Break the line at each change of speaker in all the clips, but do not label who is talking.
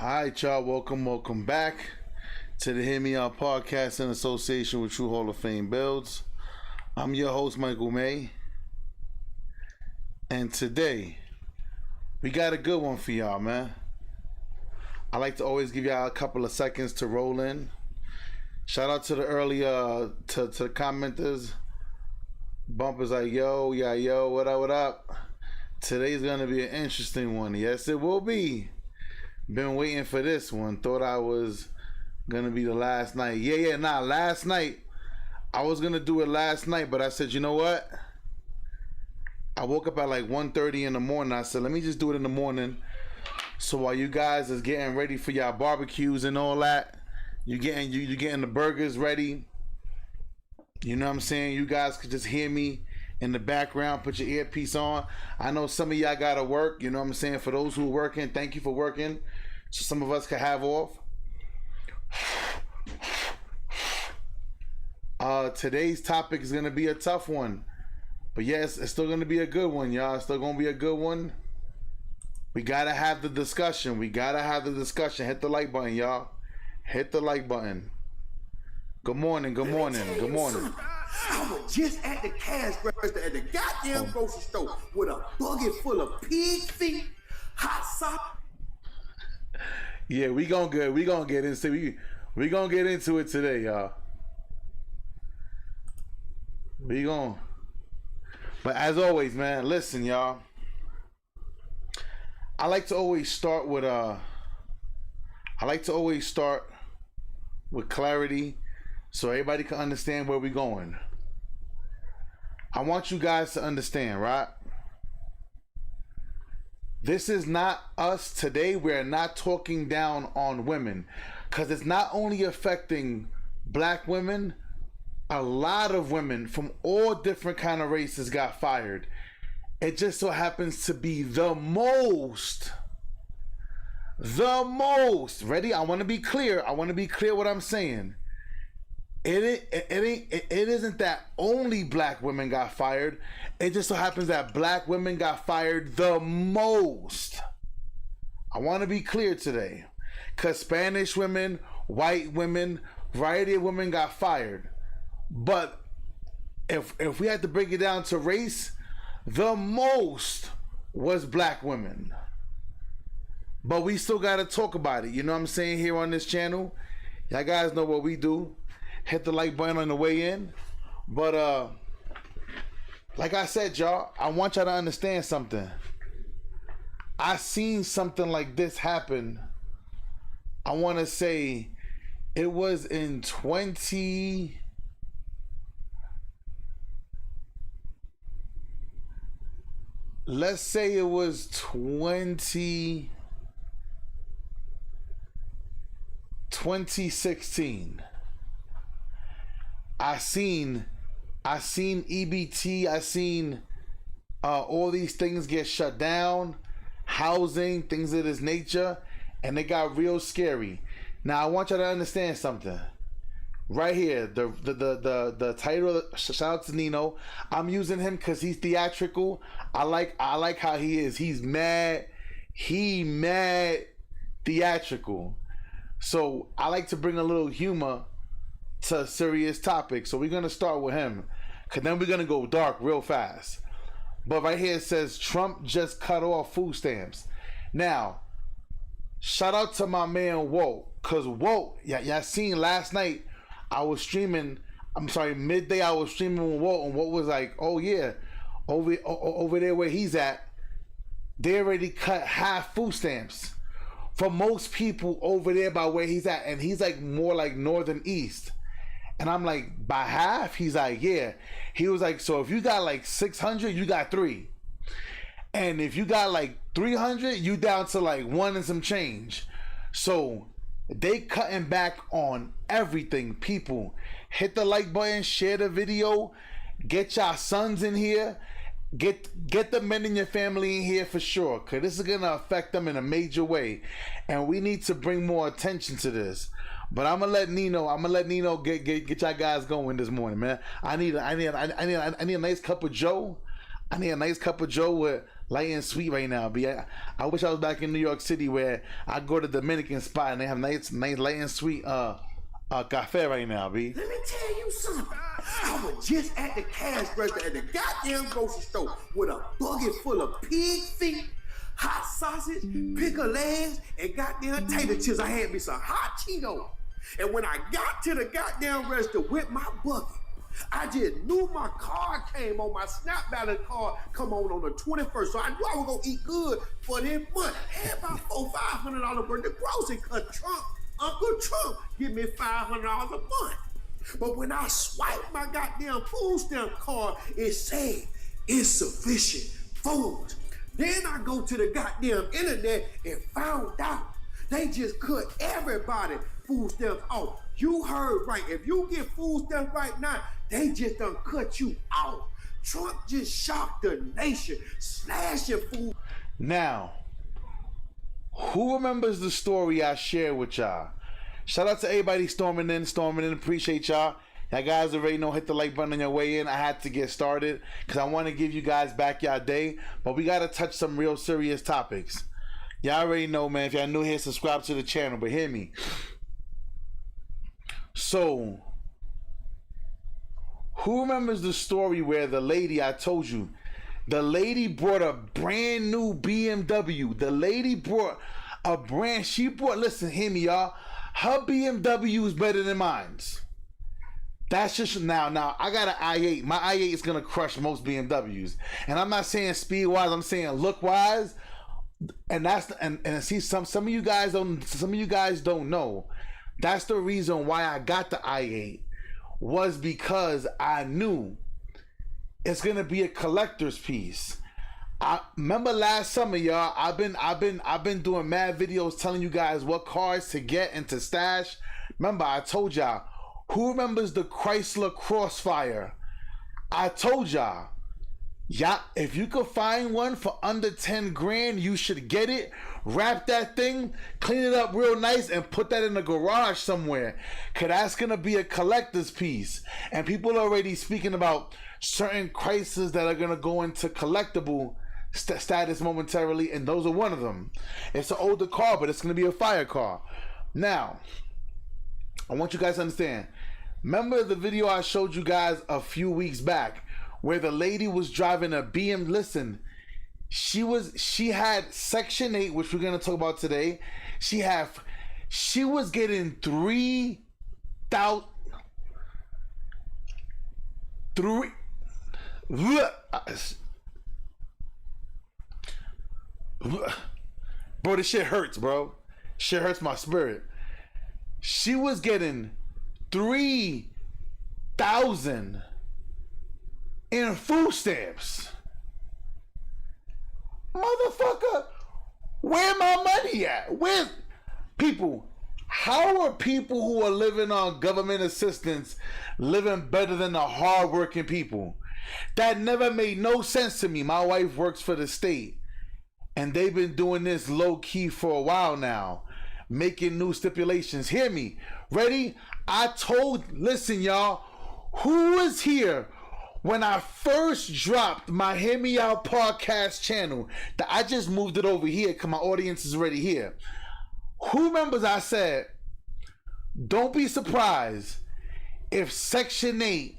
Alright, y'all. Welcome back to the Hear Me Out podcast in association with True Hall of Fame Builds. I'm your host, Michael May. And today, we got a good one for y'all, man. I like to always give y'all a couple of seconds to roll in. Shout out to the earlier, to the commenters. Bumpers like, yo, what up? Today's going to be an interesting one. Yes, it will be. Been waiting for this one. Thought I was gonna be the last night. Last night. I was gonna do it last night, but I said, you know what? I woke up at like 1:30 in the morning. I said, let me just do it in the morning. So while you guys is getting ready for y'all barbecues and all that, you getting the burgers ready. You know what I'm saying? You guys could just hear me in the background, put your earpiece on. I know some of y'all gotta work, you know what I'm saying? For those who are working, thank you for working. So some of us can have off. Today's topic is gonna be a tough one. But yes, it's still gonna be a good one, y'all. It's still gonna be a good one. We gotta have the discussion. Hit the like button, y'all. Hit the like button. Good morning.
I was just at the cash register at the goddamn grocery store with a bucket full of pig feet, hot sauce.
Yeah, we gonna get into it today, y'all. But as always, man, listen, y'all. I like to always start with clarity, so everybody can understand where we're going. I want you guys to understand, right? This is not us today. We're not talking down on women, because it's not only affecting black women. A lot of women from all different kind of races got fired. It just so happens to be the most. Ready? I want to be clear what I'm saying. It isn't that only black women got fired. It just so happens that black women got fired the most. I want to be clear today, because Spanish women, white women, variety of women got fired. But if we had to break it down to race, the most was black women. But we still got to talk about it. You know what I'm saying? Here on this channel, y'all guys know what we do. Hit the like button on the way in. But like I said, y'all, I want y'all to understand something. I seen something like this happen. I want to say it was in 20. Let's say it was 2016. I seen EBT. I seen all these things get shut down, housing, things of this nature, and it got real scary. Now I want you to understand something. Right here, the title. Shout out to Nino. I'm using him because he's theatrical. I like how he is. He's mad. He mad theatrical. So I like to bring a little humor to a serious topic. So we're gonna start with him, cause then we're gonna go dark real fast. But right here it says Trump just cut off food stamps. Now, shout out to my man Woke, cause Woke, y'all seen last night. I was streaming. Midday I was streaming with Woke, and Woke was like, "Oh yeah, over there where he's at, they already cut half food stamps for most people over there by where he's at, and he's like more like northern east." And I'm like, by half? He's like, yeah. He was like, so if you got like 600, you got 3. And if you got like 300, you down to like 1 and some change. So they cutting back on everything. People, hit the like button, share the video, get y'all sons in here, get the men in your family in here for sure, because this is gonna affect them in a major way, and we need to bring more attention to this. But I'm gonna let Nino get y'all guys going this morning, man. I need a nice cup of Joe. I need a nice cup of Joe with light and sweet right now, B. I wish I was back in New York City where I go to the Dominican spot and they have nice light and sweet cafe right now, B.
Let me tell you something. I was just at the cash register at the goddamn grocery store with a bucket full of pig feet, hot sausage, pickled legs, and goddamn tater chips. I had me some hot Cheetos. And when I got to the goddamn register with my bucket, I just knew my card came on, my SNAP balance card come on the 21st. So I knew I was gonna eat good for this month. Had about $400-500 worth of groceries, cause Uncle Trump give me $500 a month. But when I swiped my goddamn food stamp card, it said insufficient funds. Then I go to the goddamn internet and found out they just cut everybody food stamps off. You heard right. If you get food stamps right now, they just done cut you off. Trump just shocked the nation, slashing food.
Now, who remembers the story I shared with y'all? Shout out to everybody storming in. Appreciate y'all. Y'all guys already know, hit the like button on your way in. I had to get started because I want to give you guys back your day, but we got to touch some real serious topics. Y'all already know, man. If y'all new here, subscribe to the channel, but hear me. So, who remembers the story where the lady, I told you, the lady brought a brand new BMW. The lady brought a brand, listen, hear me, y'all. Her BMW is better than mine's. That's just, now, I got an i8. My i8 is going to crush most BMWs. And I'm not saying speed-wise, I'm saying look-wise. And that's, and see, some of you guys don't know. That's the reason why I got the i8, was because I knew it's gonna be a collector's piece. I remember last summer, y'all. I've been doing mad videos telling you guys what cars to get and to stash. Remember, I told y'all. Who remembers the Chrysler Crossfire? I told y'all. Yeah, if you could find one for under 10 grand, you should get it. Wrap that thing, clean it up real nice, and put that in the garage somewhere. Cause that's gonna be a collector's piece. And people are already speaking about certain Chryslers that are gonna go into collectible status momentarily, and those are one of them. It's an older car, but it's gonna be a fire car. Now, I want you guys to understand. Remember the video I showed you guys a few weeks back where the lady was driving a BM? Listen, she had Section 8, which we're gonna talk about today. She was getting 3,000. Bro, this shit hurts, bro. Shit hurts my spirit. She was getting 3,000 in food stamps. Motherfucker, where my money at? Where people? How are people who are living on government assistance living better than the hardworking people? That never made no sense to me. My wife works for the state, and they've been doing this low key for a while now, making new stipulations. Hear me. Ready? Listen, y'all, who was here when I first dropped my Hear Me Out podcast channel? That I just moved it over here because my audience is already here. Who remembers I said, don't be surprised if Section 8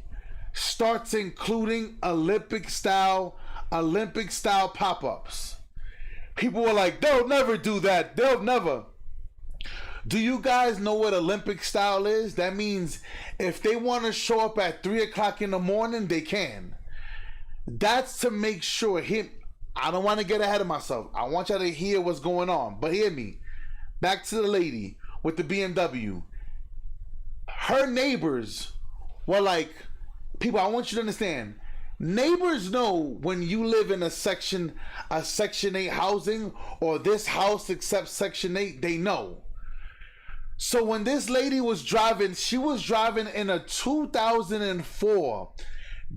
starts including Olympic style pop-ups? People were like, they'll never do that. They'll never. Do you guys know what Olympic style is? That means if they want to show up at 3 o'clock in the morning, they can. That's to make sure I don't want to get ahead of myself. I want y'all to hear what's going on. But hear me. Back to the lady with the BMW. Her neighbors were like, people, I want you to understand. Neighbors know when you live in a Section 8 housing, or this house accepts Section 8, they know. So when this lady was driving, she was driving in a 2004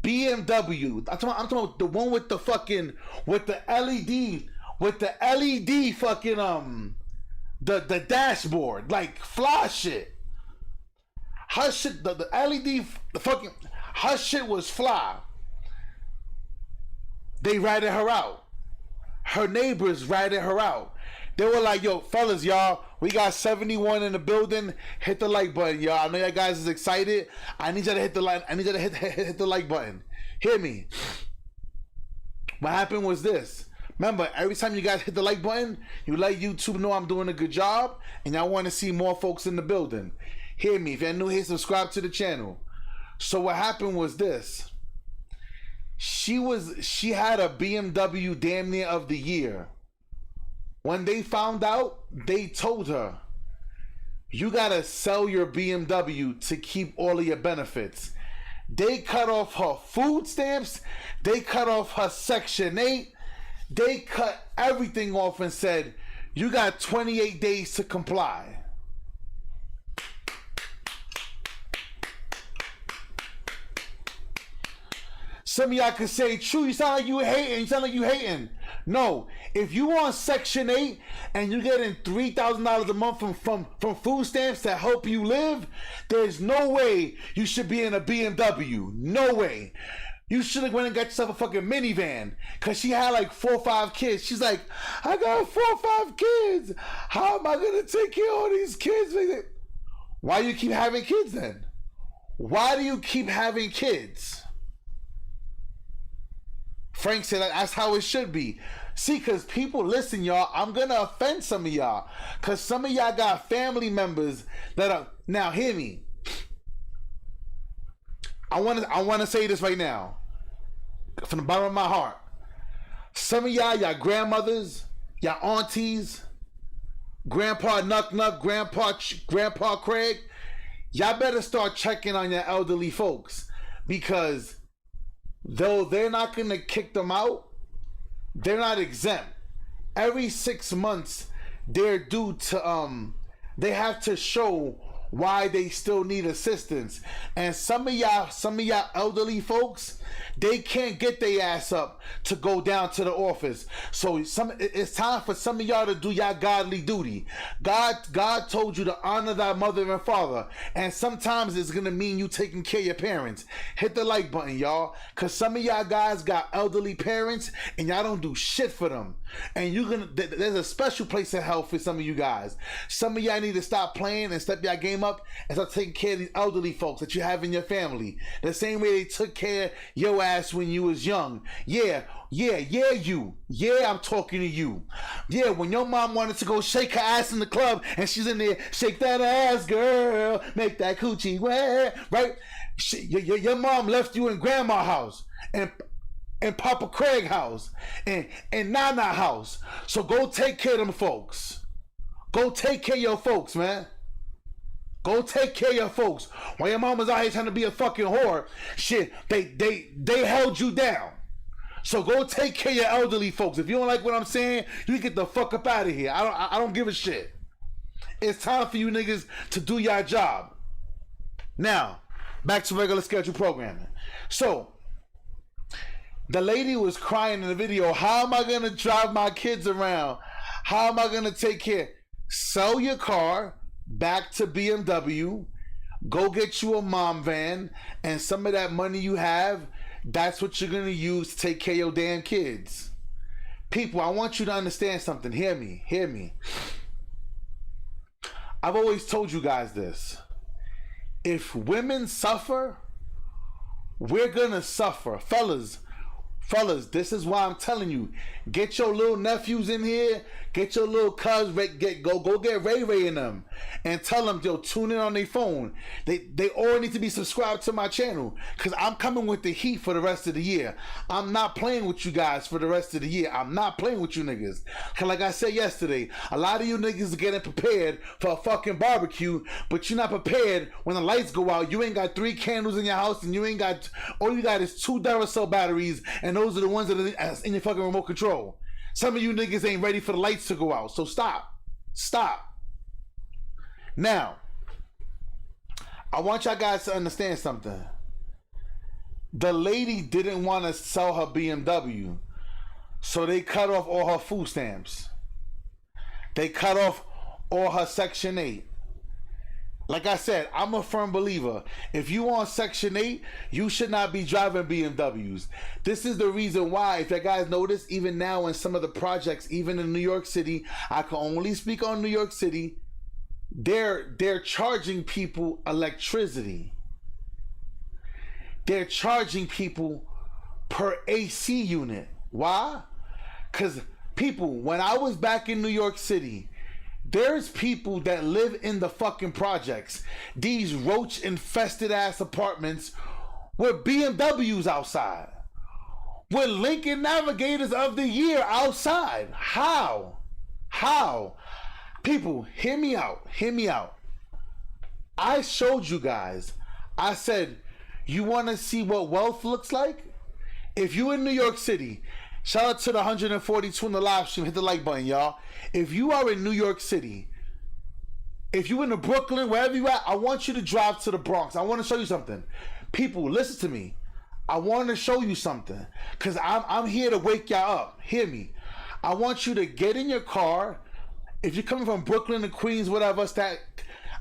BMW. I'm talking about the one with the fucking, with the LED fucking, the dashboard, like fly shit. Her shit, the LED, the fucking, her shit was fly. They ratted her out. her neighbors ratted her out. They were like, yo, fellas, y'all, we got 71 in the building. Hit the like button, y'all. I know y'all guys is excited. I need y'all to hit the like. I need y'all to hit the like button. Hear me. What happened was this. Remember, every time you guys hit the like button, you let YouTube know I'm doing a good job, and y'all want to see more folks in the building. Hear me. If you're new here, subscribe to the channel. So what happened was this. She had a BMW damn near of the year. When they found out, they told her, you gotta sell your BMW to keep all of your benefits. They cut off her food stamps. They cut off her Section 8. They cut everything off and said, you got 28 days to comply. Some of y'all could say, true, you sound like you hating. No, if you on Section 8 and you're getting $3,000 a month from food stamps to help you live, there's no way you should be in a BMW. No way. You should have went and got yourself a fucking minivan. Because she had like 4 or 5 kids. She's like, I got 4 or 5 kids. How am I going to take care of all these kids? Why do you keep having kids then? Why do you keep having kids? Frank said that's how it should be. See, because people, listen, y'all, I'm going to offend some of y'all. Because some of y'all got family members that are, now hear me. I want to say this right now. From the bottom of my heart. Some of y'all grandmothers, y'all aunties, Grandpa Nuck, Grandpa Craig, y'all better start checking on your elderly folks. Because though they're not going to kick them out, they're not exempt. Every 6 months, they're due to, they have to show why they still need assistance. And some of y'all elderly folks, they can't get their ass up to go down to the office. So it's time for some of y'all to do y'all godly duty. God told you to honor thy mother and father. And sometimes it's going to mean you taking care of your parents. Hit the like button, y'all. Because some of y'all guys got elderly parents and y'all don't do shit for them. And there's a special place in hell for some of you guys. Some of y'all need to stop playing and step y'all game up and start taking care of these elderly folks that you have in your family. The same way they took care of your ass when you was young. Yeah, you. Yeah, I'm talking to you. Yeah, when your mom wanted to go shake her ass in the club and she's in there, shake that ass, girl, make that coochie wet, right? Your mom left you in grandma's house and Papa Craig house and Nana house. So go take care of them folks. Go take care of your folks, man. Go take care of your folks. While your mom was out here trying to be a fucking whore, shit, they held you down. So go take care of your elderly folks. If you don't like what I'm saying, you get the fuck up out of here. I don't give a shit. It's time for you niggas to do your job. Now, back to regular schedule programming. So, the lady was crying in the video, how am I going to drive my kids around? How am I going to take care? Sell your car back to BMW, go get you a mom van, and some of that money you have, that's what you're going to use to take care of your damn kids. People, I want you to understand something. Hear me. I've always told you guys this. If women suffer, we're going to suffer. Fellas, this is why I'm telling you, get your little nephews in here, get your little cousins, go get Ray in them, and tell them, yo, tune in on their phone. They all need to be subscribed to my channel, because I'm coming with the heat for the rest of the year. I'm not playing with you guys for the rest of the year. I'm not playing with you niggas. Because like I said yesterday, a lot of you niggas are getting prepared for a fucking barbecue, but you're not prepared when the lights go out. You ain't got 3 candles in your house, and all you got is 2 Duracell batteries, and those are the ones that are in your fucking remote control. Some of you niggas ain't ready for the lights to go out, so stop. Now, I want y'all guys to understand something. The lady didn't want to sell her BMW, so they cut off all her food stamps. They cut off all her Section 8. Like I said, I'm a firm believer. If you on Section 8, you should not be driving BMWs. This is the reason why, if you guys notice, even now in some of the projects, even in New York City, I can only speak on New York City, they're charging people electricity. They're charging people per AC unit. Why? Because people, when I was back in New York City, there's people that live in the fucking projects, these roach infested ass apartments with BMWs outside, with Lincoln Navigators of the Year outside. How? People, hear me out. I showed you guys. I said, you want to see what wealth looks like? If you in New York City, shout out to the 142 in the live stream. Hit the like button, y'all. If you are in New York City, if you in the Brooklyn, wherever you at, I want you to drive to the Bronx. I want to show you something. People, listen to me. I want to show you something. Because I'm here to wake y'all up. Hear me. I want you to get in your car. If you're coming from Brooklyn to Queens, whatever, I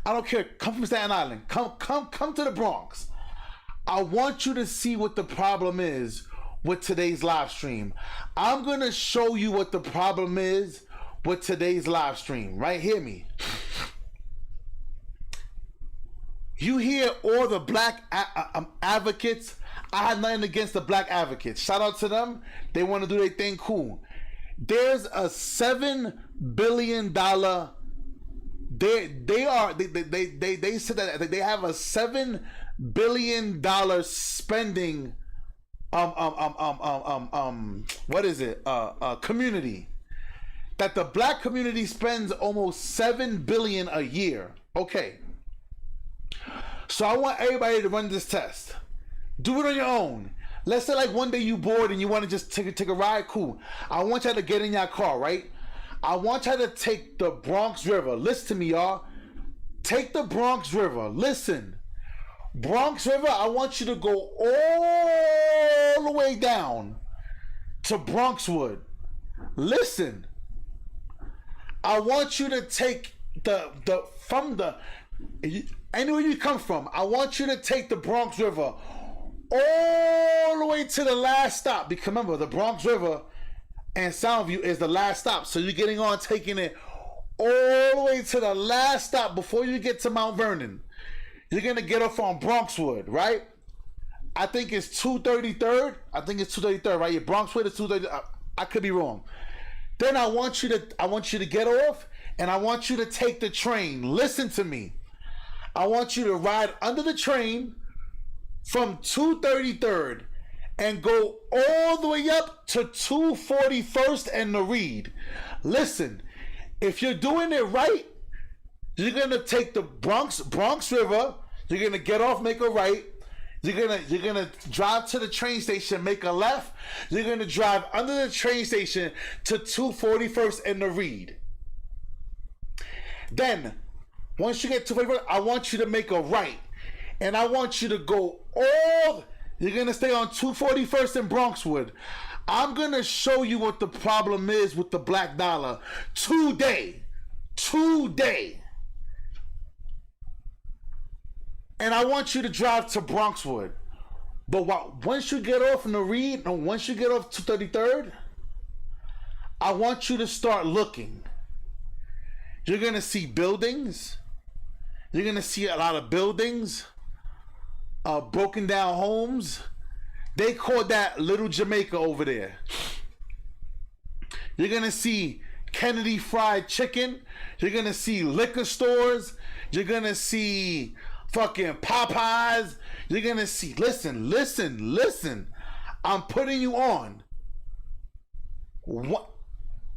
don't care. Come from Staten Island. Come to the Bronx. I want you to see what the problem is with today's live stream. I'm going to show you what the problem is with today's live stream. Right? Hear me. You hear all the black advocates. I have nothing against the black advocates. Shout out to them. They want to do their thing. Cool. There's a $7 billion. They said that they have a $7 billion spending what is it? Community. That the black community spends almost $7 billion a year. Okay. So I want everybody to run this test. Do it on your own. Let's say like one day you bored and you want to just take a ride. Cool. I want y'all to get in your car, right? I want y'all to take the Bronx River. Listen to me, y'all. Take the Bronx River. Listen. Bronx River, I want you to go all the way down to Bronxwood. Listen. I want you to take anywhere you come from, I want you to take the Bronx River all the way to the last stop. Because remember, the Bronx River and Soundview is the last stop. So you're getting on, taking it all the way to the last stop before you get to Mount Vernon. You're going to get off on Bronxwood, right? I think it's 233rd. I think it's 233rd, right? Your Bronxwood is 233rd. I could be wrong. Then I want you to get off and I want you to take the train. Listen to me. I want you to ride under the train from 233rd and go all the way up to 241st and the Reed. Listen, if you're doing it right, you're gonna take the Bronx River. You're gonna get off, make a right. You're gonna drive to the train station, make a left. You're gonna drive under the train station to 241st and the Reed. Then, once you get to 241st, I want you to make a right. And I want you to go you're going to stay on 241st and Bronxwood. I'm going to show you what the problem is with the black dollar today. And I want you to drive to Bronxwood. But once you get off in the Reed, and once you get off 233rd, I want you to start looking. You're going to see buildings. You're going to see a lot of buildings. Broken down homes. They call that Little Jamaica over there. You're gonna see Kennedy Fried Chicken. You're gonna see liquor stores. You're gonna see fucking Popeyes. You're gonna see, listen. I'm putting you on. What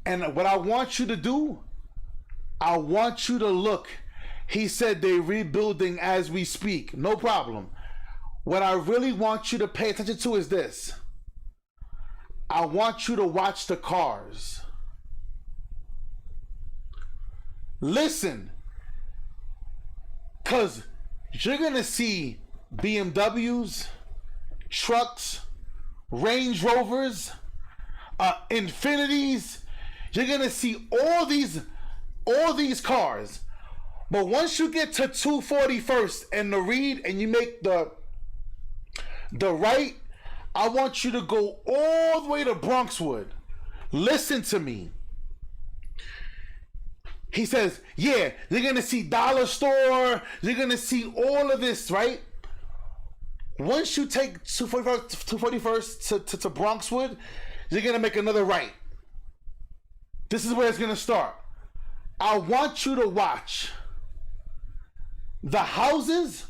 I want you to do, I want you to look. He said they're rebuilding as we speak. No problem. What I really want you to pay attention to is this. I want you to watch the cars. Listen. Because you're going to see BMWs, trucks, Range Rovers, Infinities. You're going to see all these cars. But once you get to 241st and the read and you make the right, I want you to go all the way to Bronxwood. Listen to me. He says, yeah, you're going to see Dollar Store. You're going to see all of this, right? Once you take 241st to Bronxwood, you're going to make another right. This is where it's going to start. I want you to watch. The houses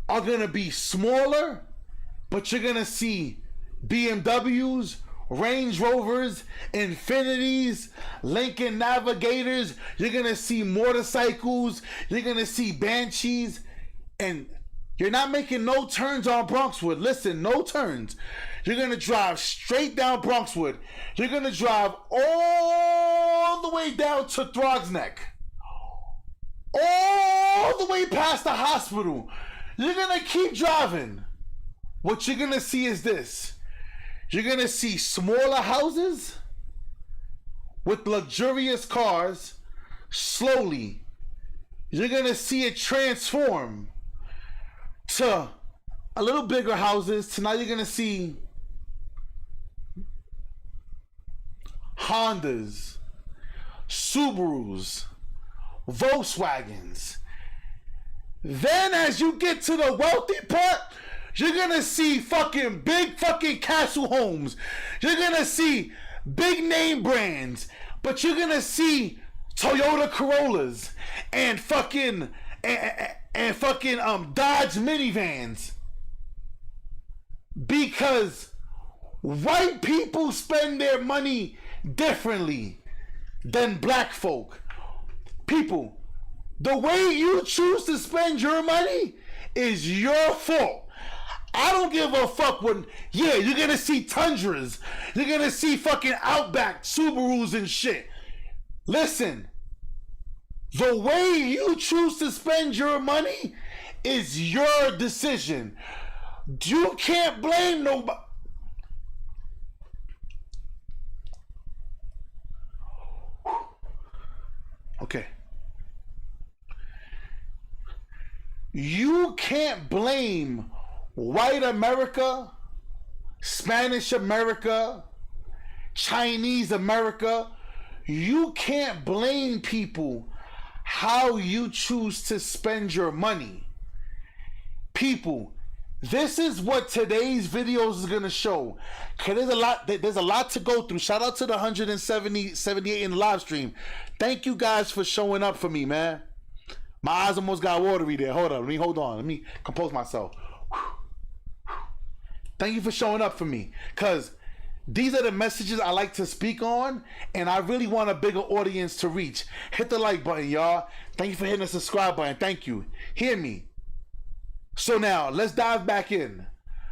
are going to be smaller, but you're going to see BMWs, Range Rovers, Infinities, Lincoln Navigators. You're going to see motorcycles. You're going to see Banshees. And you're not making no turns on Bronxwood. Listen, no turns. You're going to drive straight down Bronxwood. You're going to drive all the way down to Throgs Neck. All the way past the hospital. You're going to keep driving. What you're going to see is this. You're going to see smaller houses with luxurious cars. Slowly, you're going to see it transform to a little bigger houses. To now you're going to see Hondas, Subarus, Volkswagens. Then as you get to the wealthy part, you're gonna see fucking big fucking castle homes. You're gonna see big name brands, but you're gonna see Toyota Corollas and fucking Dodge minivans. Because white people spend their money differently than black folk. People, the way you choose to spend your money is your fault. I don't give a fuck when, yeah, you're gonna see Tundras. You're gonna see fucking Outback, Subarus and shit. Listen, the way you choose to spend your money is your decision. You can't blame nobody. Okay. You can't blame white America, Spanish America, Chinese America. You can't blame people how you choose to spend your money. People, this is what today's videos is gonna show. Cause there's a lot to go through. Shout out to the 178 in the live stream. Thank you guys for showing up for me, man. My eyes almost got watery there. Hold on. Let me compose myself. Thank you for showing up for me. Because these are the messages I like to speak on. And I really want a bigger audience to reach. Hit the like button, y'all. Thank you for hitting the subscribe button. Thank you. Hear me. So now, let's dive back in.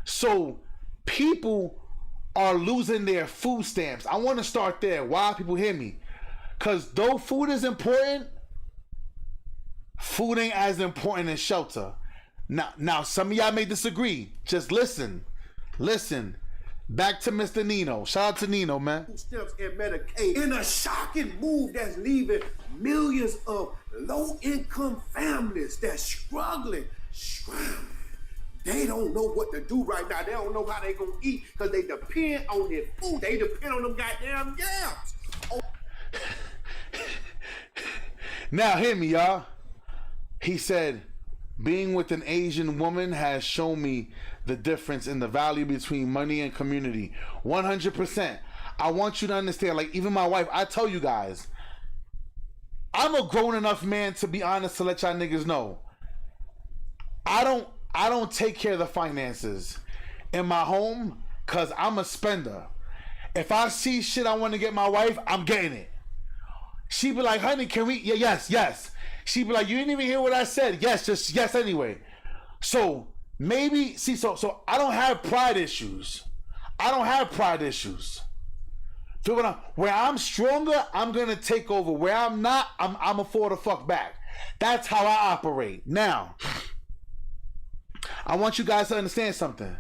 So, people are losing their food stamps. I want to start there. Why? People hear me. Because though food is important, food ain't as important as shelter. Now, some of y'all may disagree. Just listen. Back to Mr. Nino. Shout out to Nino, man.
Steps in Medicaid in a shocking move that's leaving millions of low-income families that's struggling. They don't know what to do right now. They don't know how they gonna eat because they depend on their food. They depend on them goddamn yams. Oh.
Now, hear me, y'all. He said, being with an Asian woman has shown me the difference in the value between money and community. 100%. I want you to understand, like, even my wife, I tell you guys, I'm a grown enough man to be honest to let y'all niggas know. I don't take care of the finances in my home because I'm a spender. If I see shit I want to get my wife, I'm getting it. She be like, honey, can we? Yeah, yes. She be like, you didn't even hear what I said. Yes, just yes anyway. So maybe, see, so I don't have pride issues. So where I'm stronger, I'm going to take over. Where I'm not, I'm going to fall the fuck back. That's how I operate. Now, I want you guys to understand something.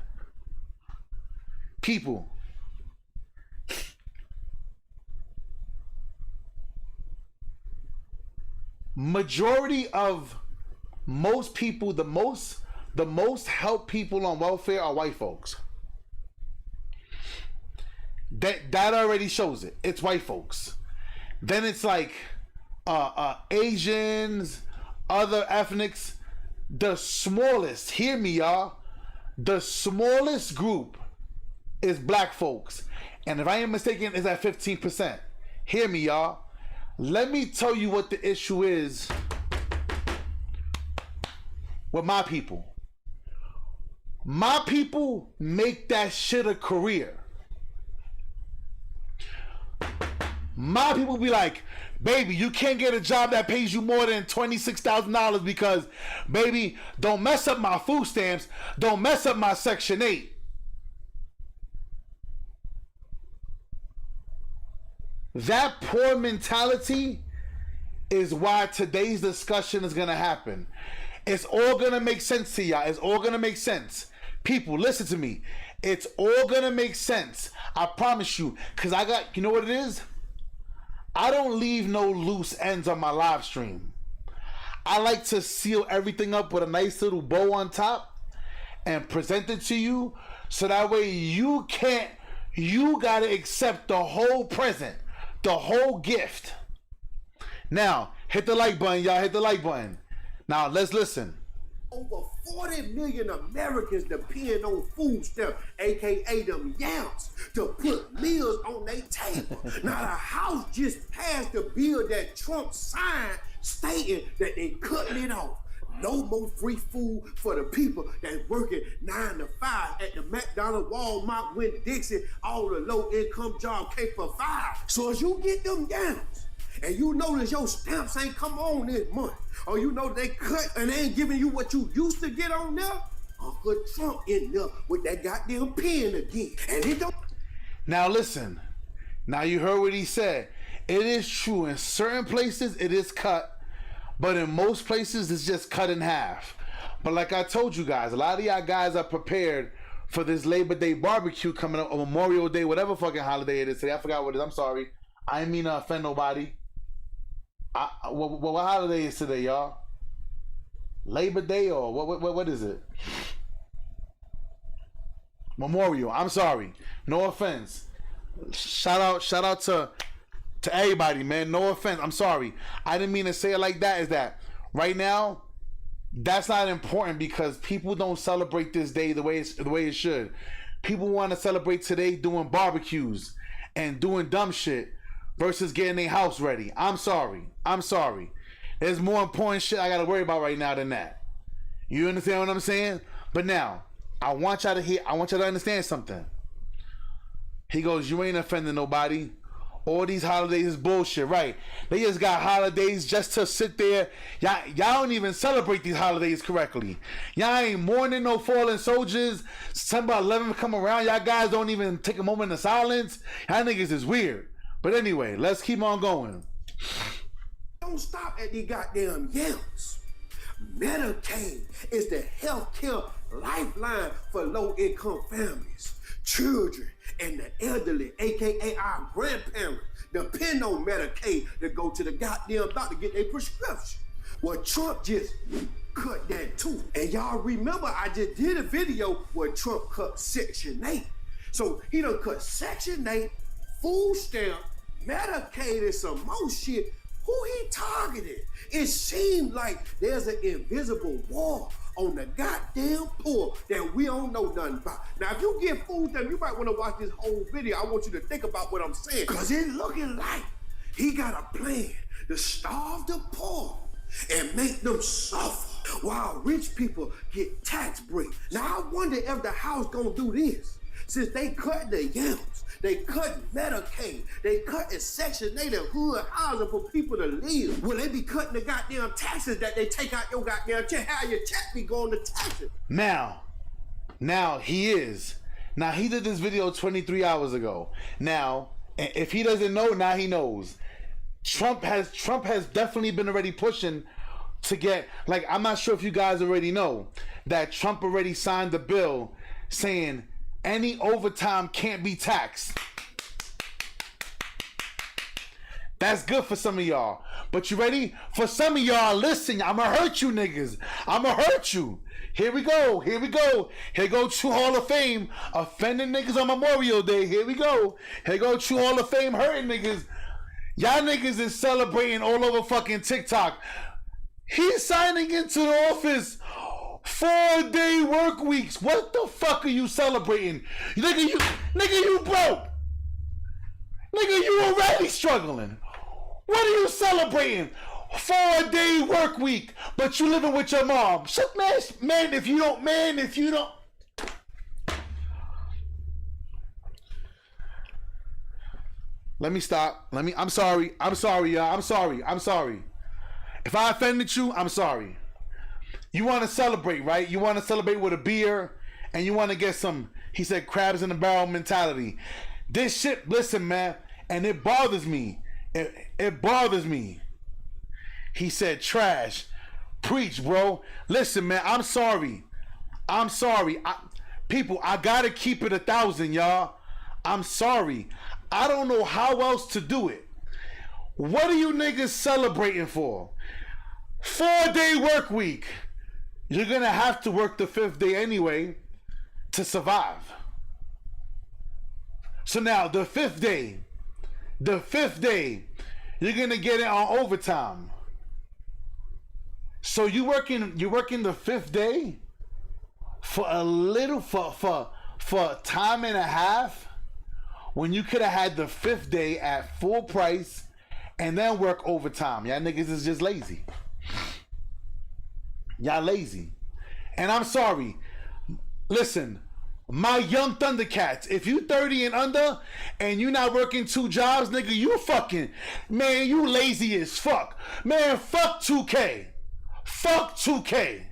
People, majority of most people, the most helped people on welfare are white folks. That already shows it. It's white folks. Then it's like Asians, other ethnics. The smallest, hear me y'all, the smallest group is black folks. And if I am mistaken, it's at 15%. Hear me y'all. Let me tell you what the issue is with my people. My people make that shit a career. My people be like, baby, you can't get a job that pays you more than $26,000 because, baby, don't mess up my food stamps. Don't mess up my Section 8. That poor mentality is why today's discussion is going to happen. It's all going to make sense to y'all. It's all going to make sense. People, listen to me. It's all going to make sense. I promise you. Because I got, you know what it is? I don't leave no loose ends on my live stream. I like to seal everything up with a nice little bow on top and present it to you so that way you gotta accept the whole present, the whole gift. Now, hit the like button, y'all. Hit the like button. Now, let's listen.
Over 40 million Americans depend on food stamps, aka them yams, to put meals on their table. Now the House just passed the bill that Trump signed stating that they cutting it off. No more free food for the people that's working 9 to 5 at the McDonald's, Walmart, Winn-Dixie, all the low-income jobs can't provide. So as you get them yams, and you notice your stamps ain't come on this month, or you know they cut and they ain't giving you what you used to get on there, Uncle Trump in there with that goddamn pen again. And it don't.
Now listen. Now you heard what he said. It is true. In certain places it is cut, but in most places it's just cut in half. But like I told you guys, a lot of y'all guys are prepared for this Labor Day barbecue coming up, or Memorial Day, whatever fucking holiday it is today. I forgot what it is. I'm sorry. I didn't mean to offend nobody. What holiday is today, y'all? Labor Day or what is it? Memorial. I'm sorry. No offense. Shout out to everybody, man. No offense. I'm sorry. I didn't mean to say it like that. Is that right now? That's not important because people don't celebrate this day the way it should. People want to celebrate today doing barbecues and doing dumb shit versus getting their house ready. I'm sorry. There's more important shit I gotta worry about right now than that. You understand what I'm saying? But now, I want y'all to understand something. He goes, you ain't offending nobody. All these holidays is bullshit, right? They just got holidays just to sit there. Y'all don't even celebrate these holidays correctly. Y'all ain't mourning no fallen soldiers. September 11th come around, y'all guys don't even take a moment of silence. Y'all niggas is weird. But anyway, let's keep on going.
Don't stop at the goddamn yams. Medicaid is the healthcare lifeline for low-income families. Children and the elderly, aka our grandparents, depend on Medicaid to go to the goddamn doctor to get their prescription. Well, Trump just cut that too. And y'all remember I just did a video where Trump cut Section 8. So he done cut Section 8, food stamp, Medicaid, and some more shit. Who he targeted? It seemed like there's an invisible war on the goddamn poor that we don't know nothing about. Now, if you get food stamps, you might want to watch this whole video. I want you to think about what I'm saying. Because it's looking like he got a plan to starve the poor and make them suffer while rich people get tax breaks. Now, I wonder if the House gonna do this. Since they cut the yams, they cut Medicaid, they cut in Section 8 and hood housing for people to live. Will they be cutting the goddamn taxes that they take out your goddamn check? How your check be going to taxes?
Now he is. Now he did this video 23 hours ago. Now, if he doesn't know, now he knows. Trump has definitely been already pushing to get, like, I'm not sure if you guys already know that Trump already signed the bill saying any overtime can't be taxed. That's good for some of y'all. But you ready? For some of y'all, listen, I'ma hurt you niggas. I'ma hurt you. Here we go. Here go True Hall of Fame offending niggas on Memorial Day. Here we go. Here go True Hall of Fame hurting niggas. Y'all niggas is celebrating all over fucking TikTok. He's signing into the office 4-day work weeks. What the fuck are you celebrating? Nigga, you broke. Nigga, you already struggling. What are you celebrating? 4-day work week, but you living with your mom. Shut, man, if you don't. Let me stop. I'm sorry, y'all. I'm sorry. If I offended you, I'm sorry. You want to celebrate, right? You want to celebrate with a beer, and you want to get some, he said, crabs in the barrel mentality. This shit, listen, man, and it bothers me. It bothers me. He said, trash. Preach, bro. Listen, man, I'm sorry. People, I gotta keep it 1,000, y'all. I'm sorry. I don't know how else to do it. What are you niggas celebrating for? 4-day work week. You're gonna have to work the 5th day anyway to survive. So now the 5th day, you're gonna get it on overtime. So you're working the 5th day for a little for time and a half when you could have had the 5th day at full price and then work overtime. Y'all niggas is just lazy. Y'all lazy. And I'm sorry. Listen, my young Thundercats, if you 30 and under and you not working 2 jobs, nigga, you fucking, man, you lazy as fuck. Man, fuck 2K. Fuck 2K.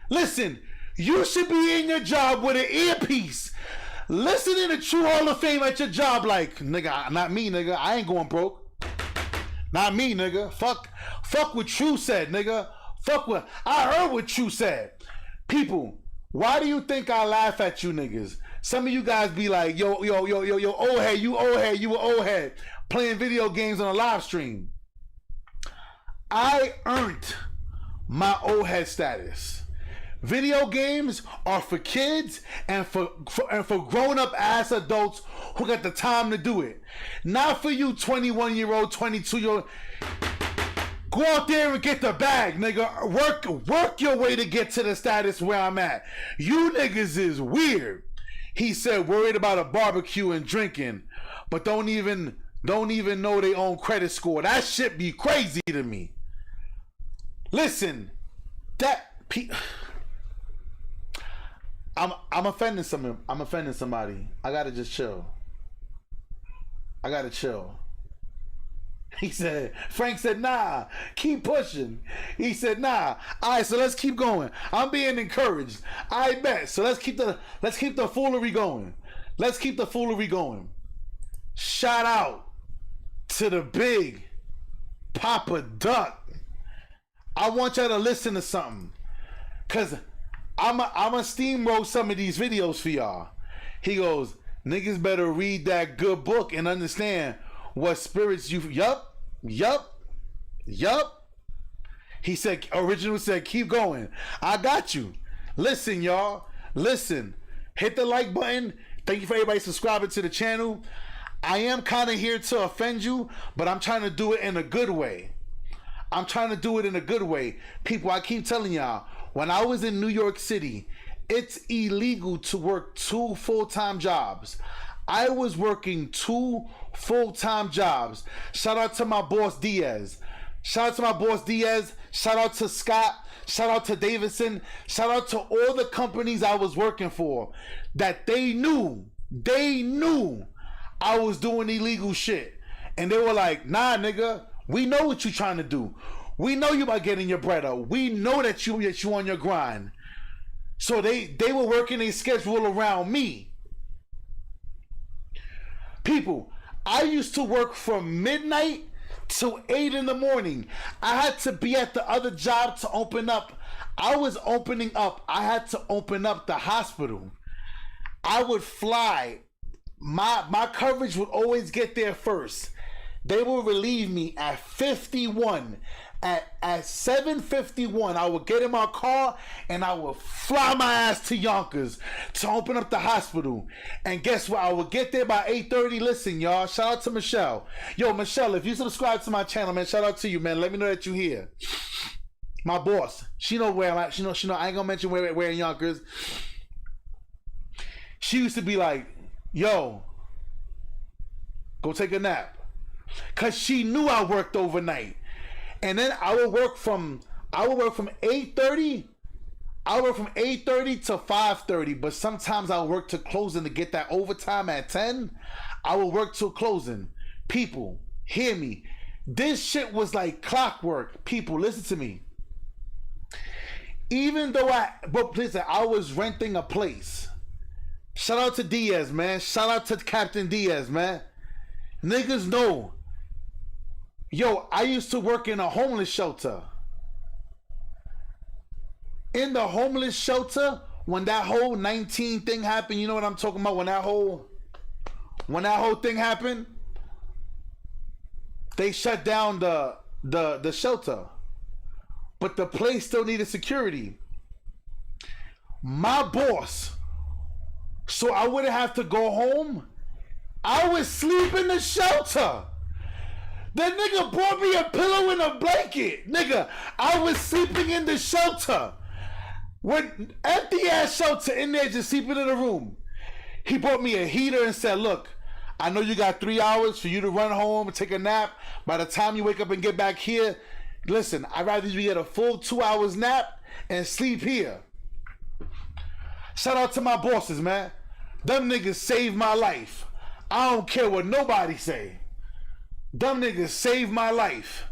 Listen, you should be in your job with an earpiece, listening to True Hall of Fame at your job like, nigga, not me, nigga. I ain't going broke. Not me, nigga. Fuck what True said, nigga. Fuck what, I heard what True said. People, why do you think I laugh at you niggas? Some of you guys be like, yo, old head, you an old head, playing video games on a live stream. I earned my old head status. Video games are for kids and for grown-up ass adults who got the time to do it. Not for you 21-year-old, 22-year-old. Go out there and get the bag, nigga. Work your way to get to the status where I'm at. You niggas is weird. He said worried about a barbecue and drinking, but don't even know their own credit score. That shit be crazy to me. Listen, I'm offending someone. I'm offending somebody. I gotta just chill. I gotta chill. He said, Frank said, nah, keep pushing. He said, nah. All right, so let's keep going. I'm being encouraged. I bet. So let's keep the foolery going. Let's keep the foolery going. Shout out to the big Papa Duck. I want y'all to listen to something, cause I'm a steamroll some of these videos for y'all. He goes, niggas better read that good book and understand what spirits you. Yup. He said, original said, keep going. I got you. Listen, y'all. Listen. Hit the like button. Thank you for everybody subscribing to the channel. I am kind of here to offend you, but I'm trying to do it in a good way. People, I keep telling y'all, when I was in New York City, it's illegal to work 2 full-time jobs. I was working 2 full-time jobs. Shout out to my boss Diaz. Shout out to Scott. Shout out to Davidson. Shout out to all the companies I was working for that they knew I was doing illegal shit. And they were like, nah, nigga, we know what you trying to do. We know you about getting your bread up. We know that you on your grind. So they were working a schedule around me. People, I used to work from midnight till 8 in the morning. I had to be at the other job to open up. I was opening up. I had to open up the hospital. I would fly. My coverage would always get there first. They will relieve me at 51. At 7:51, I would get in my car and I would fly my ass to Yonkers to open up the hospital. And guess what? I would get there by 8:30. Listen, y'all. Shout out to Michelle. Yo, Michelle, if you subscribe to my channel, man, shout out to you, man. Let me know that you're here. My boss, she know where I'm at. She know. I ain't gonna mention where in Yonkers. She used to be like, "Yo, go take a nap," cause she knew I worked overnight. And then I would work from 8:30. I would work from 8:30 to 5:30. But sometimes I would work till closing to get that overtime at 10. I would work till closing. People, hear me. This shit was like clockwork. People, listen to me. Even though I was renting a place. Shout out to Diaz, man. Shout out to Captain Diaz, man. Niggas know. Yo, I used to work in a homeless shelter. In the homeless shelter, when that whole 19 thing happened, you know what I'm talking about? When that whole thing happened, they shut down the shelter. But the place still needed security. My boss, so I wouldn't have to go home, I would sleep in the shelter. The nigga brought me a pillow and a blanket. Nigga, I was sleeping in the shelter. When empty ass shelter in there just sleeping in the room. He brought me a heater and said, look, I know you got 3 hours for you to run home and take a nap. By the time you wake up and get back here, listen, I'd rather you get a full 2 hours nap and sleep here. Shout out to my bosses, man. Them niggas saved my life. I don't care what nobody say. Them niggas saved my life.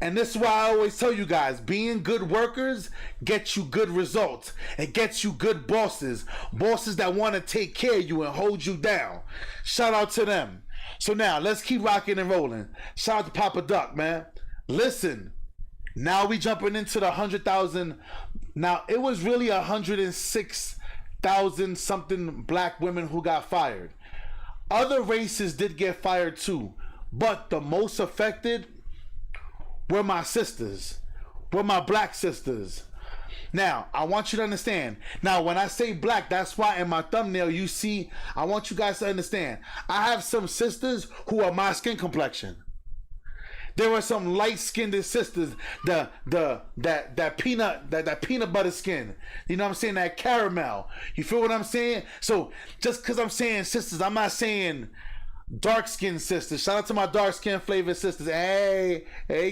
And this is why I always tell you guys, being good workers gets you good results. It gets you good bosses. Bosses that want to take care of you and hold you down. Shout out to them. So now, let's keep rocking and rolling. Shout out to Papa Duck, man. Listen, now we jumping into the 100,000. Now, it was really 106,000 something black women who got fired. Other races did get fired too. But the most affected were my sisters, were my black sisters. Now, I want you to understand. Now, when I say black, that's why in my thumbnail you see, I want you guys to understand. I have some sisters who are my skin complexion. There were some light-skinned sisters, that peanut butter skin. You know what I'm saying? That caramel. You feel what I'm saying? So, just because I'm saying sisters, I'm not saying dark-skinned sisters. Shout out to my dark-skinned flavored sisters. Hey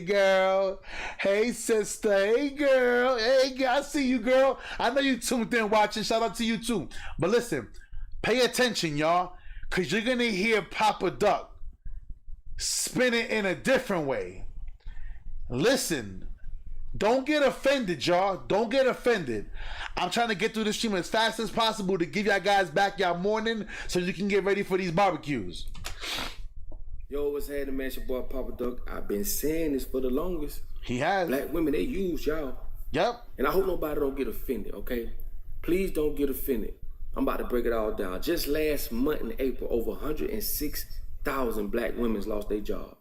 girl. Hey sister. Hey girl. Hey girl. I see you, girl. I know you tuned in watching. Shout out to you too. But listen, pay attention, y'all, because you're going to hear Papa Duck spin it in a different way. Listen, don't get offended, y'all. Don't get offended. I'm trying to get through this stream as fast as possible to give y'all guys back y'all morning so you can get ready for these barbecues.
Yo, what's happening, man? It's your boy Papa Duck. I've been saying this for the longest.
He has.
Black women, they use y'all.
Yep.
And I hope nobody don't get offended, okay? Please don't get offended. I'm about to break it all down. Just last month in April, over 106,000 black women lost their job.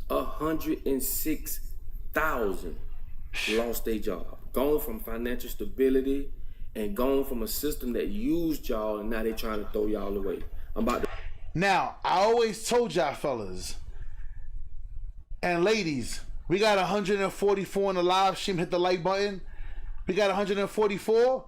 106,000 lost their job. Gone from financial stability and gone from a system that used y'all, and now they trying to throw y'all away. I'm about to...
Now, I always told y'all fellas and ladies, we got 144 in the live stream. Hit the like button. We got 144.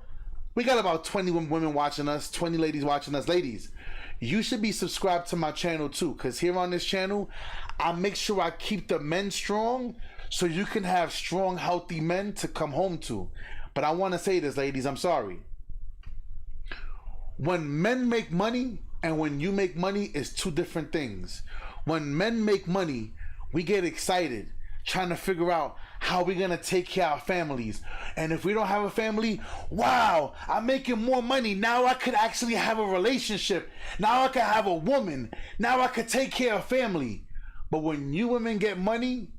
We got about 20 women watching us, 20 ladies watching us. Ladies, you should be subscribed to my channel too, because here on this channel, I make sure I keep the men strong so you can have strong, healthy men to come home to. But I want to say this, ladies, I'm sorry. When men make money and when you make money is two different things. When men make money, we get excited trying to figure out how we're gonna take care of our families. And if we don't have a family, wow, I'm making more money. Now I could actually have a relationship. Now I could have a woman. Now I could take care of family. But when you women get money,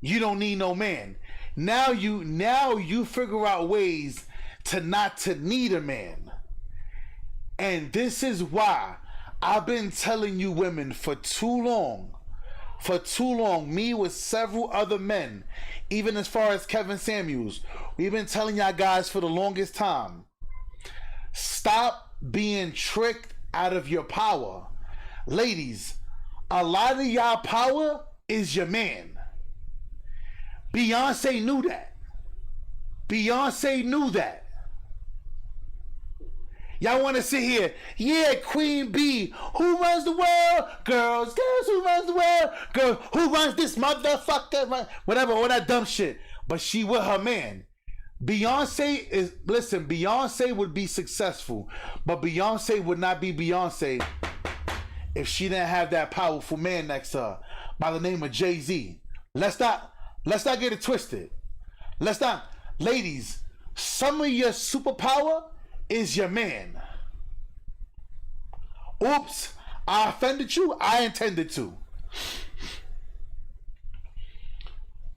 you don't need no man. Now you figure out ways to not to need a man. And this is why I've been telling you women for too long, me with several other men, even as far as Kevin Samuels, we've been telling y'all guys for the longest time, stop being tricked out of your power. Ladies, a lot of y'all power is your man. Beyonce knew that. Beyonce knew that. Y'all want to sit here, yeah, Queen B, who runs the world? Girls, who runs the world? Girl, who runs this motherfucker? Whatever, all that dumb shit. But she with her man. Beyonce would be successful, but Beyonce would not be Beyonce if she didn't have that powerful man next to her by the name of Jay-Z. Let's not get it twisted. Ladies, some of your superpower is your man. Oops, I offended you. I intended to.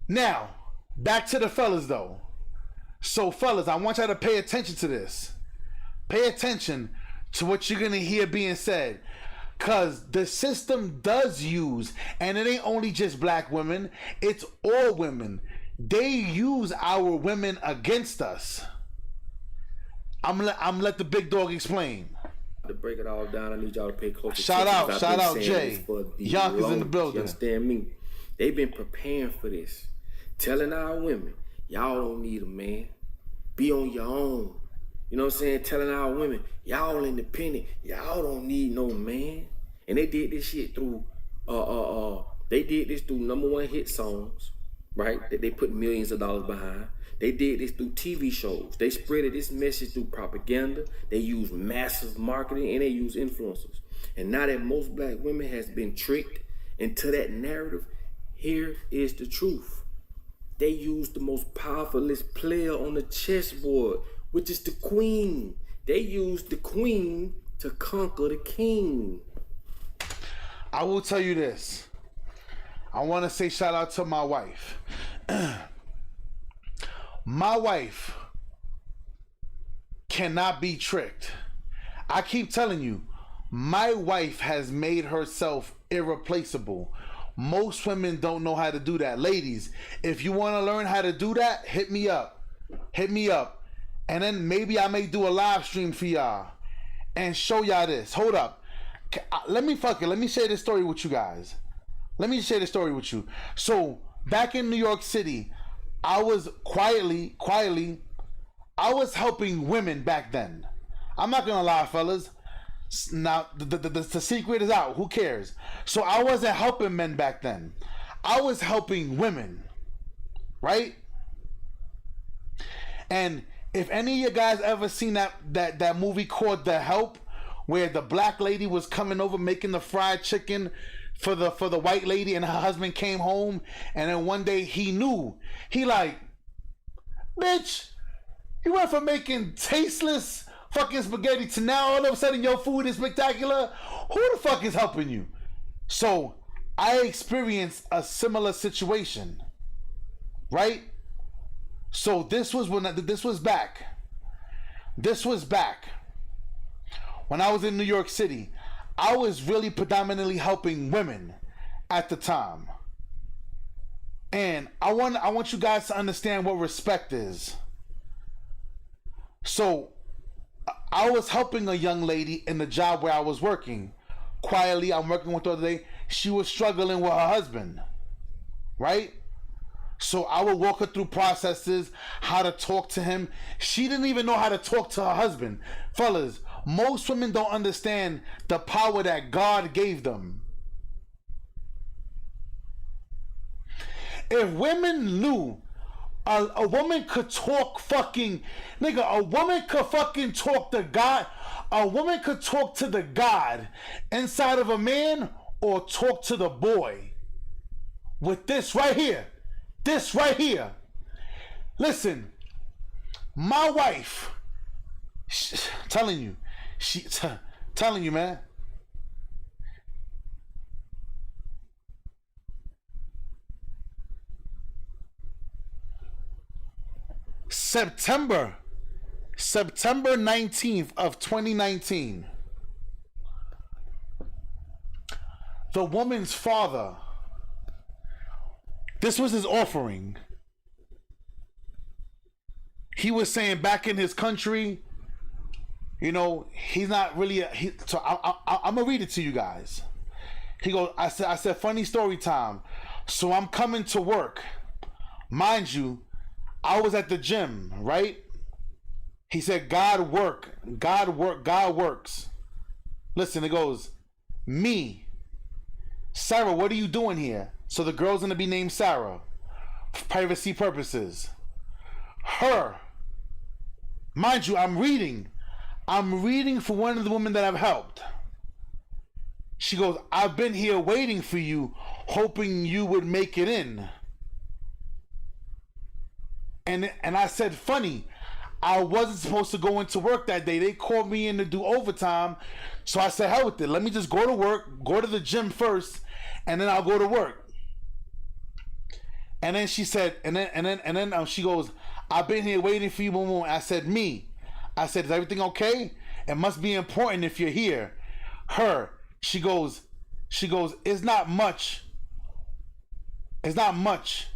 Now, back to the fellas though. So fellas, I want y'all to pay attention to this. Pay attention to what you're gonna hear being said. Cause the system does use, and it ain't only just black women, it's all women. They use our women against us. I'm let the big dog explain.
To break it all down, I need y'all to pay close
attention. Shout out Jay.
Yonkers in the building. You understand me? They've been preparing for this. Telling our women, y'all don't need a man. Be on your own. You know what I'm saying? Telling our women, y'all independent. Y'all don't need no man. And they did this shit through, they did this through #1 hit songs, right? That they put millions of dollars behind. They did this through TV shows. They spreaded this message through propaganda. They used massive marketing, and they used influencers. And now that most black women has been tricked into that narrative, here is the truth. They used the most powerfulest player on the chessboard, which is the queen. They used the queen to conquer the king.
I will tell you this. I want to say shout out to my wife. My wife cannot be tricked. I keep telling you, my wife has made herself irreplaceable. Most women don't know how to do that. Ladies, if you want to learn how to do that, hit me up. And then maybe I may do a live stream for y'all and show y'all this. Hold up. Let me share this story with you guys. So back in New York City, I was quietly, I was helping women back then. I'm not gonna lie, fellas. Now the secret is out. Who cares? So I wasn't helping men back then. I was helping women, right? And if any of you guys ever seen that movie called The Help, where the black lady was coming over making the fried chicken for the white lady, and her husband came home, and then one day he knew. He like, bitch, you went from making tasteless fucking spaghetti to now all of a sudden your food is spectacular. Who the fuck is helping you? So I experienced a similar situation, right? So this was back when I was in New York City. I was really predominantly helping women at the time. And I want you guys to understand what respect is. So I was helping a young lady in the job where I was working. Quietly, I'm working with her today. She was struggling with her husband, right? So I would walk her through processes, how to talk to him. She didn't even know how to talk to her husband. Fellas, most women don't understand the power that God gave them. If women knew a woman could talk fucking, nigga, a woman could fucking talk to God. A woman could talk to the God inside of a man or talk to the boy with this right here. This right here. Listen, my wife, telling you, man. September 19th of 2019. the woman's father, this was his offering. He was saying back in his country, you know, he's not really so I'm gonna read it to you guys. He goes, I said funny story time. So I'm coming to work. Mind you, I was at the gym, right? He said, God works. Listen, it goes, me, Sarah, what are you doing here? So the girl's gonna be named Sarah, for privacy purposes. Her, mind you, I'm reading for one of the women that I've helped. She goes, I've been here waiting for you, hoping you would make it in. And I said, funny, I wasn't supposed to go into work that day. They called me in to do overtime. So I said, hell with it. Let me just go to work, go to the gym first, and then I'll go to work. And then she said, and then she goes, I've been here waiting for you, boom, boom. I said, me. I said, is everything okay? It must be important if you're here. Her, she goes, it's not much. It's not much.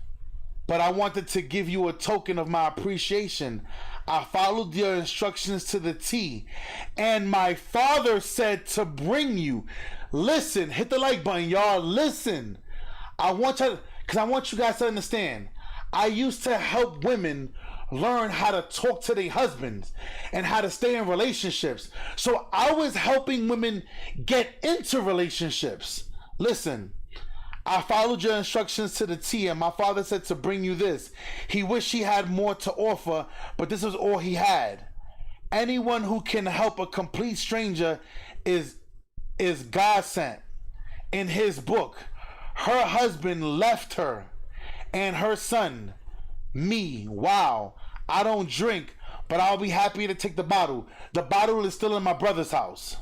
But I wanted to give you a token of my appreciation. I followed your instructions to the T. And my father said to bring you. Listen, hit the like button, y'all. Listen. I want you guys to understand. I used to help women learn how to talk to their husbands and how to stay in relationships. So I was helping women get into relationships. Listen. I followed your instructions to the T, and my father said to bring you this. He wished he had more to offer, but this was all he had. Anyone who can help a complete stranger is God sent. In his book, her husband left her and her son. Me, wow, I don't drink, but I'll be happy to take the bottle. The bottle is still in my brother's house.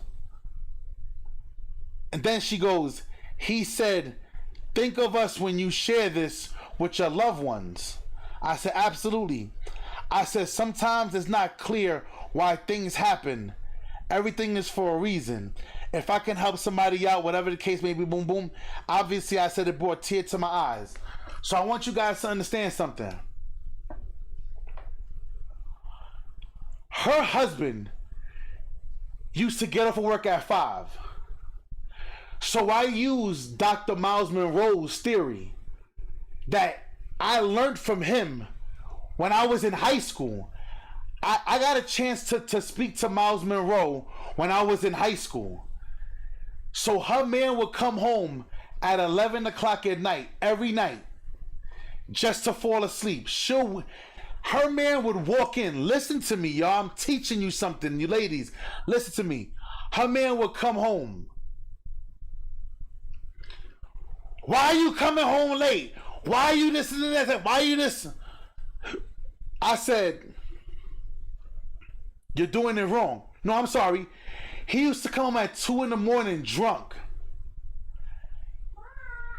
And then she goes, he said, think of us when you share this with your loved ones. I said, absolutely. I said, sometimes it's not clear why things happen. Everything is for a reason. If I can help somebody out, whatever the case may be, boom, boom. Obviously, I said it brought a tear to my eyes. So I want you guys to understand something. Her husband used to get off of work at 5. So I used Dr. Miles Monroe's theory that I learned from him when I was in high school. I got a chance to speak to Miles Monroe when I was in high school. So her man would come home at 11 o'clock at night, every night, just to fall asleep. Her man would walk in. Listen to me, y'all. I'm teaching you something, you ladies. Listen to me. Her man would come home. Why are you coming home late? Why are you this and that? Why are you this? I said, you're doing it wrong. No, I'm sorry. He used to come home at 2 in the morning drunk.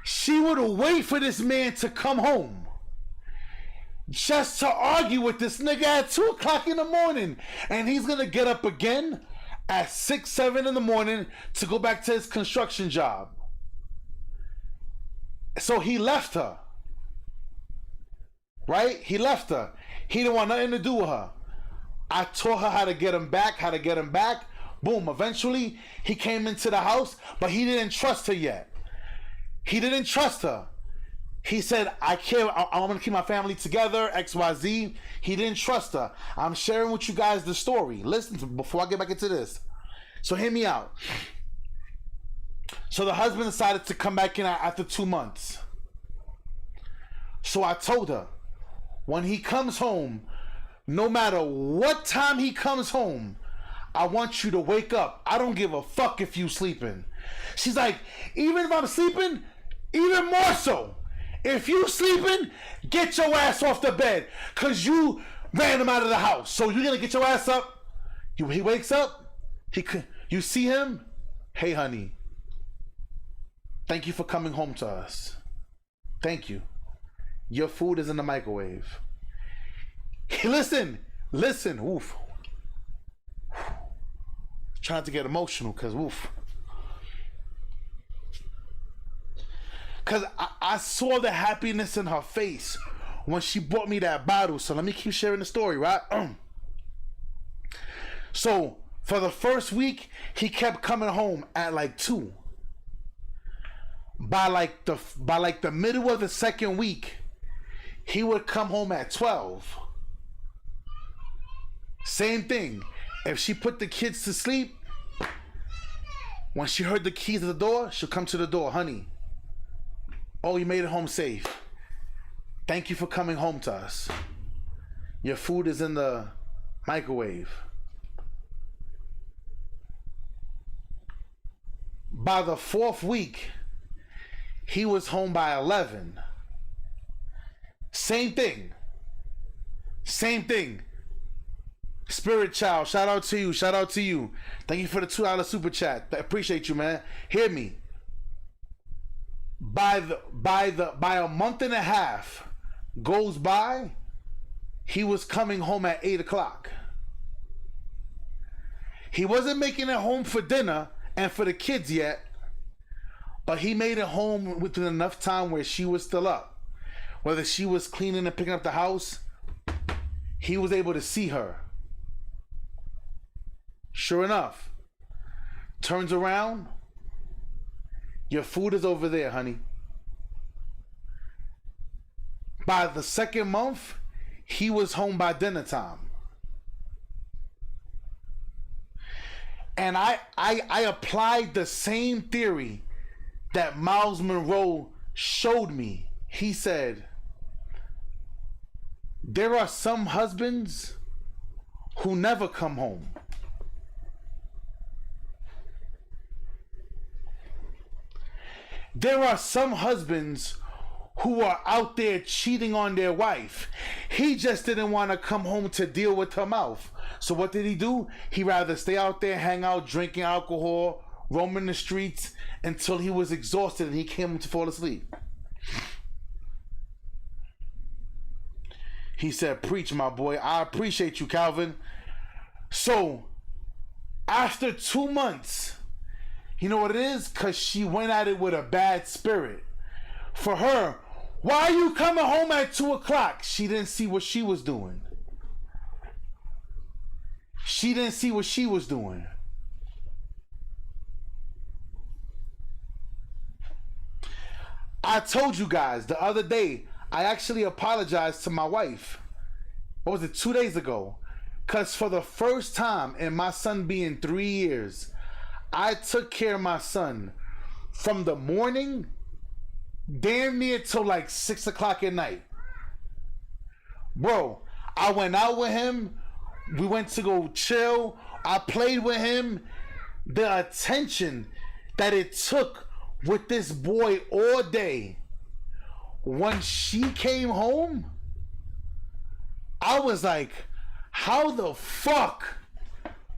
She would wait for this man to come home just to argue with this nigga at 2 o'clock in the morning. And he's going to get up again at 6, 7 in the morning to go back to his construction job. So he left her. Right? He left her. He didn't want nothing to do with her. I taught her how to get him back. Boom. Eventually, he came into the house, but he didn't trust her yet. He didn't trust her. He said, I care. I want to keep my family together, XYZ. He didn't trust her. I'm sharing with you guys the story. Listen to before I get back into this. So hear me out. So the husband decided to come back in after 2 months. So I told her, when he comes home, no matter what time he comes home, I want you to wake up. I don't give a fuck if you sleeping. She's like, even if I'm sleeping, even more so. If you sleeping, get your ass off the bed, because you ran him out of the house. So you're going to get your ass up. He wakes up. You see him. Hey, honey. Thank you for coming home to us. Thank you. Your food is in the microwave. Listen. Oof. Trying to get emotional because oof. Because I saw the happiness in her face when she brought me that bottle. So let me keep sharing the story, right? So for the first week, he kept coming home at like 2. By like the middle of the second week, he would come home at 12. Same thing. If she put the kids to sleep, when she heard the keys at the door, she'll come to the door. Honey, oh, you made it home safe. Thank you for coming home to us. Your food is in the microwave. By the 4th week, he was home by 11. Same thing. Same thing. Spirit Child, shout out to you. Shout out to you. Thank you for the $2 super chat. I appreciate you, man. Hear me. By a month and a half goes by, he was coming home at 8 o'clock. He wasn't making it home for dinner and for the kids yet, but he made it home within enough time where she was still up. Whether she was cleaning and picking up the house, he was able to see her. Sure enough, turns around, your food is over there, honey. By the 2nd month, he was home by dinner time. And I applied the same theory that Miles Monroe showed me. He said, there are some husbands who never come home. There are some husbands who are out there cheating on their wife. He just didn't want to come home to deal with her mouth. So what did he do? He rather stay out there, hang out, drinking alcohol, roaming the streets until he was exhausted and he came home to fall asleep. He said, preach, my boy. I appreciate you, Calvin. So after 2 months, you know what it is? Because she went at it with a bad spirit. For her, why are you coming home at 2 o'clock? She didn't see what she was doing. She didn't see what she was doing. I told you guys the other day, I actually apologized to my wife. What was it, 2 days ago? Because for the first time in my son being 3 years, I took care of my son from the morning damn near till like 6 o'clock at night. Bro, I went out with him. We went to go chill. I played with him. The attention that it took with this boy all day. When she came home, I was like, how the fuck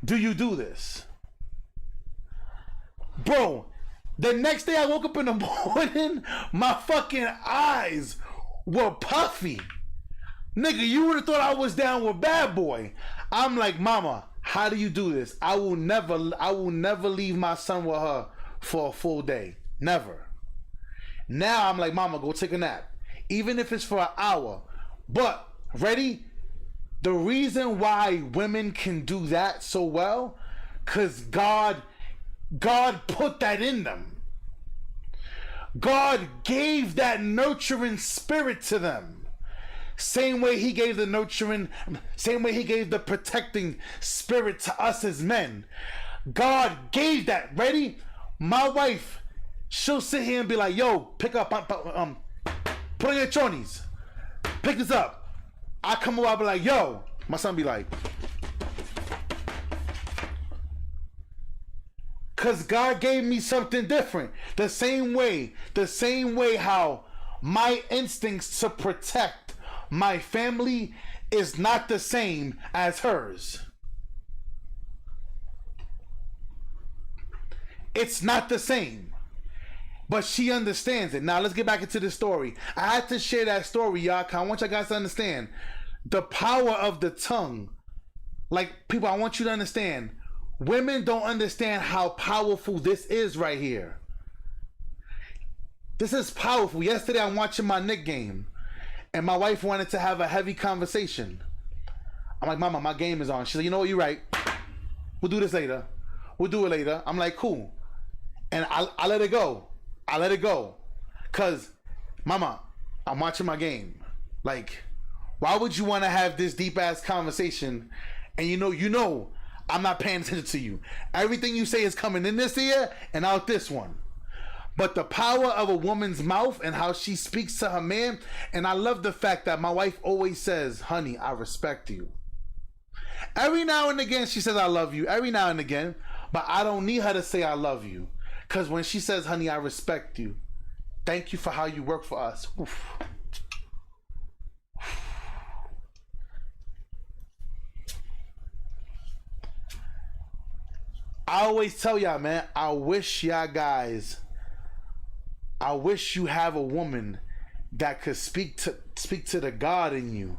do you do this? Bro, the next day I woke up in the morning, my fucking eyes were puffy. Nigga, you would have thought I was down with Bad Boy. I'm like, mama, how do you do this? I will never leave my son with her for a full day. Never. Now I'm like, mama, go take a nap. Even if it's for an hour. But, ready? The reason why women can do that so well, because God put that in them. God gave that nurturing spirit to them. Same way he gave the nurturing, same way he gave the protecting spirit to us as men. God gave that. Ready? My wife, she'll sit here and be like, yo, pick up, put on your chonies. Pick this up. I come over, I'll be like, yo. My son be like, because God gave me something different. The same way how my instincts to protect my family is not the same as hers. It's not the same. But she understands it. Now let's get back into the story. I had to share that story, y'all. I want you guys to understand the power of the tongue. Like, people, I want you to understand. Women don't understand how powerful this is right here. This is powerful. Yesterday I'm watching my Knick game, and my wife wanted to have a heavy conversation. I'm like, Mama, my game is on. She's like, you know what, you're right. We'll do this later. We'll do it later. I'm like, cool. And I let it go. I let it go. Because, Mama, I'm watching my game. Like, why would you want to have this deep-ass conversation and you know I'm not paying attention to you? Everything you say is coming in this ear and out this one. But the power of a woman's mouth and how she speaks to her man, and I love the fact that my wife always says, honey, I respect you. Every now and again she says I love you, every now and again, but I don't need her to say I love you. Because when she says, honey, I respect you, thank you for how you work for us. Oof. I always tell y'all, man, I wish you have a woman that could speak to the God in you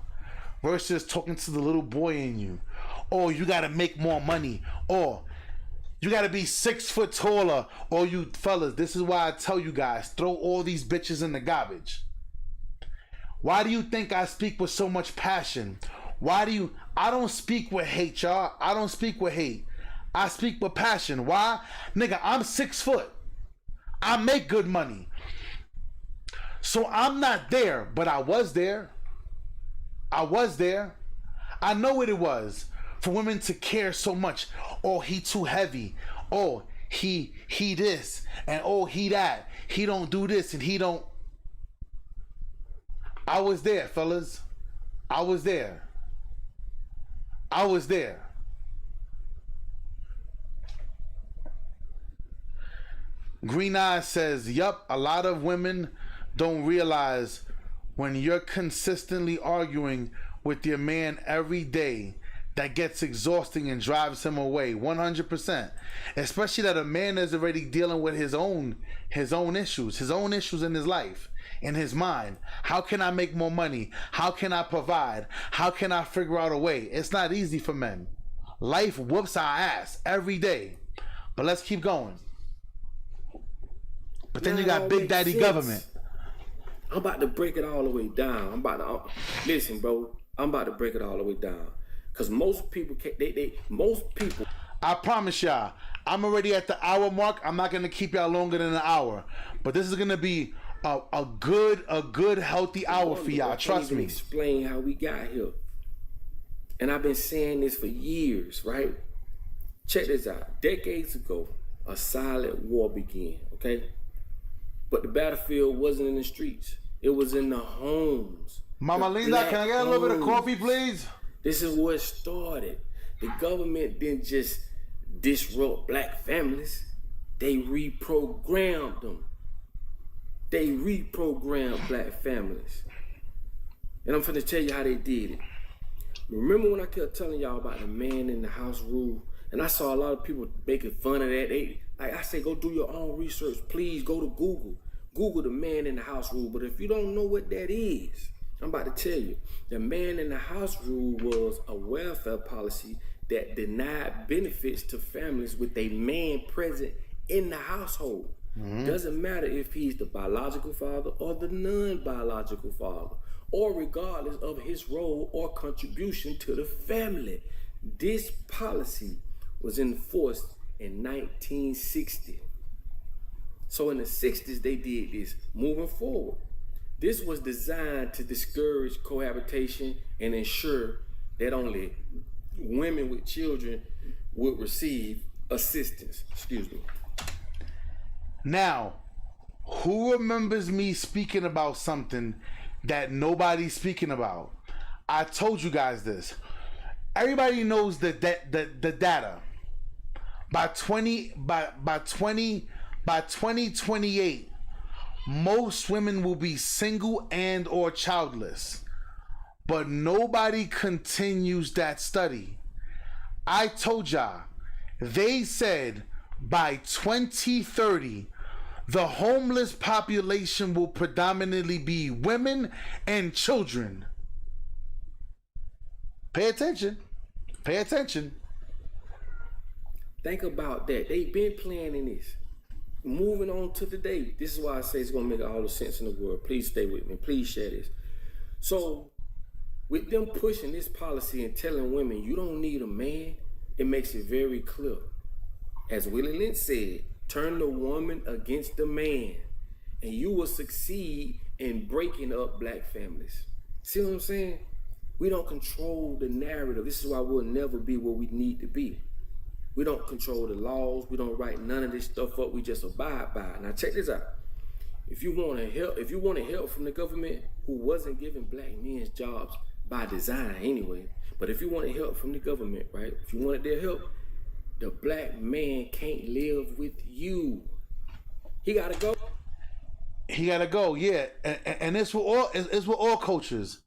versus talking to the little boy in you. Or you gotta make more money, or you gotta be 6 foot taller. Or you fellas, this is why I tell you guys, throw all these bitches in the garbage. Why do you think I speak with so much passion? I don't speak with hate, y'all. I don't speak with hate. I speak with passion. Why? Nigga, I'm 6 foot. I make good money. So I'm not there, but I was there. I was there. I know what it was for women to care so much. Oh, he too heavy. Oh, he this. And oh, he that. He don't do this and he don't. I was there, fellas. I was there. I was there. Green Eyes says, yup, a lot of women don't realize when you're consistently arguing with your man every day, that gets exhausting and drives him away. 100%. Especially that a man is already dealing with his own issues in his life, in his mind. How can I make more money? How can I provide? How can I figure out a way? It's not easy for men. Life whoops our ass every day. But let's keep going. But then you got Big Daddy government.
I'm about to break it all the way down. Listen, bro. I'm about to break it all the way down. Cause most people,
I promise y'all, I'm already at the hour mark. I'm not gonna keep y'all longer than an hour. But this is gonna be a good healthy hour for y'all. Trust me.
Explain how we got here. And I've been saying this for years, right? Check this out. Decades ago, a silent war began. Okay. But the battlefield wasn't in the streets. It was in the homes.
Mama Linda, can I get a little bit of coffee, please?
This is where it started. The government didn't just disrupt black families. They reprogrammed them. They reprogrammed black families. And I'm finna tell you how they did it. Remember when I kept telling y'all about the man in the house rule? And I saw a lot of people making fun of that. Like I say, go do your own research. Please go to Google. Google the man in the house rule. But if you don't know what that is, I'm about to tell you. The man in the house rule was a welfare policy that denied benefits to families with a man present in the household. Mm-hmm. Doesn't matter if he's the biological father or the non-biological father, or regardless of his role or contribution to the family. This policy was enforced in 1960. So in the 60s, they did this. Moving forward, this was designed to discourage cohabitation and ensure that only women with children would receive assistance. Excuse me.
Now, who remembers me speaking about something that nobody's speaking about? I told you guys this. Everybody knows the data. By 2028, most women will be single and or childless. But nobody continues that study. I told y'all, they said by 2030, the homeless population will predominantly be women and children. Pay attention. Pay attention.
Think about that. They've been planning this. moving on to today. This is why I say it's gonna make all the sense in the world. Please stay with me. Please share this. So, with them pushing this policy and telling women you don't need a man, it makes it very clear. As Willie Lynch said, turn the woman against the man, and you will succeed in breaking up black families. See what I'm saying? We don't control the narrative. This is why we'll never be where we need to be. We don't control the laws. We don't write none of this stuff up. We just abide by it. Now check this out. If you wanted help from the government, who wasn't giving black men jobs by design anyway, but if you wanted help from the government, right? If you wanted their help, the black man can't live with you. He gotta go.
He gotta go, yeah. And it's with all cultures.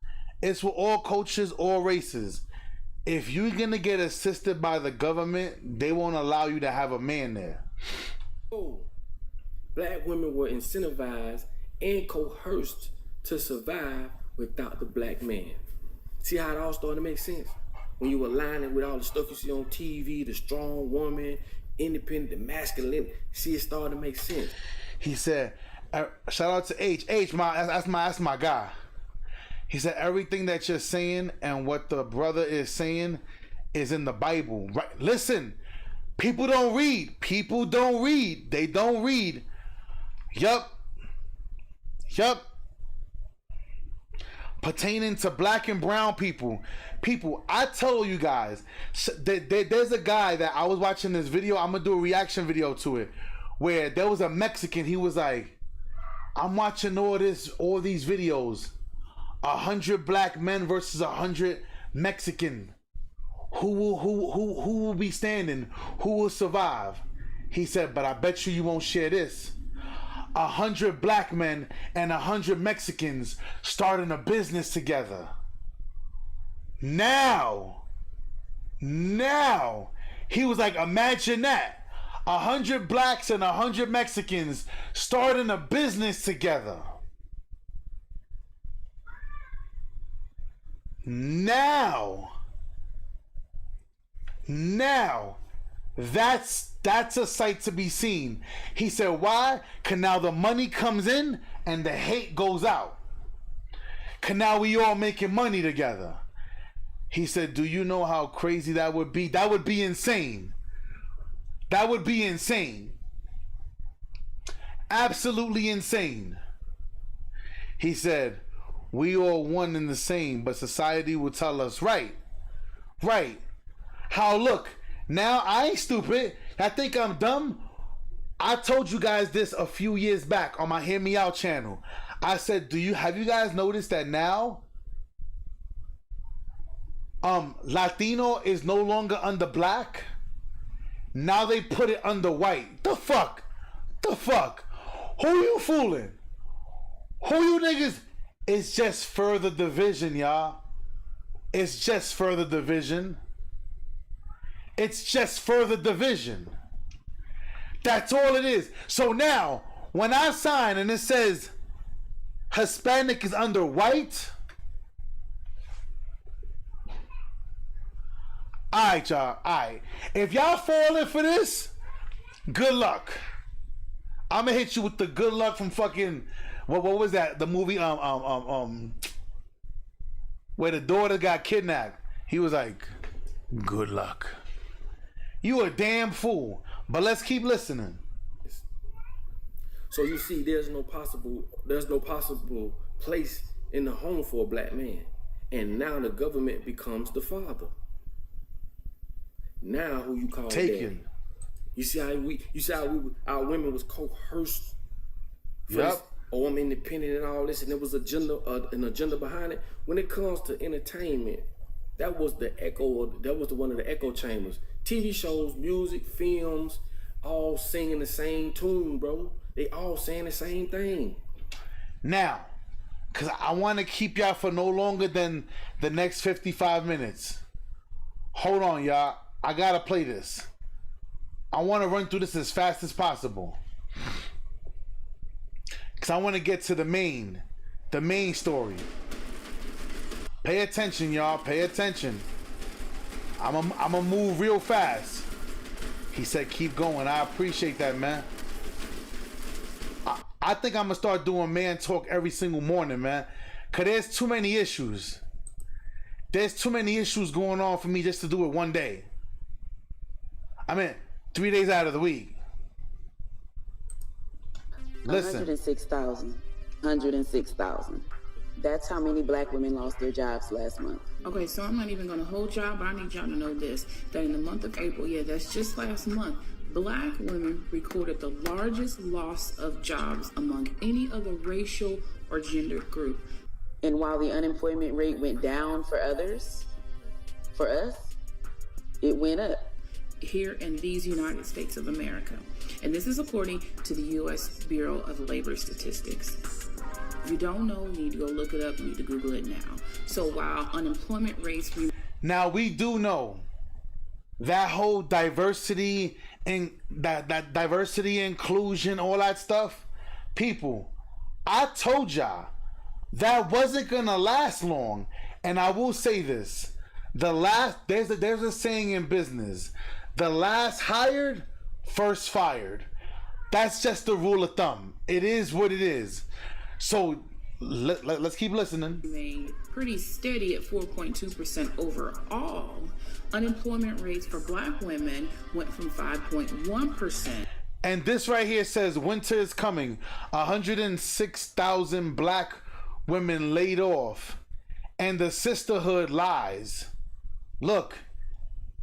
It's with all cultures, all races. If you're gonna get assisted by the government, they won't allow you to have a man there.
Oh, black women were incentivized and coerced to survive without the black man. See how it all started to make sense? When you align it with all the stuff you see on TV, the strong woman, independent, the masculine, see, it started to make sense.
He said, shout out to H. That's my guy. He said everything that you're saying and what the brother is saying is in the Bible. Right? Listen, people don't read. People don't read. They don't read. Yup. Pertaining to black and brown people, I tell you guys, there's a guy that I was watching this video. I'm gonna do a reaction video to it, where there was a Mexican. He was like, I'm watching all these videos, 100 black men versus 100 Mexican. Who will be standing? Who will survive? He said, but I bet you won't share this. 100 black men and 100 Mexicans starting a business together. Now, he was like, imagine that. 100 blacks and 100 Mexicans starting a business together. Now, that's a sight to be seen. He said, why? Cause now the money comes in and the hate goes out. Cause now we all making money together. He said, do you know how crazy that would be? That would be insane. That would be insane. Absolutely insane. He said, we all one and the same, but society will tell us, right. How, look, now I ain't stupid. I think I'm dumb. I told you guys this a few years back on my Hear Me Out channel. I said, have you guys noticed that now Latino is no longer under black? Now they put it under white. The fuck? Who you fooling? Who you niggas? It's just further division, y'all. It's just further division. That's all it is. So now, when I sign and it says Hispanic is under white, alright, y'all. Alright. If y'all falling for this, good luck. I'm gonna hit you with the good luck from fucking what was that? The movie where the daughter got kidnapped. He was like, good luck. You a damn fool. But let's keep listening.
So you see, there's no possible place in the home for a black man. And now the government becomes the father. Now who you call
taken?
Daddy? You see how our women was coerced.
Yep.
Oh, I'm independent and all this, and there was an agenda behind it. When it comes to entertainment, that was one of the echo chambers. TV shows, music, films, all singing the same tune, bro. They all saying the same thing.
Now, because I want to keep y'all for no longer than the next 55 minutes. Hold on, y'all. I got to play this. I want to run through this as fast as possible. Because I want to get to the main story. Pay attention, y'all. Pay attention. I'm gonna move real fast. He said, keep going. I appreciate that, man. I think I'm gonna start doing man talk every single morning, man. Cause there's too many issues. There's too many issues going on for me just to do it one day. I mean, 3 days out of the week. Listen.
106,000. 106,000. That's how many black women lost their jobs last month.
Okay, so I'm not even going to hold y'all, but I need y'all to know this, that in the month of April, that's just last month, black women recorded the largest loss of jobs among any other racial or gender group.
And while the unemployment rate went down for others, for us, it went up.
Here in these United States of America. And this is according to the U.S. Bureau of Labor Statistics. If you don't know, you need to go look it up. You need to Google it now. So while unemployment rates...
Now, we do know that whole diversity and that diversity, inclusion, all that stuff. People, I told y'all that wasn't going to last long. And I will say this. There's a saying in business. The last hired, first fired. That's just the rule of thumb. It is what it is. So let's keep listening.
Remained pretty steady at 4.2% overall. Unemployment rates for black women went from 5.1%.
And this right here says winter is coming. 106,000 black women laid off. And the sisterhood lies. Look,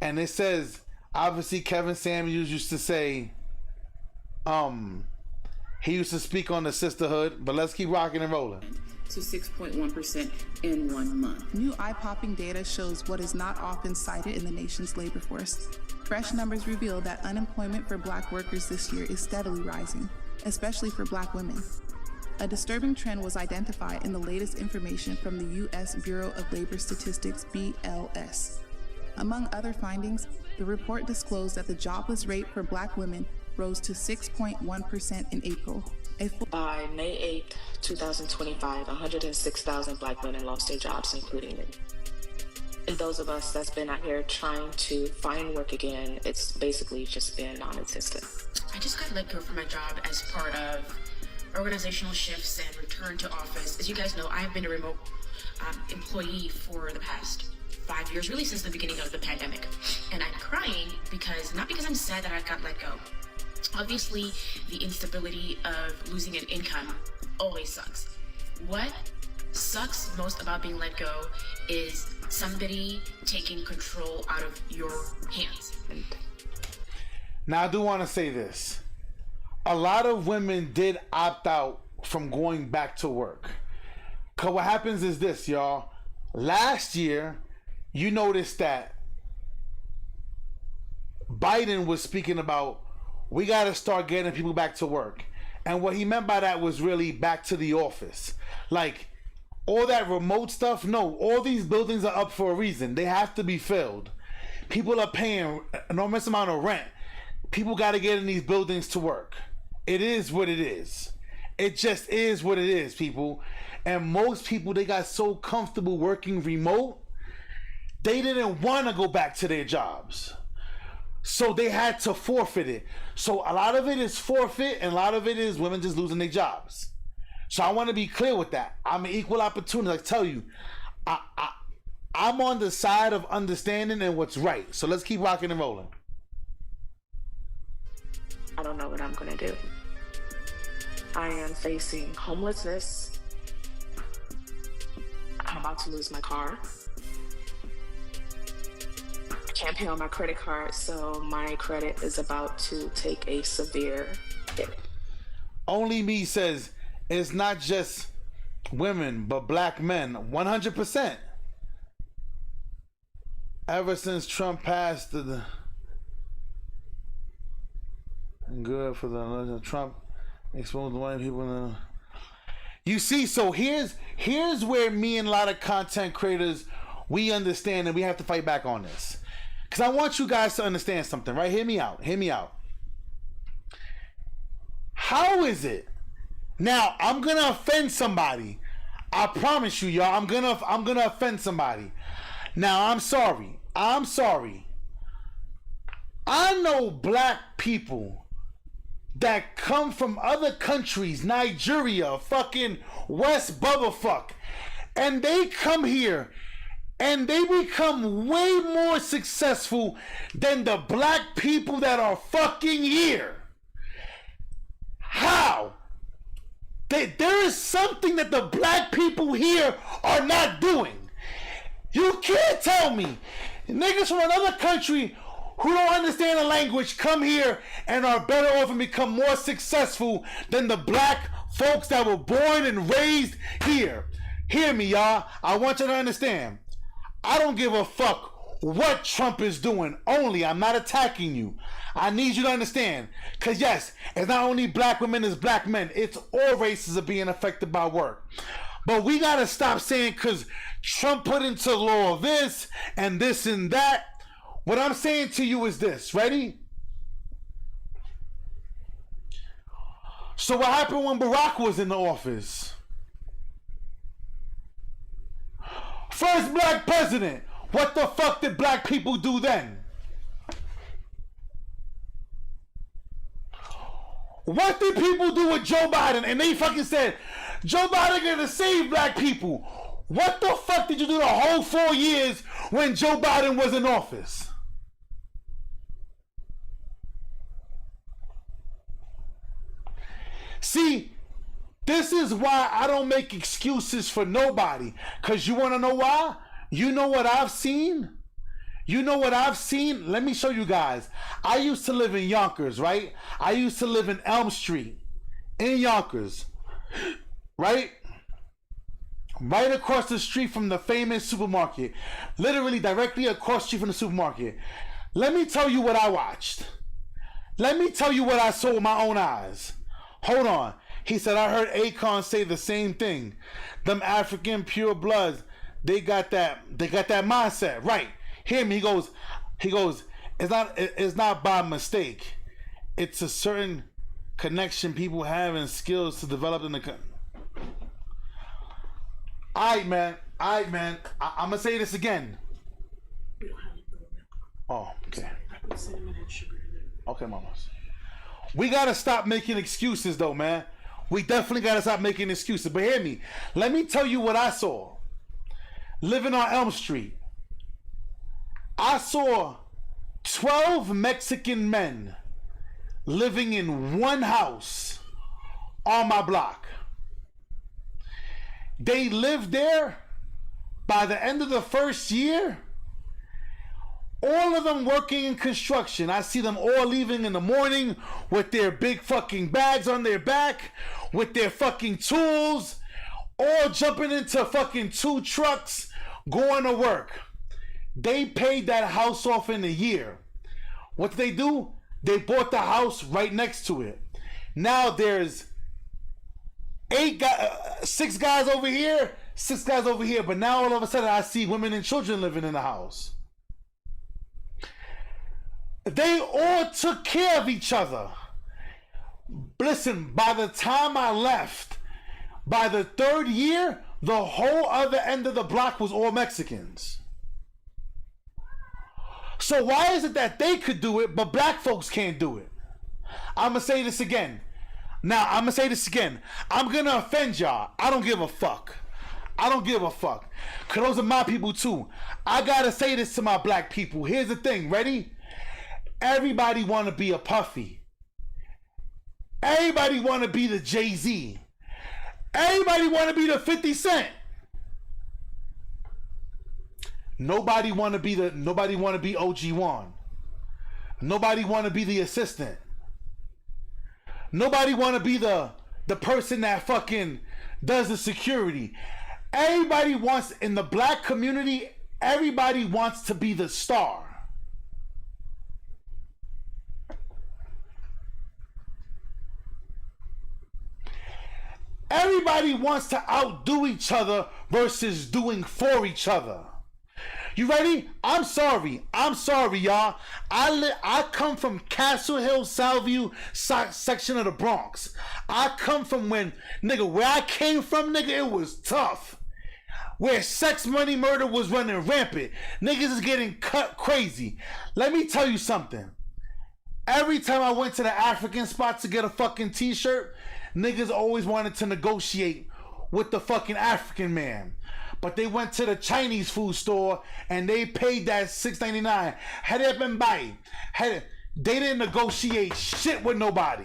and it says, obviously Kevin Samuels used to say, he used to speak on the sisterhood, but let's keep rocking and rolling.
To 6.1% in 1 month.
New eye-popping data shows what is not often cited in the nation's labor force. Fresh numbers reveal that unemployment for black workers this year is steadily rising, especially for black women. A disturbing trend was identified in the latest information from the U.S. Bureau of Labor Statistics, BLS. Among other findings, the report disclosed that the jobless rate for black women rose to 6.1% in April.
By May 8, 2025, 106,000 black women lost their jobs, including me. And those of us that's been out here trying to find work again, it's basically just been non-existent.
I just got let go from my job as part of organizational shifts and return to office. As you guys know, I've been a remote employee for the past 5 years, really since the beginning of the pandemic. And I'm crying not because I'm sad that I got let go. Obviously, the instability of losing an income always sucks. What sucks most about being let go is somebody taking control out of your hands.
Now, I do want to say this. A lot of women did opt out from going back to work. Because what happens is this, y'all. Last year, you noticed that Biden was speaking about, we got to start getting people back to work. And what he meant by that was really back to the office. Like, all that remote stuff, no, all these buildings are up for a reason. They have to be filled. People are paying an enormous amount of rent. People got to get in these buildings to work. It is what it is. It just is what it is, people. And most people, they got so comfortable working remote, they didn't want to go back to their jobs. So they had to forfeit it. So a lot of it is forfeit, and a lot of it is women just losing their jobs. So I want to be clear with that. I'm an equal opportunity. I tell you, I'm on the side of understanding and what's right. So let's keep rocking and rolling.
I don't know what I'm gonna do. I am facing homelessness. I'm about to lose my car. Can't pay on my credit card, so my credit is about to take a severe hit.
Only Me says it's not just women, but black men. 100%. Ever since Trump passed the good for the Trump exposed the white people. You see, so here's where me and a lot of content creators, we understand and we have to fight back on this. Because I want you guys to understand something, right? Hear me out. Hear me out. How is it? Now, I'm going to offend somebody. I promise you, y'all, I'm going to offend somebody. Now, I'm sorry. I know black people that come from other countries, Nigeria, fucking West Bubblefuck, and they come here and they become way more successful than the black people that are fucking here. How? There is something that the black people here are not doing. You can't tell me niggas from another country who don't understand the language come here and are better off and become more successful than the black folks that were born and raised here. Hear me, y'all. I want you to understand. I don't give a fuck what Trump is doing. Only, I'm not attacking you. I need you to understand. Because yes, it's not only black women, it's black men. It's all races are being affected by work. But we got to stop saying because Trump put into law this and that. What I'm saying to you is this. Ready? So what happened when Barack was in the office? First black president. What the fuck did black people do then? What did people do with Joe Biden? And they fucking said, Joe Biden gonna save black people. What the fuck did you do the whole 4 years when Joe Biden was in office? See, this is why I don't make excuses for nobody. Because you want to know why? You know what I've seen? You know what I've seen? Let me show you guys. I used to live in Yonkers, right? I used to live in Elm Street in Yonkers, right? Right across the street from the famous supermarket. Literally directly across the street from the supermarket. Let me tell you what I watched. Let me tell you what I saw with my own eyes. Hold on. He said, I heard Akon say the same thing. Them African pure bloods, they got that mindset. Right. Hear me. He goes, it's not by mistake. It's a certain connection people have and skills to develop in the Alright, man. I'm gonna say this again. Oh, okay. Okay, mamas. We gotta stop making excuses though, man. We definitely gotta stop making excuses. But hear me. Let me tell you what I saw. Living on Elm Street. I saw 12 Mexican men living in one house on my block. They lived there. By the end of the first year, all of them working in construction. I see them all leaving in the morning with their big fucking bags on their back, with their fucking tools, all jumping into fucking 2 trucks, going to work. They paid that house off in a year. What did they do? They bought the house right next to it. Now there's 6 guys over here, 6 guys over here, but now all of a sudden I see women and children living in the house. They all took care of each other. Listen, by the time I left, by the 3rd year, the whole other end of the block was all Mexicans. So why is it that they could do it, but black folks can't do it? I'm going to say this again. Now, I'm going to say this again. I'm going to offend y'all. I don't give a fuck. I don't give a fuck. Because those are my people too. I got to say this to my black people. Here's the thing. Ready? Everybody want to be a Puffy. Everybody want to be the Jay-Z. Everybody want to be the 50 Cent. Nobody want to be OG Wan. Nobody want to be the assistant. Nobody want to be the person that fucking does the security. Everybody wants, in the black community, everybody wants to be the star. Everybody wants to outdo each other versus doing for each other. You ready? I'm sorry, y'all. I come from Castle Hill, Southview section of the Bronx. I come from where I came from, it was tough. Where sex, money, murder was running rampant. Niggas is getting cut crazy. Let me tell you something. Every time I went to the African spot to get a fucking t-shirt, niggas always wanted to negotiate with the fucking African man. But they went to the Chinese food store and they paid that $6.99. Had it been by, they didn't negotiate shit with nobody.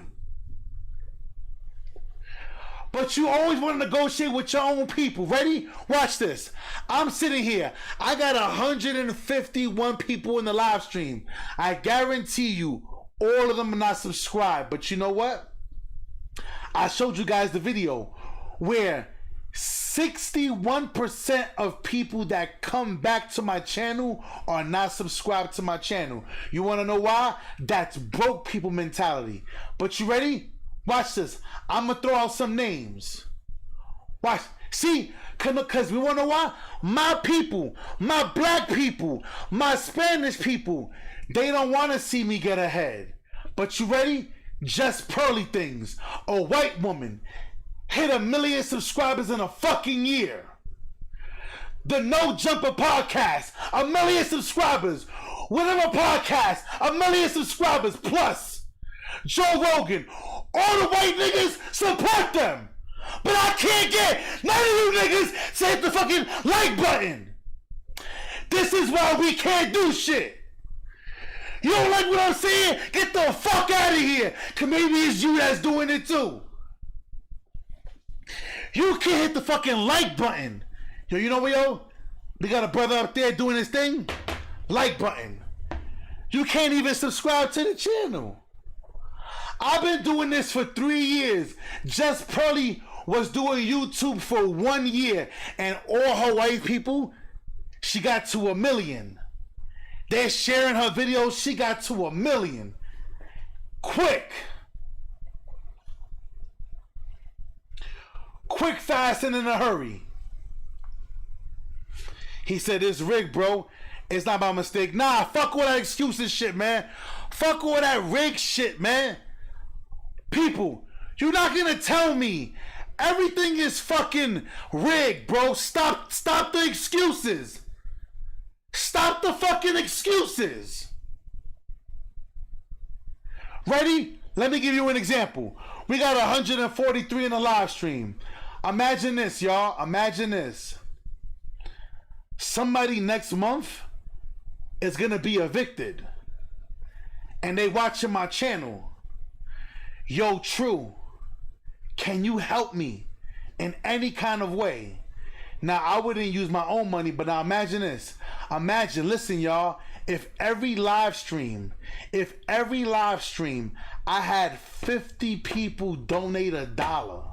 But you always want to negotiate with your own people. Ready? Watch this. I'm sitting here. I got 151 people in the live stream. I guarantee you, all of them are not subscribed. But you know what? I showed you guys the video where 61% of people that come back to my channel are not subscribed to my channel. You want to know why? That's broke people mentality. But you ready? Watch this. I'm going to throw out some names. Watch. See? Because we want to know why? My people, my black people, my Spanish people, they don't want to see me get ahead. But you ready? Just pearly things. A white woman hit 1 million subscribers in a fucking year. The No Jumper podcast, 1 million subscribers. Whatever podcast, 1 million subscribers plus. Joe Rogan, all the white niggas support them. But I can't get none of you niggas to hit the fucking like button. This is why we can't do shit. You don't like what I'm saying? Get the fuck out of here. Cause maybe it's you that's doing it too. You can't hit the fucking like button. Yo, you know what, yo? We got a brother up there doing his thing. Like button. You can't even subscribe to the channel. I've been doing this for 3 years. Just Pearly was doing YouTube for 1 year. And all her white people, she got to 1 million. They're sharing her videos. She got to 1 million. Quick. Quick, fast, and in a hurry. He said, it's rigged, bro. It's not by mistake. Nah, fuck all that excuses shit, man. Fuck all that rigged shit, man. People, you're not gonna tell me everything is fucking rigged, bro. Stop the excuses. Stop the fucking excuses. Ready? Let me give you an example. We got 143 in the live stream. Imagine this, y'all. Imagine this. Somebody next month is gonna be evicted. And they watching my channel. Yo, True, can you help me in any kind of way? Now, I wouldn't use my own money, but now imagine this. Imagine, listen, y'all, if every live stream, I had 50 people donate $1.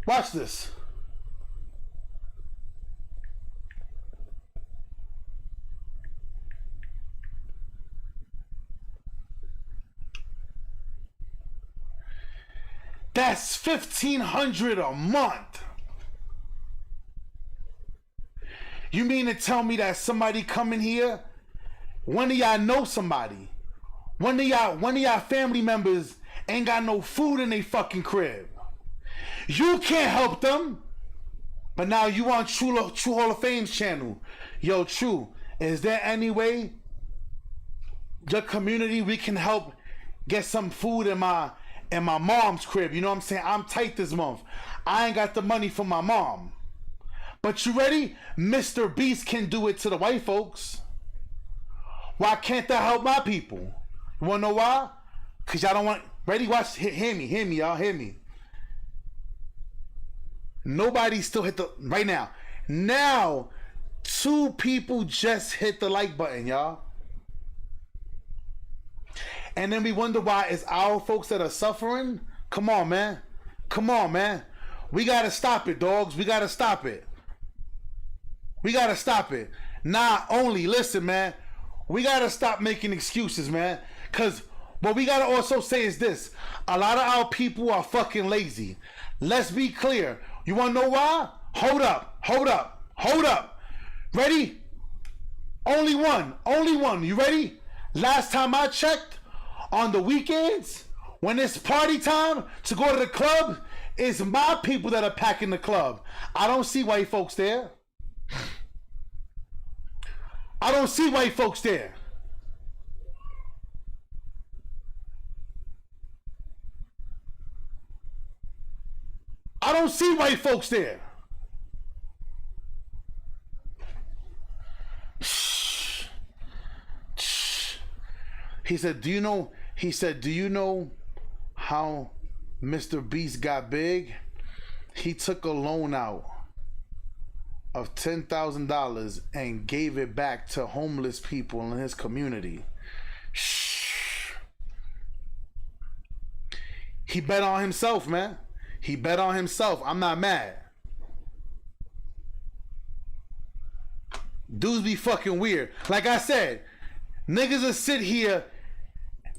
Watch this. That's $1,500 a month. You mean to tell me that somebody coming here, one of y'all know somebody, one of y'all family members ain't got no food in their fucking crib. You can't help them. But now you on True Hall of Fame's channel. Yo, True, is there any way your community we can help get some food in my mom's crib? You know what I'm saying? I'm tight this month. I ain't got the money for my mom. But you ready? Mr. Beast can do it to the white folks. Why can't that help my people? You wanna know why? Cause y'all don't want. Ready? Watch. Hear me, y'all. Hear me. Nobody still hit the right now. Now, 2 people just hit the like button, y'all. And then we wonder why it's our folks that are suffering. Come on, man. Come on, man. We gotta stop it, dogs. We gotta stop it. We gotta stop it. Not only, listen, man. We gotta stop making excuses, man. Cause what we gotta also say is this: a lot of our people are fucking lazy. Let's be clear. You wanna know why? Hold up. Ready? Only one. You ready? Last time I checked, on the weekends, When it's party time to go to the club, it's my people that are packing the club. I don't see white folks there. I don't see white folks there. I don't see white folks there. He said, do you know how Mr. Beast got big? He took a loan out of $10,000 and gave it back to homeless people in his community. He bet on himself, man. He bet on himself. I'm not mad. Dudes be fucking weird. Like I said, niggas will sit here.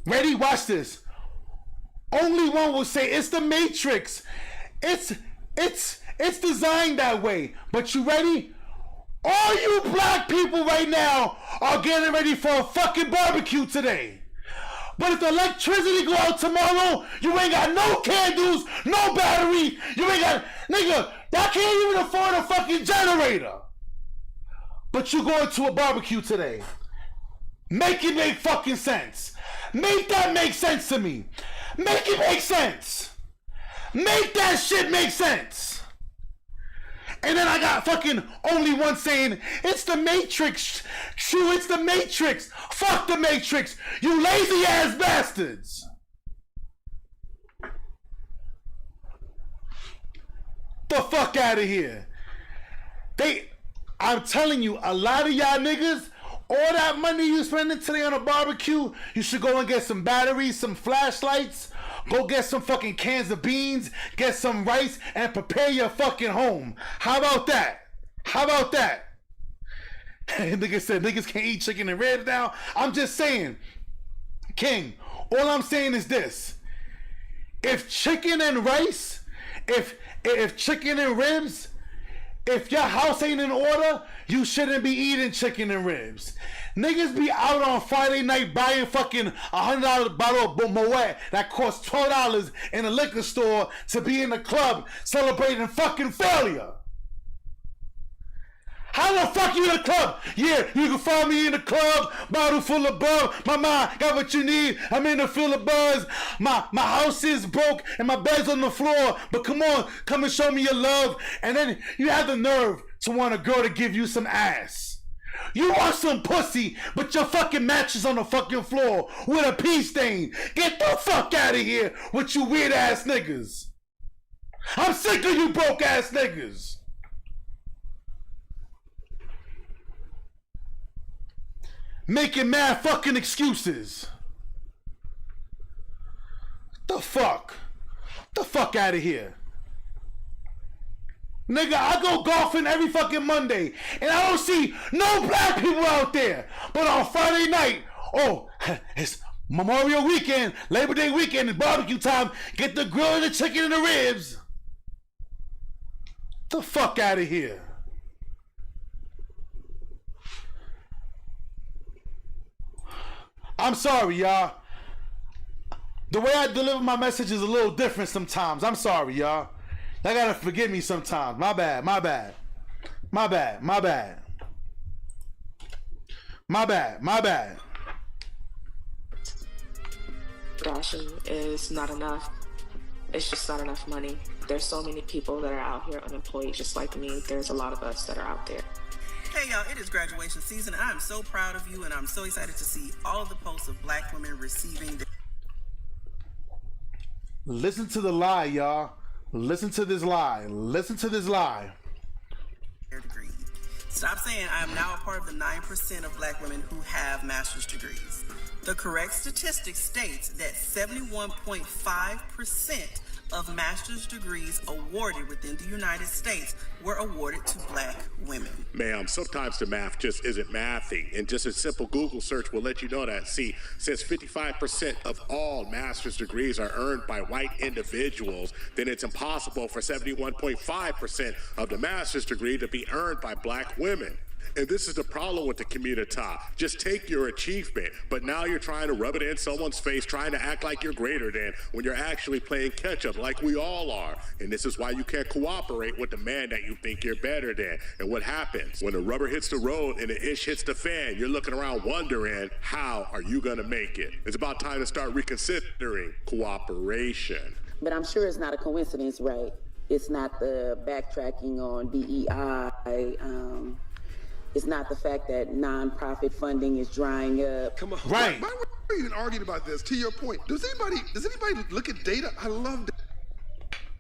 Ready? Watch this. Only one will say it's the Matrix. It's designed that way. But you ready? All you black people right now are getting ready for a fucking barbecue today. But if the electricity go out tomorrow, you ain't got no candles, no battery. You ain't got, nigga, y'all can't even afford a fucking generator. But you going to a barbecue today. Make it make fucking sense. Make that make sense to me. Make it make sense. Make that shit make sense. And then I got fucking only one saying, it's the Matrix. True, it's the Matrix. Fuck the Matrix. You lazy ass bastards. The fuck out of here. I'm telling you, a lot of y'all niggas, all that money you spending today on a barbecue, you should go and get some batteries, some flashlights, go get some fucking cans of beans, get some rice, and prepare your fucking home. How about that? How about that? Nigga said niggas can't eat chicken and ribs now. I'm just saying, King, all I'm saying is this. If chicken and rice, if chicken and ribs, if your house ain't in order, you shouldn't be eating chicken and ribs. Niggas be out on Friday night buying fucking $100 bottle of Moet that costs $12 in a liquor store to be in the club celebrating fucking failure. How the fuck you in the club? Yeah, you can find me in the club, bottle full of bub. My mind got what you need. I'm in the full of buzz. My house is broke and my bed's on the floor. But come on, come and show me your love. And then you have the nerve to want a girl to give you some ass. You want some pussy, but your fucking mattress on the fucking floor with a pee stain. Get the fuck out of here with you weird ass niggas. I'm sick of you broke ass niggas. Making mad fucking excuses. The fuck? The fuck out of here. Nigga, I go golfing every fucking Monday and I don't see no black people out there. But on Friday night, oh, it's Memorial weekend, Labor Day weekend, and barbecue time. Get the grill and the chicken and the ribs. The fuck out of here. I'm sorry, y'all. The way I deliver my message is a little different sometimes. I'm sorry, y'all. Y'all gotta forgive me sometimes. My bad, my bad. My bad, my bad. My bad, my bad.
Ration is not enough. It's just not enough money. There's so many people that are out here unemployed just like me. There's a lot of us that are out there.
Hey y'all, it is graduation season. I'm so proud of you and I'm so excited to see all of the posts of black women receiving their...
Listen to the lie, y'all. Listen to this lie. Listen to this lie.
degree. Stop saying I am now a part of the 9% of black women who have master's degrees. The correct statistic states that 71.5% of master's degrees awarded within the United States were awarded to black women.
Ma'am, sometimes the math just isn't mathing, and just a simple Google search will let you know that. See, since 55% of all master's degrees are earned by white individuals, then it's impossible for 71.5% of the master's degree to be earned by black women. And this is the problem with the community. Just take your achievement, but now you're trying to rub it in someone's face, trying to act like you're greater than when you're actually playing catch up like we all are. And this is why you can't cooperate with the man that you think you're better than. And what happens when the rubber hits the road and the ish hits the fan, you're looking around wondering, how are you gonna make it? It's about time to start reconsidering cooperation.
But I'm sure it's not a coincidence, right? It's not the backtracking on DEI. It's not the fact that nonprofit funding is drying up.
Come on,
right?
Why are we even arguing about this? To your point, does anybody look at data? I love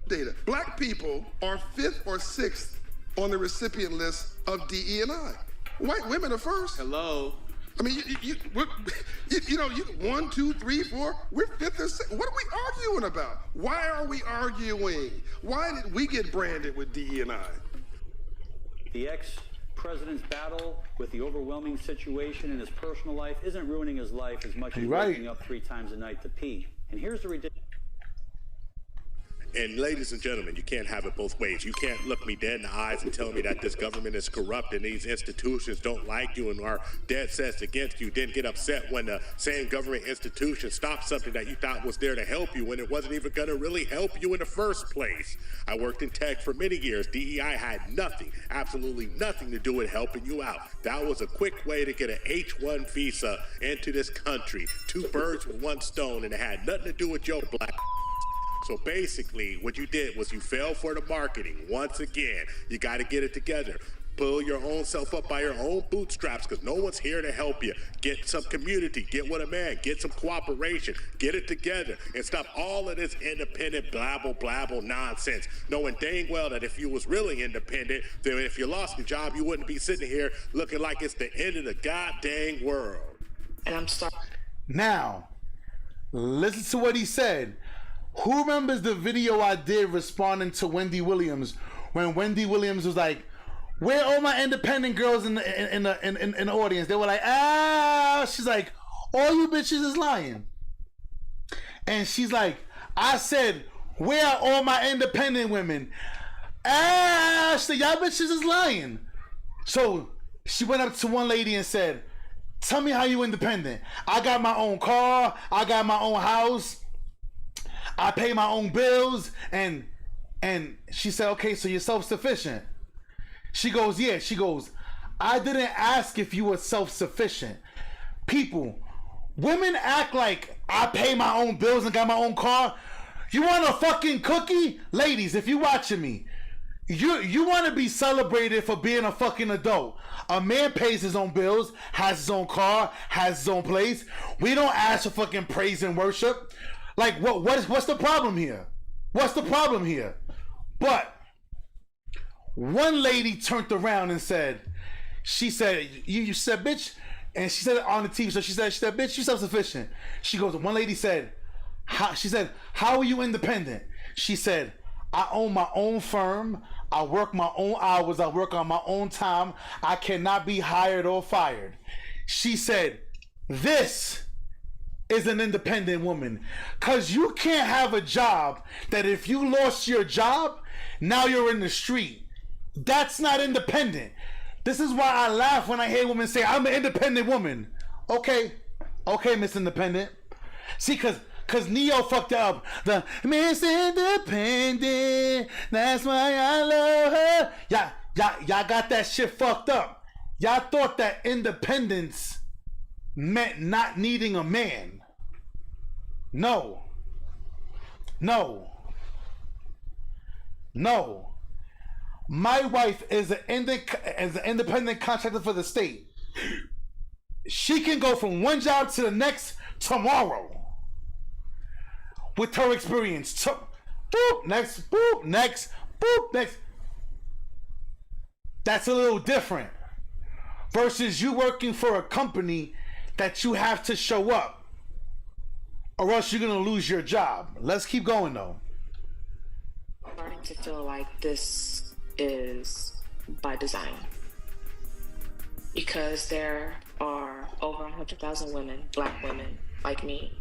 data. Black people are 5th or 6th on the recipient list of DE&I. White women are first.
Hello.
I mean, you 1, 2, 3, 4. We're 5th or 6th. What are we arguing about? Why are we arguing? Why did we get branded with DE&I?
The ex-president's battle with the overwhelming situation in his personal life isn't ruining his life as much as waking up 3 times a night to pee. And here's the ridiculous.
And ladies and gentlemen, you can't have it both ways. You can't look me dead in the eyes and tell me that this government is corrupt and these institutions don't like you and are dead set against you. Then get upset when the same government institution stops something that you thought was there to help you when it wasn't even going to really help you in the first place. I worked in tech for many years. DEI had nothing, absolutely nothing to do with helping you out. That was a quick way to get an H-1 visa into this country. 2 birds with 1 stone, and it had nothing to do with your black. So basically, what you did was you fell for the marketing. Once again, you got to get it together. Pull your own self up by your own bootstraps, because no one's here to help you. Get some community, get with a man, get some cooperation, get it together, and stop all of this independent blabble nonsense, knowing dang well that if you was really independent, then if you lost your job, you wouldn't be sitting here looking like it's the end of the goddamn world.
And I'm sorry.
Now, listen to what he said. Who remembers the video I did responding to Wendy Williams when Wendy Williams was like, "Where are all my independent girls in the audience?" They were like, "Ah," she's like, "All you bitches is lying." And she's like, "I said, where are all my independent women?" Ah, she said, "Y'all bitches is lying." So she went up to one lady and said, "Tell me how you independent. I got my own car, I got my own house, I pay my own bills," and she said, "Okay, so you're self-sufficient." She goes, "Yeah." She goes, "I didn't ask if you were self-sufficient." People, women act like I pay my own bills and got my own car. You want a fucking cookie? Ladies, if you watching me, you want to be celebrated for being a fucking adult. A man pays his own bills, has his own car, has his own place. We don't ask for fucking praise and worship. Like, what's the problem here? What's the problem here? But one lady turned around and said, she said, you said, "Bitch," and she said it on the TV. So she said, "Bitch, you self-sufficient." She goes, one lady said, how are you independent?" She said, "I own my own firm. I work my own hours. I work on my own time. I cannot be hired or fired." She said, "This is an independent woman, because you can't have a job that if you lost your job, now you're in the street. That's not independent." This is why I laugh when I hear women say, "I'm an independent woman." Okay, Miss Independent. See, cause Neo fucked up. The Miss Independent, that's why I love her. Y'all got that shit fucked up. Y'all thought that independence meant not needing a man. No. My wife is an independent contractor for the state. She can go from one job to the next tomorrow with her experience. Boop, next, boop, next, boop, next. That's a little different versus you working for a company that you have to show up, or else you're gonna lose your job. Let's keep going though.
I'm starting to feel like this is by design, because there are over 100,000 women, Black women like me,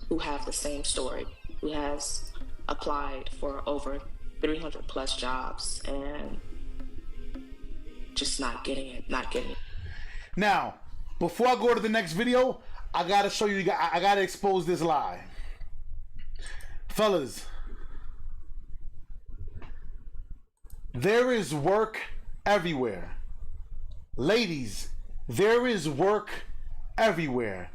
who have the same story, who has applied for over 300 plus jobs and just not getting it.
Now, before I go to the next video, I gotta show you, I gotta expose this lie. Fellas, there is work everywhere. Ladies, there is work everywhere.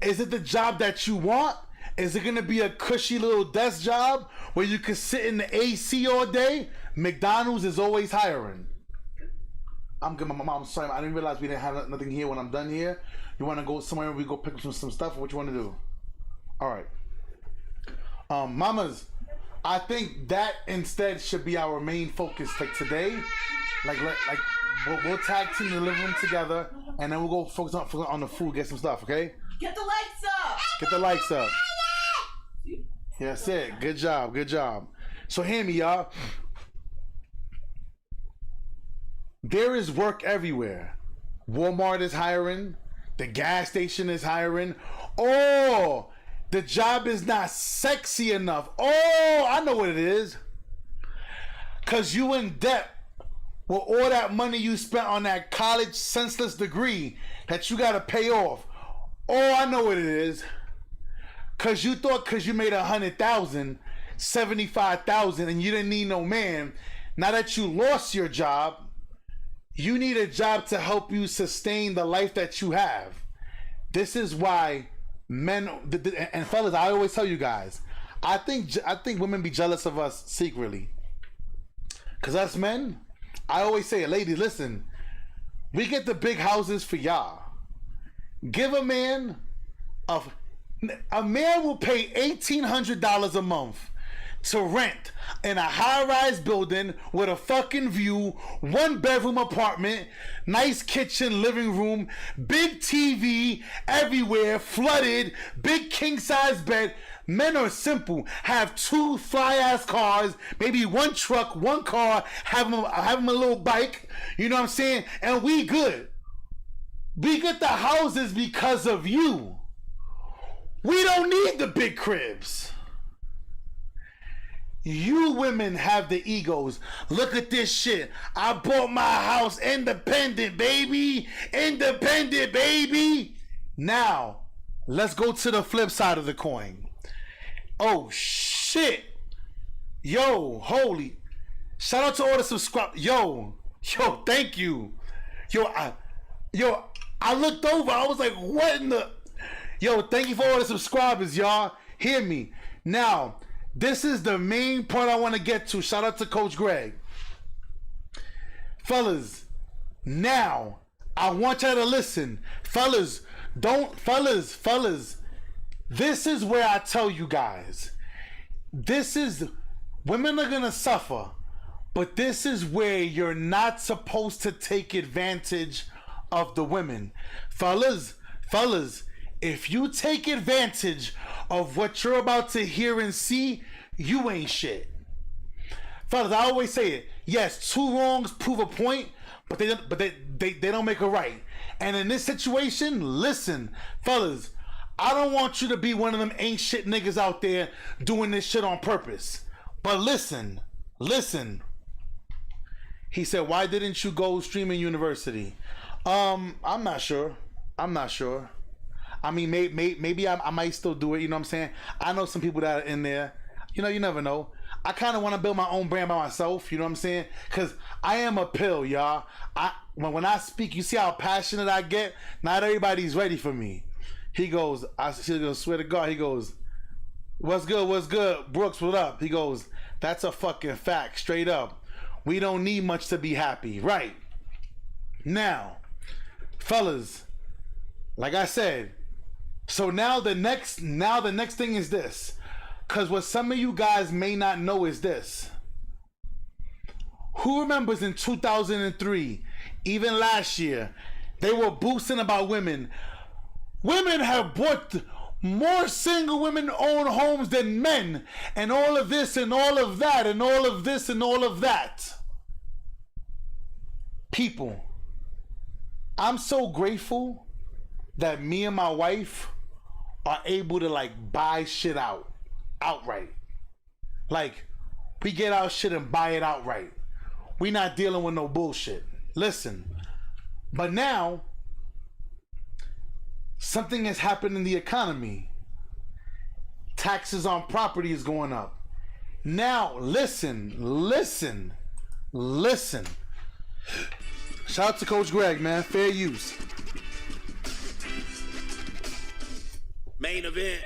Is it the job that you want? Is it gonna be a cushy little desk job where you can sit in the AC all day? McDonald's is always hiring. I'm good, I'm sorry, I didn't realize we didn't have nothing here when I'm done here. You wanna go somewhere and we go pick up some stuff? What you wanna do? All right. Mamas, I think that instead should be our main focus today. Like we'll tag team the living room together, and then we'll go focus on the food, get some stuff, okay?
Get the lights up!
Get the lights up. Yeah, that's it. Good job, good job. So hear me, y'all. There is work everywhere. Walmart is hiring. The gas station is hiring. Oh, the job is not sexy enough. Oh, I know what it is. Because you in debt with all that money you spent on that college senseless degree that you got to pay off. Oh, I know what it is. Because you thought because you made 100,000, 75,000, and you didn't need no man. Now that you lost your job, you need a job to help you sustain the life that you have. This is why men, and fellas, I always tell you guys, I think women be jealous of us secretly. Because us men, I always say, ladies, listen, we get the big houses for y'all. Give a man will pay $1,800 a month to rent in a high-rise building with a fucking view, 1-bedroom apartment, nice kitchen, living room, big TV everywhere, flooded, big king-size bed. Men are simple. Have 2 fly-ass cars, maybe 1 truck, 1 car, have them a little bike, you know what I'm saying? And we good. We get the houses because of you. We don't need the big cribs. You women have the egos. Look at this shit. I bought my house independent, baby. Independent, baby. Now, let's go to the flip side of the coin. Oh, shit. Yo, holy. Shout out to all the subscribers. Yo, thank you. I looked over. I was like, what in the... Yo, thank you for all the subscribers, y'all. Hear me. Now, this is the main part I want to get to. Shout out to Coach Greg. Fellas, now, I want y'all to listen. Fellas, this is where I tell you guys. Women are going to suffer, but this is where you're not supposed to take advantage of the women. Fellas, if you take advantage of what you're about to hear and see, you ain't shit. Fellas, I always say it. Yes, 2 wrongs prove a point, but they don't make a right. And in this situation, listen, fellas, I don't want you to be one of them ain't shit niggas out there doing this shit on purpose. But listen. He said, why didn't you go streaming university? I'm not sure. I mean, maybe I might still do it. You know what I'm saying? I know some people that are in there. You know, you never know. I kind of want to build my own brand by myself. You know what I'm saying? Because I am a pill, y'all. When I speak, you see how passionate I get? Not everybody's ready for me. He goes, swear to God, he goes, what's good? Brooks, what up? He goes, that's a fucking fact, straight up. We don't need much to be happy. Right. Now, fellas, like I said, so now the next thing is this. Because what some of you guys may not know is this. Who remembers in 2003, even last year, they were boosting about women. Women have bought more single women own homes than men, and all of this and all of that and all of this and all of that. People, I'm so grateful that me and my wife are able to like buy shit outright. Like, we get our shit and buy it outright. we not dealing with no bullshit. Listen, but now something has happened in the economy. Taxes on property is going up. Now, listen. Shout out to Coach Greg, man. Fair use.
Main event.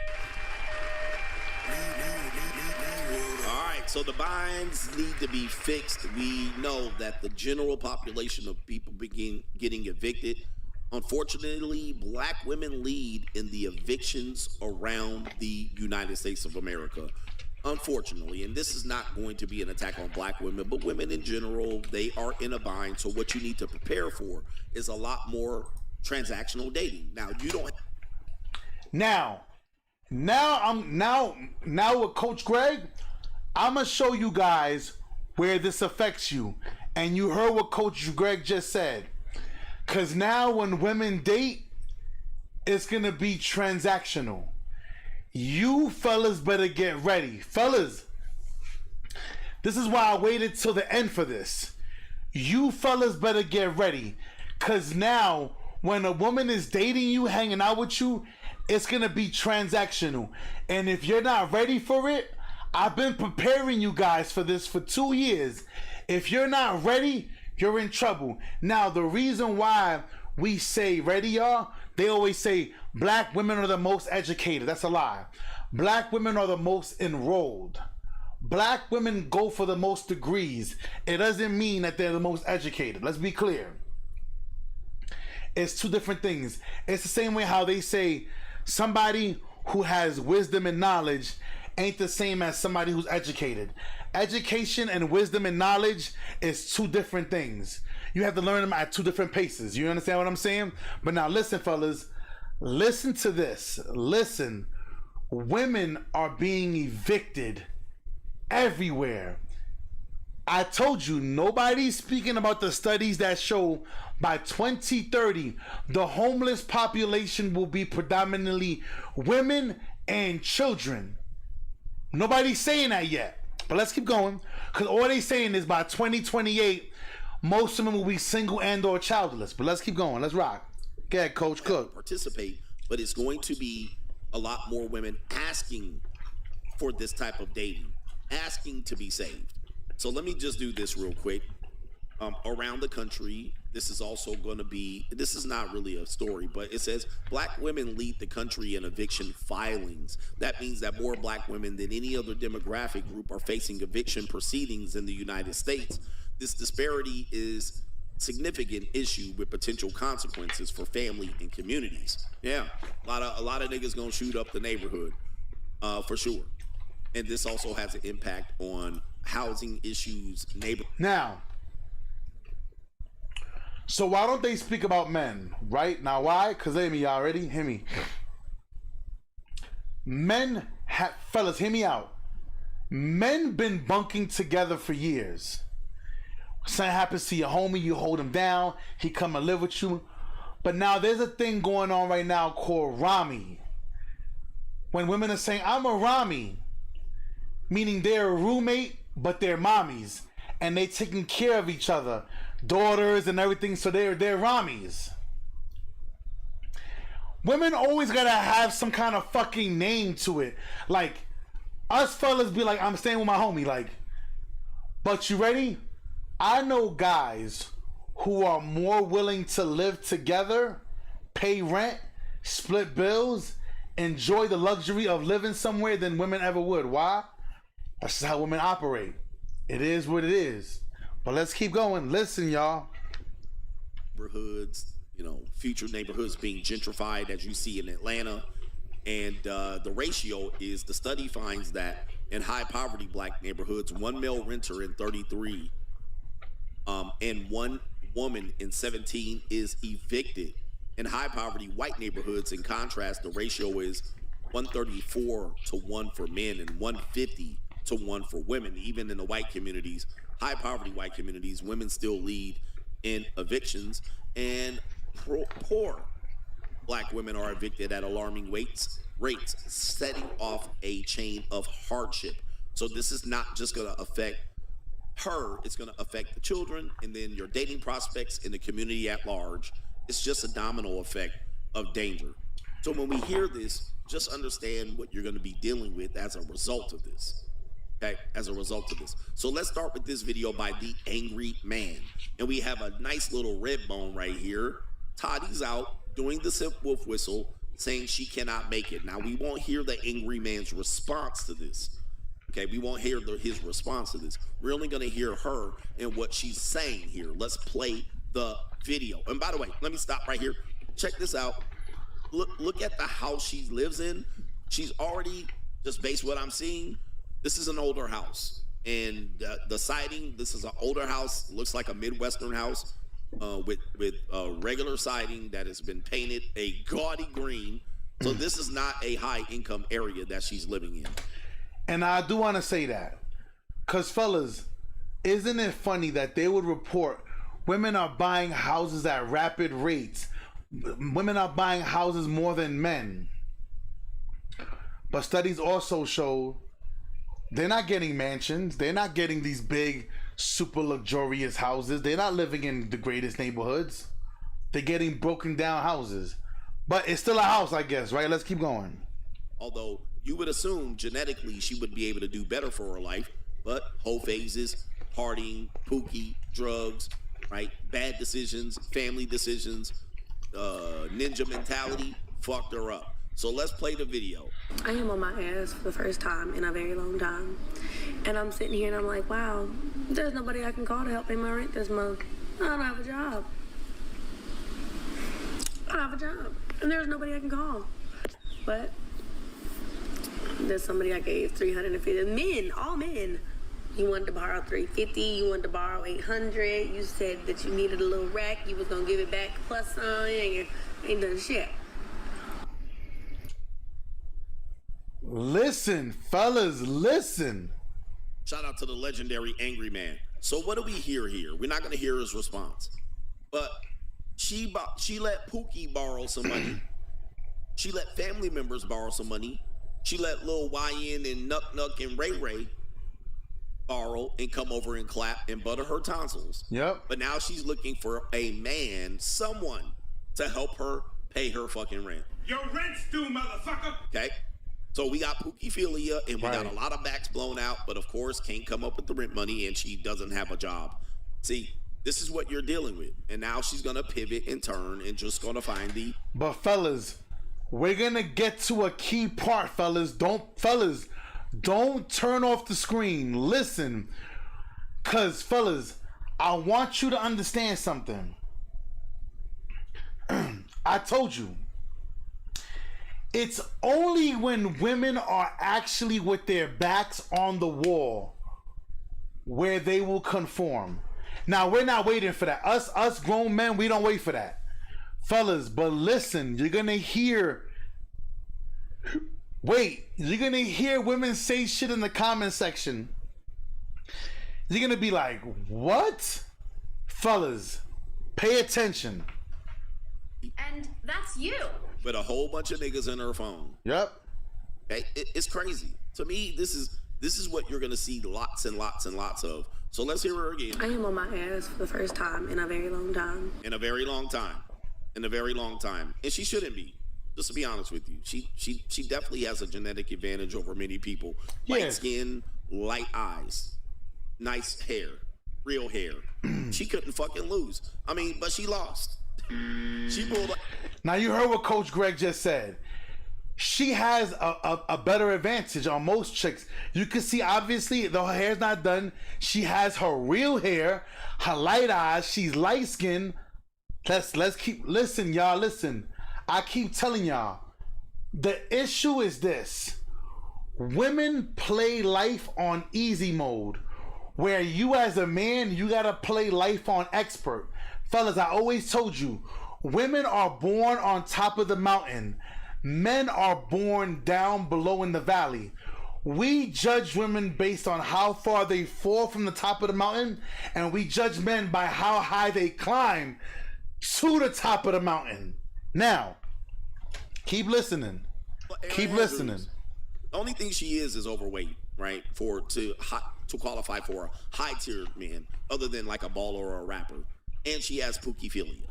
All right, so the binds need to be fixed. We know that the general population of people begin getting evicted. Unfortunately, black women lead in the evictions around the United States of America. Unfortunately, and this is not going to be an attack on black women, but women in general, they are in a bind. So what you need to prepare for is a lot more transactional dating. Now, you don't.
Now with Coach Greg, I'm gonna show you guys where this affects you. And you heard what Coach Greg just said. Cause now when women date, it's gonna be transactional. You fellas better get ready. Fellas, this is why I waited till the end for this. You fellas better get ready. Cause now when a woman is dating you, hanging out with you, it's gonna be transactional. And if you're not ready for it, I've been preparing you guys for this for 2 years. If you're not ready, you're in trouble. Now, the reason why we say ready, y'all, they always say black women are the most educated. That's a lie. Black women are the most enrolled. Black women go for the most degrees. It doesn't mean that they're the most educated. Let's be clear. It's two different things. It's the same way how they say somebody who has wisdom and knowledge ain't the same as somebody who's educated. Education and wisdom and knowledge is two different things. You have to learn them at two different paces. You understand what I'm saying? But now listen, fellas. Listen to this. Listen. Women are being evicted everywhere. I told you, nobody's speaking about the studies that show by 2030, the homeless population will be predominantly women and children. Nobody's saying that yet. But let's keep going. Because all they're saying is by 2028, most of them will be single and or childless. But let's keep going. Let's rock. Go ahead, Coach Cook.
Participate, but it's going to be a lot more women asking for this type of dating, asking to be saved. So let me just do this real quick. Around the country, this is also going to be, this is not really a story, but it says black women lead the country in eviction filings. That means that more black women than any other demographic group are facing eviction proceedings in the United States. This disparity is a significant issue with potential consequences for family and communities. Yeah, a lot of niggas gonna shoot up the neighborhood, for sure. And this also has an impact on housing issues,
Now, so why don't they speak about men, right? Now, why? Because hear me already. Hear me. Fellas, hear me out. Men been bunking together for years. Something happens to your homie, you hold him down, he come and live with you. But now there's a thing going on right now called Rami. When women are saying, I'm a Rami, meaning they're a roommate, but they're mommies. And they taking care of each other. Daughters and everything, so they're Ramis. Women always gotta have some kind of fucking name to it. Like, us fellas be like, I'm staying with my homie, like, but you ready? I know guys who are more willing to live together, pay rent, split bills, enjoy the luxury of living somewhere than women ever would. Why? That's just how women operate. It is what it is. But let's keep going. Listen, y'all.
Neighborhoods, future neighborhoods being gentrified, as you see in Atlanta. And the ratio is, the study finds that in high poverty black neighborhoods, one male renter in 33 and one woman in 17 is evicted. In high poverty white neighborhoods, in contrast, the ratio is 134 to 1 for men and 150 to 1 for women. Even in the white communities, high poverty white communities, women still lead in evictions, and poor black women are evicted at alarming rates, setting off a chain of hardship. So this is not just going to affect her, it's going to affect the children and then your dating prospects in the community at large. It's just a domino effect of danger. So when we hear this, just understand what you're going to be dealing with as a result of this. Okay, as a result of this. So let's start with this video by The Angry Man. And we have a nice little red bone right here. Toddy's out doing the simp wolf whistle, saying she cannot make it. Now, we won't hear the angry man's response to this. Okay, we won't hear his response to this. We're only going to hear her and what she's saying here. Let's play the video. And by the way, let me stop right here. Check this out. Look at the house she lives in. She's already, just based on what I'm seeing, this is an older house. And the siding, this is an older house, looks like a Midwestern house with regular siding that has been painted a gaudy green. So this is not a high income area that she's living in.
And I do want to say that, because fellas, isn't it funny that they would report women are buying houses at rapid rates? Women are buying houses more than men. But studies also show they're not getting mansions. They're not getting these big, super luxurious houses. They're not living in the greatest neighborhoods. They're getting broken down houses. But it's still a house, I guess, right? Let's keep going.
Although you would assume genetically she would be able to do better for her life, but whole phases, partying, pookie, drugs, right? Bad decisions, family decisions, ninja mentality fucked her up. So let's play the video.
I am on my ass for the first time in a very long time. And I'm sitting here and I'm like, wow, there's nobody I can call to help pay my rent this month. I don't have a job. I don't have a job. And there's nobody I can call. But there's somebody I gave $350. Men, all men. You wanted to borrow $350, you wanted to borrow $800. You said that you needed a little rack, you was gonna give it back plus some, and you ain't done shit.
Listen, fellas, listen.
Shout out to the legendary Angry Man. So what do we hear here? We're not going to hear his response. But she let Pookie borrow some money. She let family members borrow some money. She let Lil YN and Nuck Nuck and Ray Ray borrow and come over and clap and butter her tonsils.
Yep.
But now she's looking for a man, someone, to help her pay her fucking rent.
Your rent's due, motherfucker.
Okay. So we got Pookieophilia and we got a lot of backs blown out, but of course can't come up with the rent money and she doesn't have a job. See, this is what you're dealing with. And now she's going to pivot and turn and just going to find the...
But fellas, we're going to get to a key part, fellas. Don't turn off the screen. Listen, because fellas, I want you to understand something. I told you. It's only when women are actually with their backs on the wall where they will conform. Now, we're not waiting for that. Us grown men, we don't wait for that. Fellas, but listen, you're going to hear... Wait, you're going to hear women say shit in the comment section. You're going to be like, what? Fellas, pay attention.
And that's you.
With a whole bunch of niggas in her phone.
Yep.
It's crazy. To me, this is what you're gonna see lots and lots and lots of. So let's hear her again.
I am on my ass for the first time in a very long time.
In a very long time. In a very long time. And she shouldn't be. Just to be honest with you. She definitely has a genetic advantage over many people. Light skin, light eyes, nice hair, real hair. She couldn't fucking lose. I mean, but she lost. She pulled up.
Now you heard what Coach Greg just said. She has a better advantage on most chicks. You can see, obviously, though her hair's not done, she has her real hair, her light eyes, she's light skinned. Let's keep, listen, y'all, listen. I keep telling y'all, the issue is this. Women play life on easy mode, where you as a man, you gotta play life on expert. Fellas, I always told you, women are born on top of the mountain. Men are born down below in the valley. We judge women based on how far they fall from the top of the mountain, and we judge men by how high they climb to the top of the mountain. Now, keep listening. Keep listening.
The only thing she is overweight, right? to qualify for a high-tiered man other than like a baller or a rapper. And she has pukiphilia.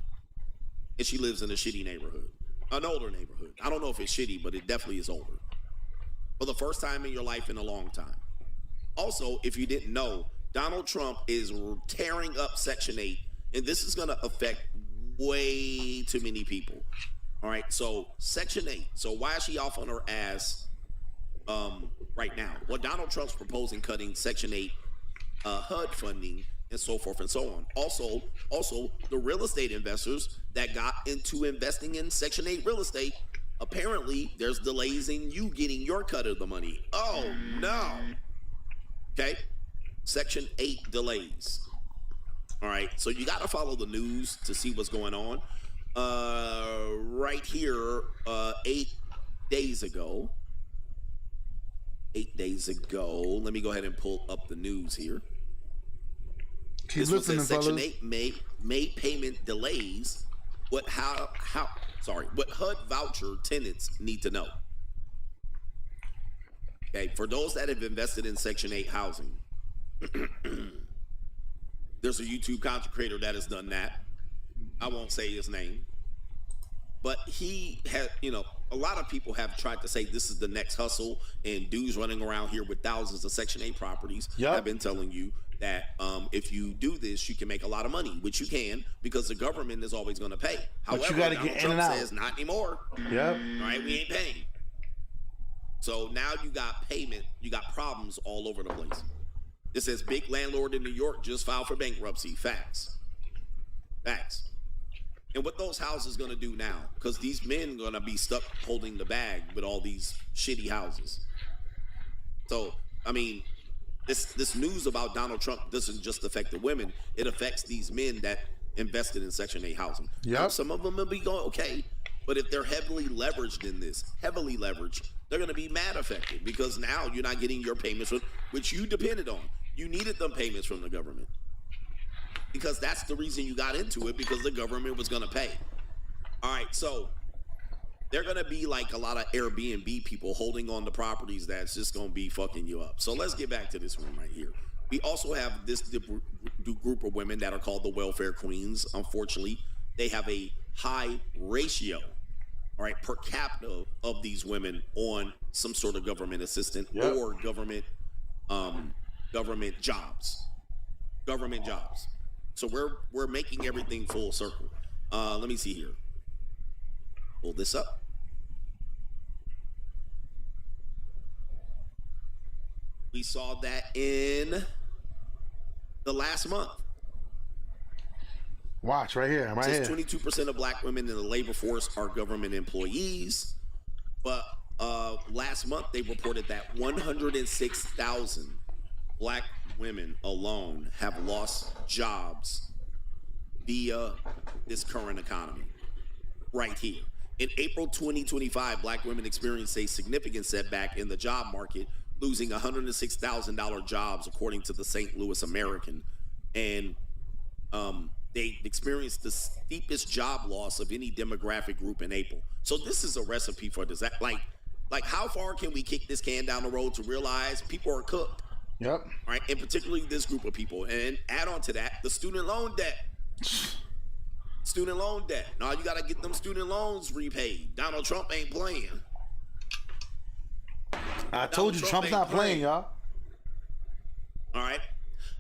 And she lives in a shitty neighborhood, an older neighborhood. I don't know if it's shitty, but it definitely is older. For the first time in your life in a long time. Also, if you didn't know, Donald Trump is tearing up Section 8, and this is going to affect way too many people. All right, so Section 8. So why is she off on her ass right now? Well, Donald Trump's proposing cutting Section 8 HUD funding and so forth and so on. Also, the real estate investors that got into investing in Section 8 real estate, apparently there's delays in you getting your cut of the money. Oh, no. Okay, Section 8 delays. All right, so you got to follow the news to see what's going on. Right here, 8 days ago, let me go ahead and pull up the news here. This one says Section 8 made payment delays. What HUD voucher tenants need to know. Okay, for those that have invested in Section 8 housing, there's a YouTube content creator that has done that. I won't say his name, but he had, a lot of people have tried to say this is the next hustle, and dudes running around here with thousands of Section 8 properties have been telling you that if you do this, you can make a lot of money, which you can, because the government is always going to pay.
But
however,
you gotta
Donald
get
Trump
in and out.
says not anymore.
Yep.
All right, we ain't paying. So now you got payment, you got problems all over the place. It says big landlord in New York just filed for bankruptcy. Facts. And what those houses going to do now? Because these men going to be stuck holding the bag with all these shitty houses. So, I mean, this news about Donald Trump doesn't just affect the women. It affects these men that invested in Section 8 housing.
Yep.
Some of them will be going, okay, but if they're heavily leveraged in this, they're going to be mad affected, because now you're not getting your payments, which you depended on. You needed them payments from the government, because that's the reason you got into it, because the government was going to pay. All right, so they're going to be like a lot of Airbnb people holding on to properties that's just going to be fucking you up. So let's get back to this one right here. We also have this group of women that are called the welfare queens. Unfortunately, they have a high ratio, all right, per capita of these women on some sort of government assistance or government jobs. So we're making everything full circle. Let me see here. Pull this up. We saw that in the last month.
Watch right here, right here.
22% of black women in the labor force are government employees, but last month they reported that 106,000 black women alone have lost jobs via this current economy right here. In April 2025, black women experienced a significant setback in the job market, losing $106,000 jobs, according to the St. Louis American. And they experienced the steepest job loss of any demographic group in April. So this is a recipe for disaster. Like how far can we kick this can down the road to realize people are cooked?
Yep.
All right, and particularly this group of people. And add on to that, the student loan debt. Now you got to get them student loans repaid. Donald Trump ain't playing.
I told you, Trump's not playing, y'all.
All right.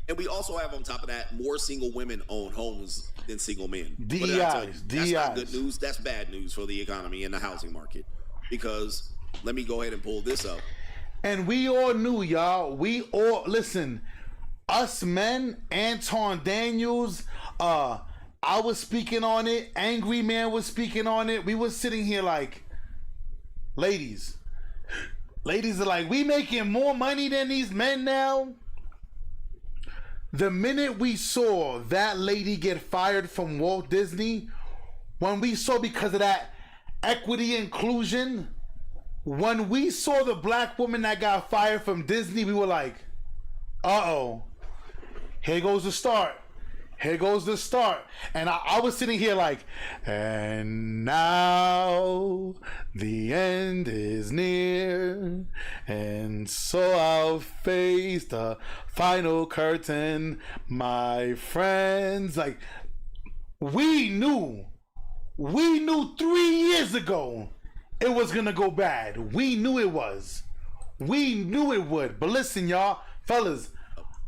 And we also have, on top of that, more single women own homes than single men.
DEIs.
That's not good news. That's bad news for the economy and the housing market. Because, let me go ahead and pull this up.
And we all knew, y'all. Listen, us men, Anton Daniels, I was speaking on it. Angry Man was speaking on it. We was sitting here like, ladies are like, we making more money than these men now. The minute we saw that lady get fired from Walt Disney, when we saw, because of that equity inclusion, when we saw the black woman that got fired from Disney, we were like, uh-oh, here goes the start. And I was sitting here like, and now the end is near, And so I'll face the final curtain, my friends. Like, we knew 3 years ago it was gonna go bad. We knew it was. We knew it would. But listen, y'all, fellas,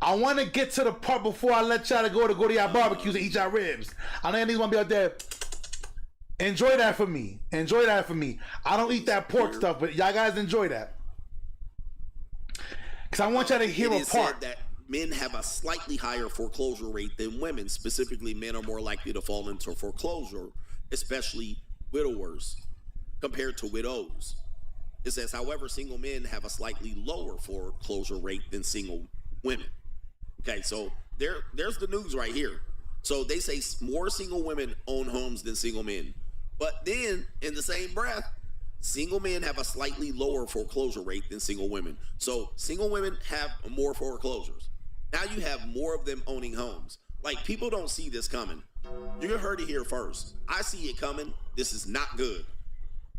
I want to get to the part before I let y'all go to y'all barbecues and eat y'all ribs. I know y'all niggas want to be out there. Enjoy that for me. Enjoy that for me. I don't eat that pork stuff, but y'all guys enjoy that. Because I want y'all to hear a part.
Said that men have a slightly higher foreclosure rate than women. Specifically, men are more likely to fall into foreclosure, especially widowers, compared to widows. It says, however, single men have a slightly lower foreclosure rate than single women. Okay, so there's the news right here. So they say more single women own homes than single men. But then, in the same breath, single men have a slightly lower foreclosure rate than single women. So single women have more foreclosures. Now you have more of them owning homes. Like, people don't see this coming. You heard it here first. I see it coming. This is not good.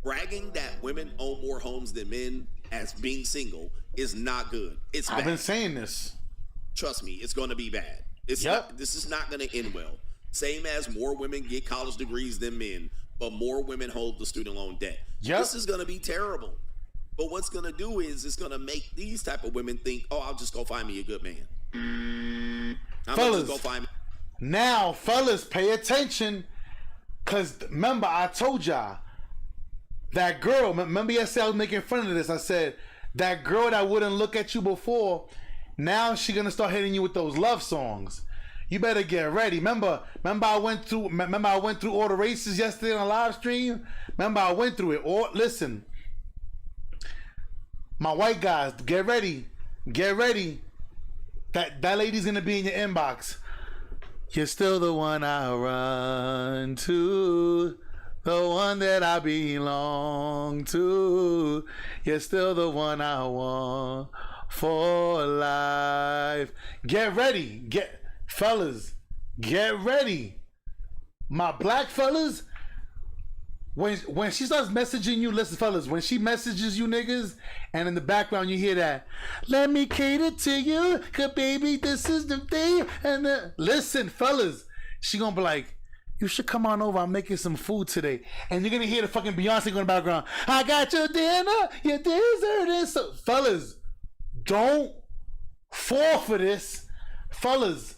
Bragging that women own more homes than men as being single is not good. It's bad.
I've been saying this.
Trust me, it's going to be bad. This is not going to end well. Same as more women get college degrees than men, but more women hold the student loan debt. This is going to be terrible. But what's going to do is it's going to make these type of women think, oh, I'll just go find me a good man. I'm going to just go find me.
Now, fellas, pay attention. Because remember, I told y'all, that girl, remember yesterday I was making fun of this. I said, that girl that wouldn't look at you before, now she's going to start hitting you with those love songs. You better get ready. Remember I went through all the races yesterday on a live stream? Remember I went through it. Listen, my white guys, get ready. Get ready. That lady's going to be in your inbox. You're still the one I run to. The one that I belong to. You're still the one I want for life. Get ready. Fellas, get ready. My black fellas, when she starts messaging you, listen, fellas, when she messages you niggas, and in the background you hear that, let me cater to you, cause baby, this is the thing. And listen, fellas, she gonna be like, you should come on over, I'm making some food today. And you're gonna hear the fucking Beyonce going in the background, I got your dinner, you deserve this. So, fellas, don't fall for this. Fellas,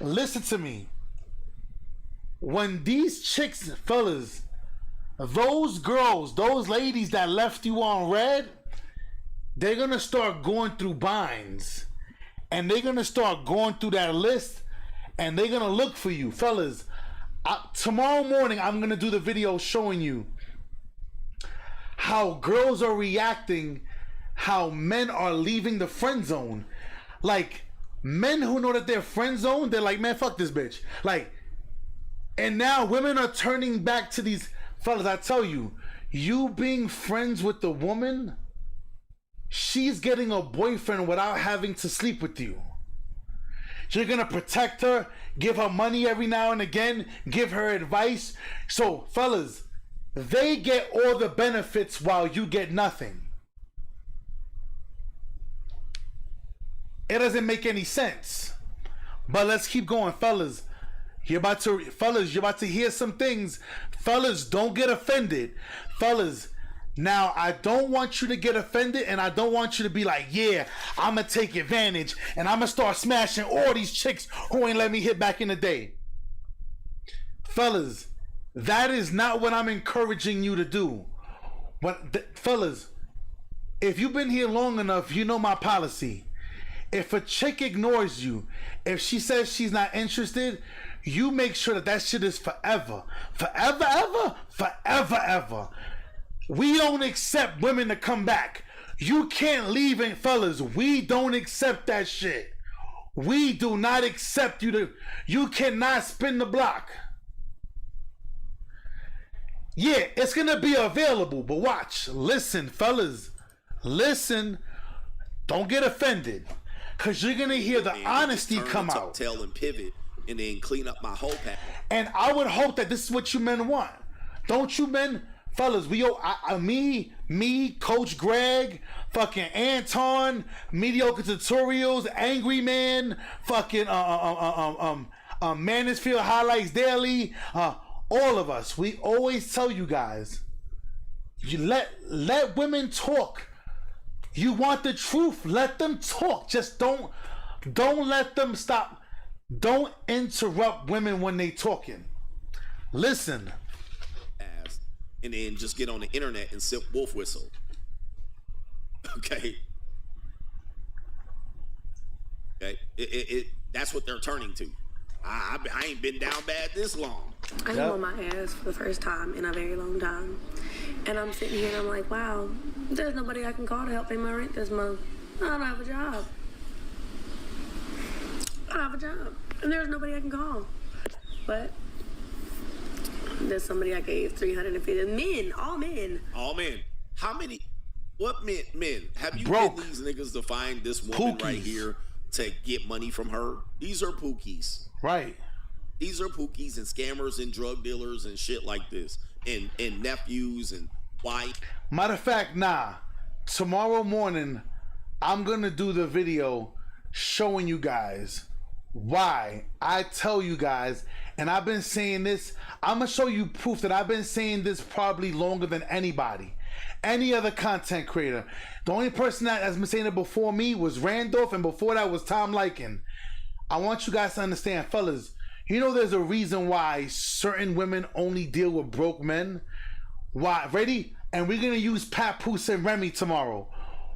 listen to me. When these chicks, fellas, those girls, those ladies that left you on red, they're gonna start going through binds. And they're gonna start going through that list, and they're gonna look for you. Fellas, tomorrow morning I'm gonna do the video showing you how girls are reacting, how men are leaving the friend zone. Like, men who know that they're friend zoned, they're like, man, fuck this bitch. Like, and now women are turning back to these fellas. I tell you, you being friends with the woman, she's getting a boyfriend without having to sleep with you. You're gonna protect her, give her money every now and again, give her advice. So, fellas, they get all the benefits while you get nothing. It doesn't make any sense. But let's keep going, fellas. You're about to hear some things. Fellas, don't get offended. Fellas, now I don't want you to get offended, and I don't want you to be like, yeah, I'm gonna take advantage and I'm gonna start smashing all these chicks who ain't let me hit back in the day. Fellas, that is not what I'm encouraging you to do. Fellas, if you've been here long enough, you know my policy. If a chick ignores you, if she says she's not interested, you make sure that shit is forever. Forever, ever, forever, ever. We don't accept women to come back. You can't leave it, fellas. We don't accept that shit. We do not accept you to. You cannot spin the block. Yeah, it's gonna be available, but watch. Listen, fellas. Listen. Don't get offended. Because you're going to hear the honesty come out.
Tail and pivot and then clean up my whole pack.
And I would hope that this is what you men want. Don't you men fellas, me, Coach Greg, fucking Anton, Mediocre Tutorials, Angry Man, fucking Mansfield Highlights Daily, all of us, we always tell you guys, you let women talk. You want the truth, let them talk. Just don't let them stop. Don't interrupt women when they talking. Listen.
And then just get on the internet and sip wolf whistle. Okay. That's what they're turning to. I ain't been down bad this long.
I'm on my ass for the first time in a very long time. And I'm sitting here and I'm like, wow, there's nobody I can call to help pay my rent this month. I don't have a job. I don't have a job. And there's nobody I can call. But there's somebody I gave $350. Men, all men.
All men. How many? What men? Have you been these niggas to find this woman right here to get money from her? These are pookies.
Right.
These are pookies and scammers and drug dealers and shit like this. And nephews and wife.
Matter of fact, nah. Tomorrow morning, I'm gonna do the video showing you guys why I tell you guys, and I've been saying this, I'm gonna show you proof that I've been saying this probably longer than anybody, any other content creator. The only person that has been saying it before me was Randolph, and before that was Tom Lycan. I want you guys to understand, fellas, you know there's a reason why certain women only deal with broke men. Why? Ready? And we're gonna use Papoose and Remy tomorrow.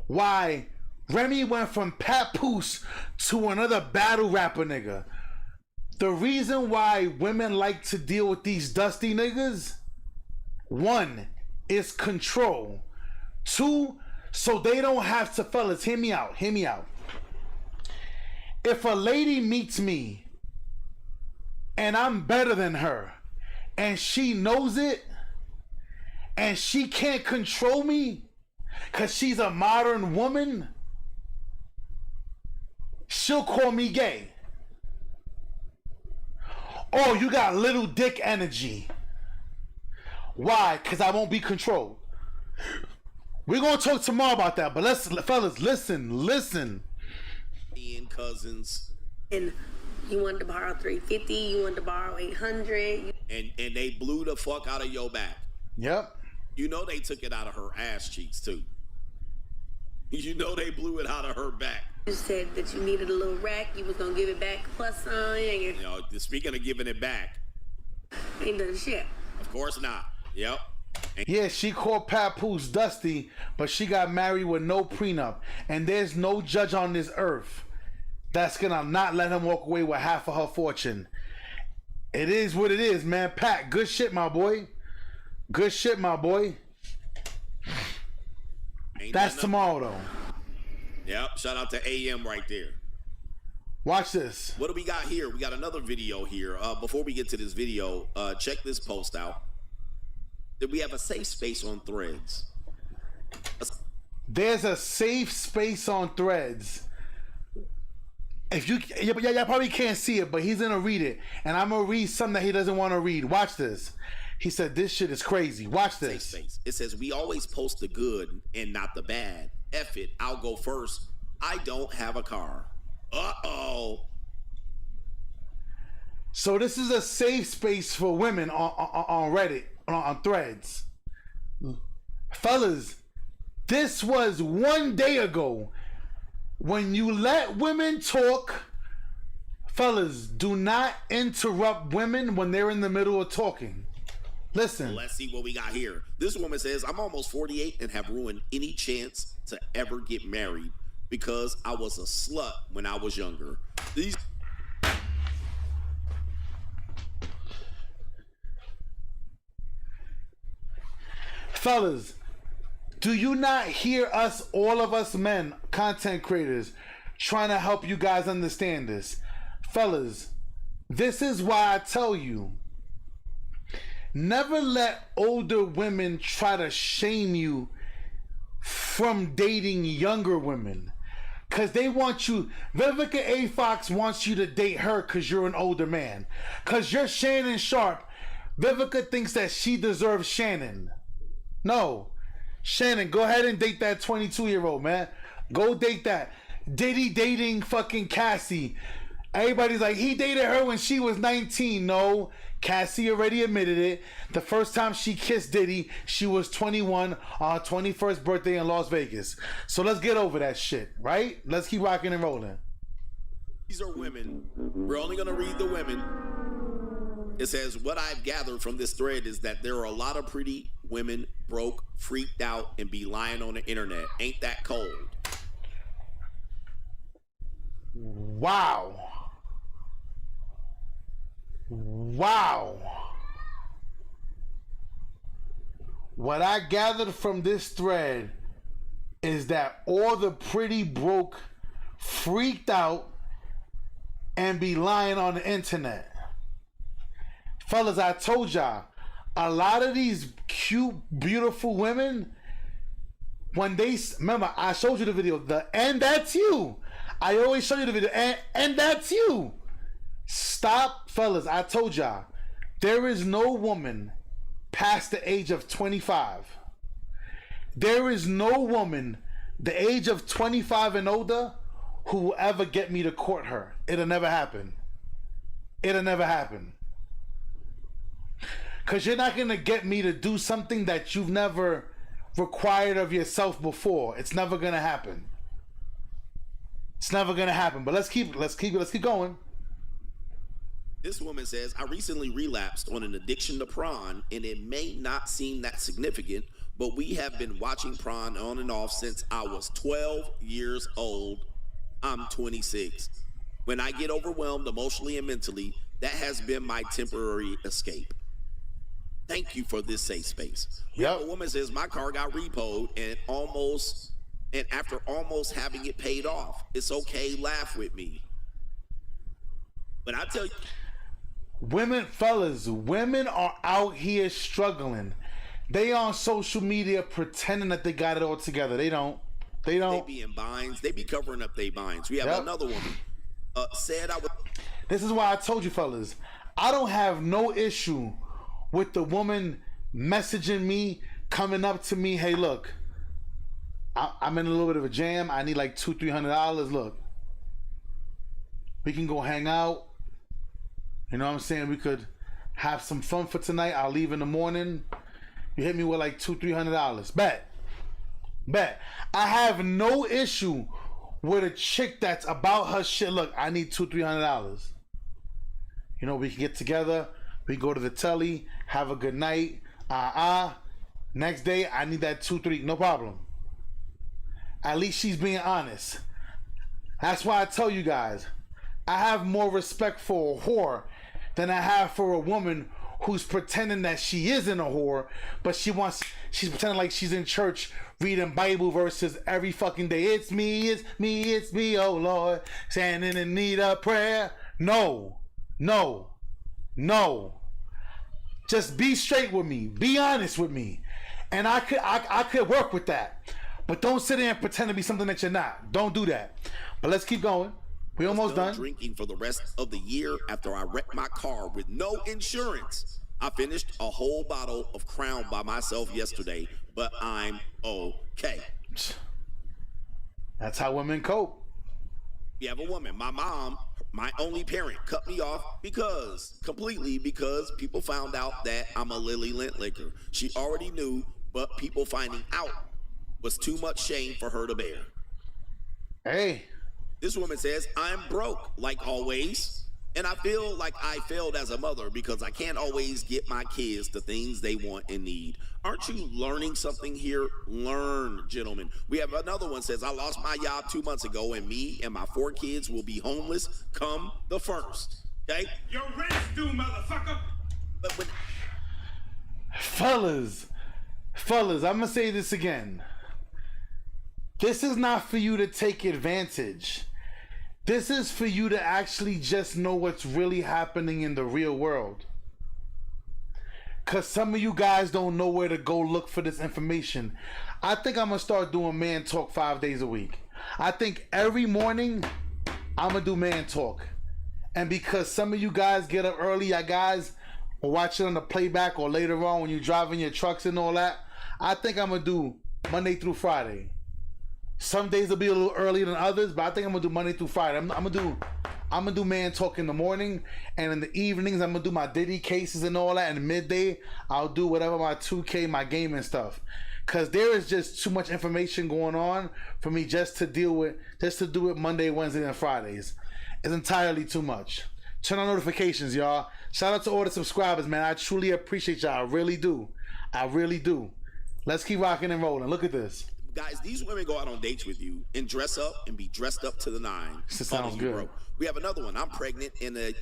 Why Remy went from Papoose to another battle rapper nigga. The reason why women like to deal with these dusty niggas, 1, is control. 2, so they don't have to, fellas, hear me out. If a lady meets me and I'm better than her and she knows it and she can't control me because she's a modern woman, she'll call me gay. Oh, you got little dick energy. Why? Because I won't be controlled. We're going to talk tomorrow about that, but fellas, listen.
Ian Cousins.
And you wanted to borrow $350, you wanted to borrow $800.
And they blew the fuck out of your back.
Yep.
You know they took it out of her ass cheeks too. You know they blew it out of her back.
You said that you needed a little rack, you was gonna give it back plus some.
You know, speaking of giving it back,
ain't done shit.
Of course not. Yep.
Yeah, she called Papoose dusty, but she got married with no prenup, and there's no judge on this earth that's gonna not let him walk away with half of her fortune. It is what it is, man. Pat, good shit, my boy. Good shit, my boy. That's tomorrow, though.
Yep, shout out to AM right there.
Watch this.
What do we got here? We got another video here. Before we get to this video, check this post out. That we have a safe space on Threads.
There's a safe space on Threads. If you, y'all probably can't see it, but he's gonna read it, and I'm gonna read something that he doesn't want to read. Watch this. He said this shit is crazy. Watch this.
Safe space. It says we always post the good and not the bad. F it, I'll go first. I don't have a car. Uh-oh.
So this is a safe space for women on Reddit, on Threads. Fellas, this was 1 day ago. When you let women talk, fellas, do not interrupt women when they're in the middle of talking. Listen.
Let's see what we got here. This woman says, I'm almost 48 and have ruined any chance to ever get married because I was a slut when I was younger. These
fellas, do you not hear us, all of us men, content creators, trying to help you guys understand this? Fellas, this is why I tell you, never let older women try to shame you from dating younger women. Because they want you, Vivica A. Fox wants you to date her because you're an older man. Because you're Shannon Sharp. Vivica thinks that she deserves Shannon. No. Shannon, go ahead and date that 22-year-old, man. Go date that. Diddy dating fucking Cassie. Everybody's like, he dated her when she was 19. No, Cassie already admitted it. The first time she kissed Diddy, she was 21 on her 21st birthday in Las Vegas. So let's get over that shit, right? Let's keep rocking and rolling.
These are women. We're only going to read the women. It says, what I've gathered from this thread is that there are a lot of pretty women broke, freaked out, and be lying on the internet. Ain't that cold?
Wow. Wow. What I gathered from this thread is that all the pretty broke, freaked out, and be lying on the internet. Fellas, I told y'all, a lot of these cute, beautiful women, when they, remember, I showed you the video, and that's you. I always show you the video, and that's you. Stop, fellas, I told y'all, there is no woman past the age of 25. There is no woman the age of 25 and older who will ever get me to court her. It'll never happen. It'll never happen. Because you're not going to get me to do something that you've never required of yourself before. It's never going to happen. It's never going to happen. But let's keep going.
This woman says, I recently relapsed on an addiction to prawn, and it may not seem that significant, but we have been watching prawn on and off since I was 12 years old. I'm 26. When I get overwhelmed emotionally and mentally, that has been my temporary escape. Thank you for this safe space.
Yep.
A woman says, my car got repoed and after almost having it paid off, it's okay, laugh with me. But I tell you,
women, fellas, women are out here struggling. They on social media pretending that they got it all together. They don't. They
be in binds. They be covering up their binds. We have another woman said I would.
This is why I told you, fellas, I don't have no issue with the woman messaging me, coming up to me, hey, look, I'm in a little bit of a jam. I need like $200-300. Look, we can go hang out. You know what I'm saying? We could have some fun for tonight. I'll leave in the morning. You hit me with like $200-300. Bet. I have no issue with a chick that's about her shit. Look, I need $200-300. You know, we can get together. We go to the telly, have a good night. Next day, I need that $200-300. No problem. At least she's being honest. That's why I tell you guys, I have more respect for a whore than I have for a woman who's pretending that she isn't a whore, but she's pretending like she's in church reading Bible verses every fucking day. It's me, oh Lord, standing in need of prayer. No. Just be straight with me. Be honest with me. And I could work with that. But don't sit there and pretend to be something that you're not. Don't do that. But let's keep going. We almost done.
Drinking for the rest of the year after I wrecked my car with no insurance. I finished a whole bottle of Crown by myself yesterday, but I'm okay.
That's how women cope.
You have a woman. My mom, my only parent, cut me off completely because people found out that I'm a Lily Lintlicker. She already knew, but people finding out was too much shame for her to bear.
Hey.
This woman says, I'm broke, like always, and I feel like I failed as a mother because I can't always get my kids the things they want and need. Aren't you learning something here? Learn, gentlemen. We have another one says, I lost my job 2 months ago, and me and my 4 kids will be homeless come the 1st. Okay?
Your rent's due, motherfucker.
But when...
Fellas, I'm gonna say this again. This is not for you to take advantage. This is for you to actually just know what's really happening in the real world. Because some of you guys don't know where to go look for this information. I think I'm going to start doing man talk 5 days a week. I think every morning I'm going to do man talk. And because some of you guys get up early, you guys will watch it on the playback or later on when you're driving your trucks and all that, I think I'm gonna do Monday through Friday. Some days will be a little earlier than others, but I think I'm gonna do Monday through Friday. I'm gonna do man talk in the morning, and in the evenings I'm gonna do my Diddy cases and all that. And midday I'll do whatever my 2K, my gaming stuff, cause there is just too much information going on for me just to do it Monday, Wednesday, and Fridays. It's entirely too much. Turn on notifications, y'all. Shout out to all the subscribers, man. I truly appreciate y'all. I really do. Let's keep rocking and rolling. Look at this.
Guys, these women go out on dates with you and dress up and be dressed up to the nine.
This sounds good. Bro.
We have another one. I'm pregnant in a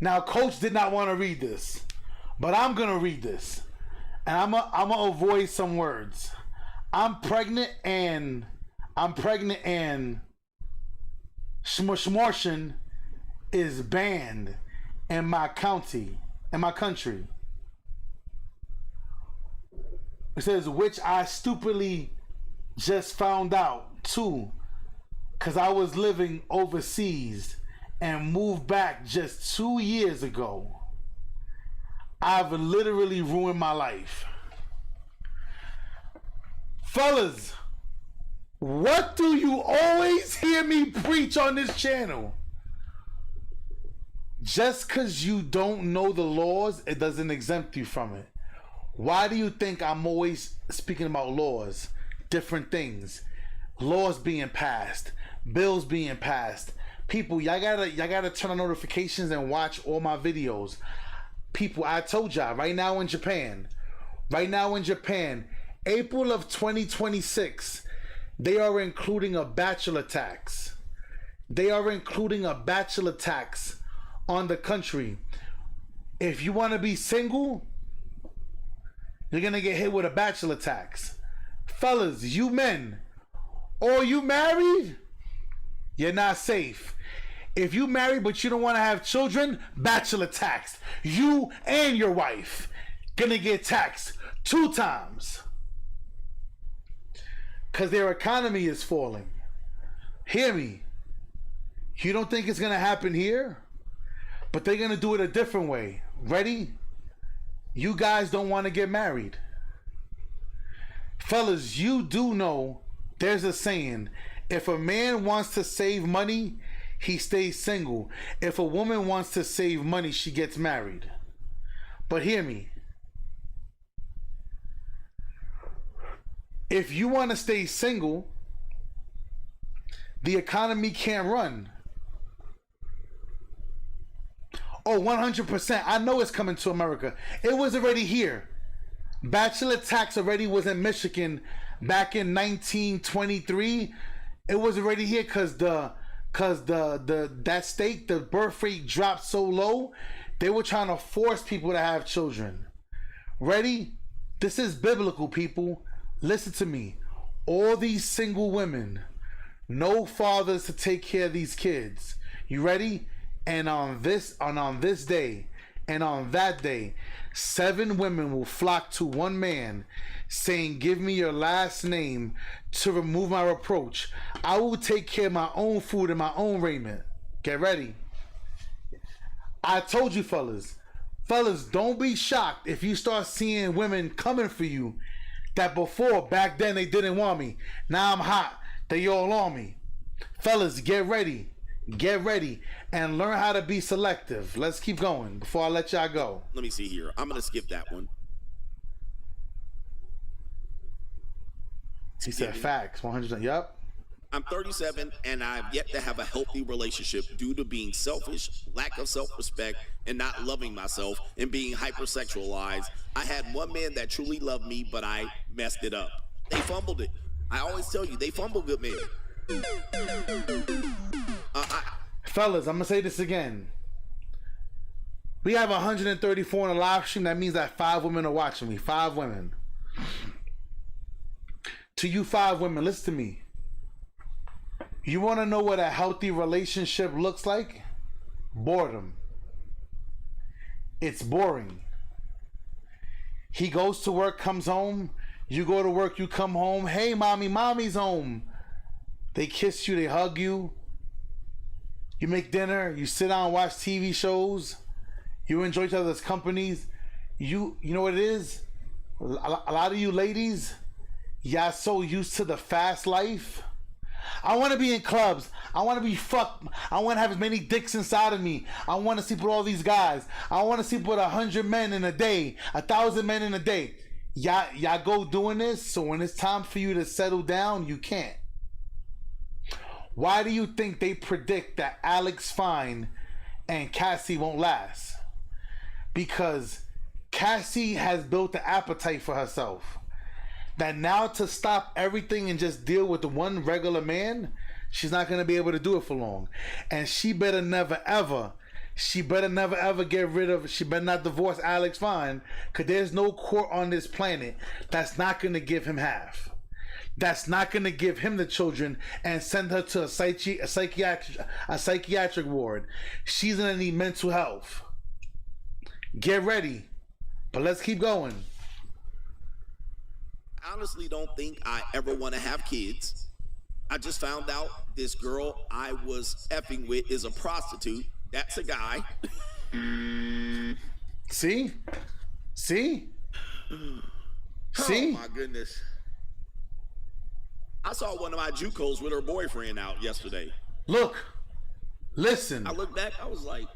Now, Coach did not want to read this, but I'm gonna read this, and I'm gonna avoid some words. I'm pregnant and Shmushmorshin is banned in my country. It says, which I stupidly just found out too, because I was living overseas and moved back just 2 years ago. I've literally ruined my life. Fellas, what do you always hear me preach on this channel? Just because you don't know the laws, it doesn't exempt you from it. Why do you think I'm always speaking about laws? Different things. Laws being passed. Bills being passed. People, y'all gotta turn on notifications and watch all my videos. People, I told y'all, right now in Japan, April of 2026, they are including a bachelor tax. On the country. If you want to be single, you're gonna get hit with a bachelor tax. Fellas, you men, or you married, you're not safe. If you married but you don't want to have children, bachelor tax. You and your wife gonna get taxed 2 times. Cause their economy is falling. Hear me. You don't think it's gonna happen here? But they're gonna do it a different way. Ready? You guys don't want to get married. Fellas, you do know there's a saying, if a man wants to save money, he stays single. If a woman wants to save money, she gets married. But hear me. If you want to stay single, the economy can't run. Oh, 100%. I know it's coming to America. It was already here. Bachelor tax already was in Michigan back in 1923. It was already here because that state, the birth rate dropped so low, they were trying to force people to have children. Ready? This is biblical, people. Listen to me. All these single women, no fathers to take care of these kids. You ready? And on this day, and on that day, 7 women will flock to one man, saying, give me your last name to remove my reproach. I will take care of my own food and my own raiment. Get ready. I told you, fellas. Fellas, don't be shocked if you start seeing women coming for you that before, back then, they didn't want me. Now I'm hot. They all on me. Fellas, get ready. Get ready and learn how to be selective. Let's keep going before I let y'all go.
Let me see here. I'm going to skip that one.
He said facts. 100%. Yep.
I'm 37 and I've yet to have a healthy relationship due to being selfish, lack of self-respect, and not loving myself and being hypersexualized. I had one man that truly loved me, but I messed it up. They fumbled it. I always tell you, they fumble good men.
Fellas, I'm gonna say this again. We have 134 on the live stream. That means that 5 women are watching me. 5 women. To you 5 women, listen to me. You want to know what a healthy relationship looks like? Boredom. It's boring. He goes to work, comes home. You go to work, you come home. Hey, mommy, mommy's home. They kiss you, they hug you. You make dinner, you sit down and watch TV shows. You enjoy each other's companies. You know what it is? A lot of you ladies, y'all so used to the fast life. I want to be in clubs. I want to be fucked. I want to have as many dicks inside of me. I want to sleep with all these guys. I want to sleep with 100 men in a day, 1,000 men in a day. Y'all go doing this, so when it's time for you to settle down, you can't. Why do you think they predict that Alex Fine and Cassie won't last? Because Cassie has built an appetite for herself. That now to stop everything and just deal with the one regular man, she's not going to be able to do it for long. And she better never ever get rid of, she better not divorce Alex Fine, because there's no court on this planet that's not going to give him half. That's not going to give him the children and send her to a psychiatric ward. She's going to need mental health. Get ready. But let's keep going.
I honestly don't think I ever want to have kids. I just found out this girl I was effing with is a prostitute. That's a guy.
See?
Oh my goodness. I saw one of my JUCOs with her boyfriend out yesterday.
Look, listen.
I looked back, I was like,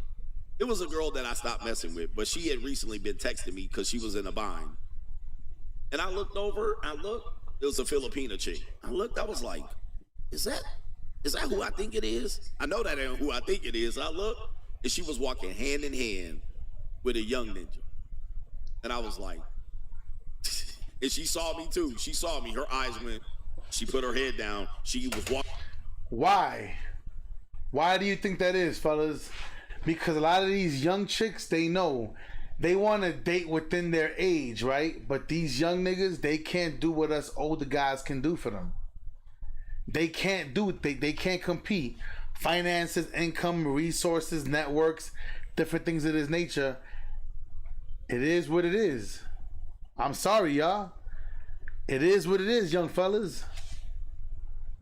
it was a girl that I stopped messing with, but she had recently been texting me because she was in a bind. And I looked over, it was a Filipina chick. I looked, I was like, is that who I think it is? I know that ain't who I think it is. I looked, and she was walking hand in hand with a young ninja. And I was like, and she saw me too. She saw me, her eyes went, she put her head down, she was walking.
Why? Why do you think that is, fellas? Because a lot of these young chicks, they know they want to date within their age, right? But these young niggas, they can't do what us older guys can do for them. They can't do it. They can't compete. Finances, income, resources, networks, different things of this nature. It is what it is. I'm sorry, y'all. It is what it is, young fellas.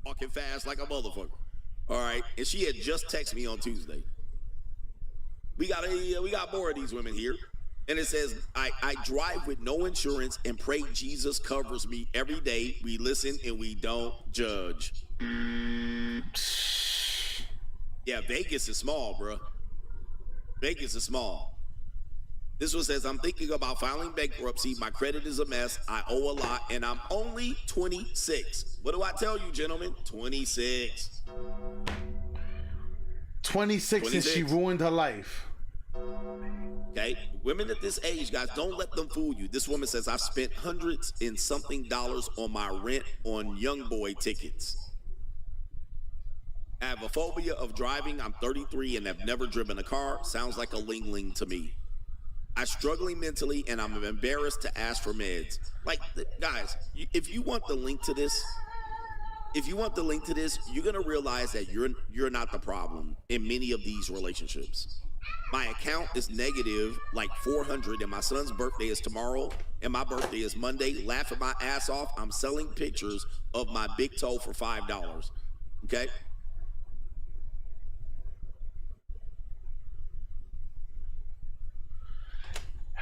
Walking fast like a motherfucker. All right, and she had just texted me on Tuesday. We got more of these women here. And it says, I drive with no insurance and pray Jesus covers me every day. We listen and we don't judge. Yeah, Vegas is small, bro. Vegas is small. This one says, I'm thinking about filing bankruptcy. My credit is a mess. I owe a lot and I'm only 26. What do I tell you, gentlemen? 26.
26 and she ruined her life.
Okay, women at this age, guys, don't let them fool you. This woman says, I've spent hundreds and something dollars on my rent on young boy tickets. I have a phobia of driving. I'm 33 and have never driven a car. Sounds like a ling-ling to me. I'm struggling mentally and I'm embarrassed to ask for meds. Like, guys, if you want the link to this, you're gonna realize that you're not the problem in many of these relationships. My account is negative like 400 and my son's birthday is tomorrow and my birthday is Monday. Laughing my ass off. I'm selling pictures of my big toe for $5. Okay?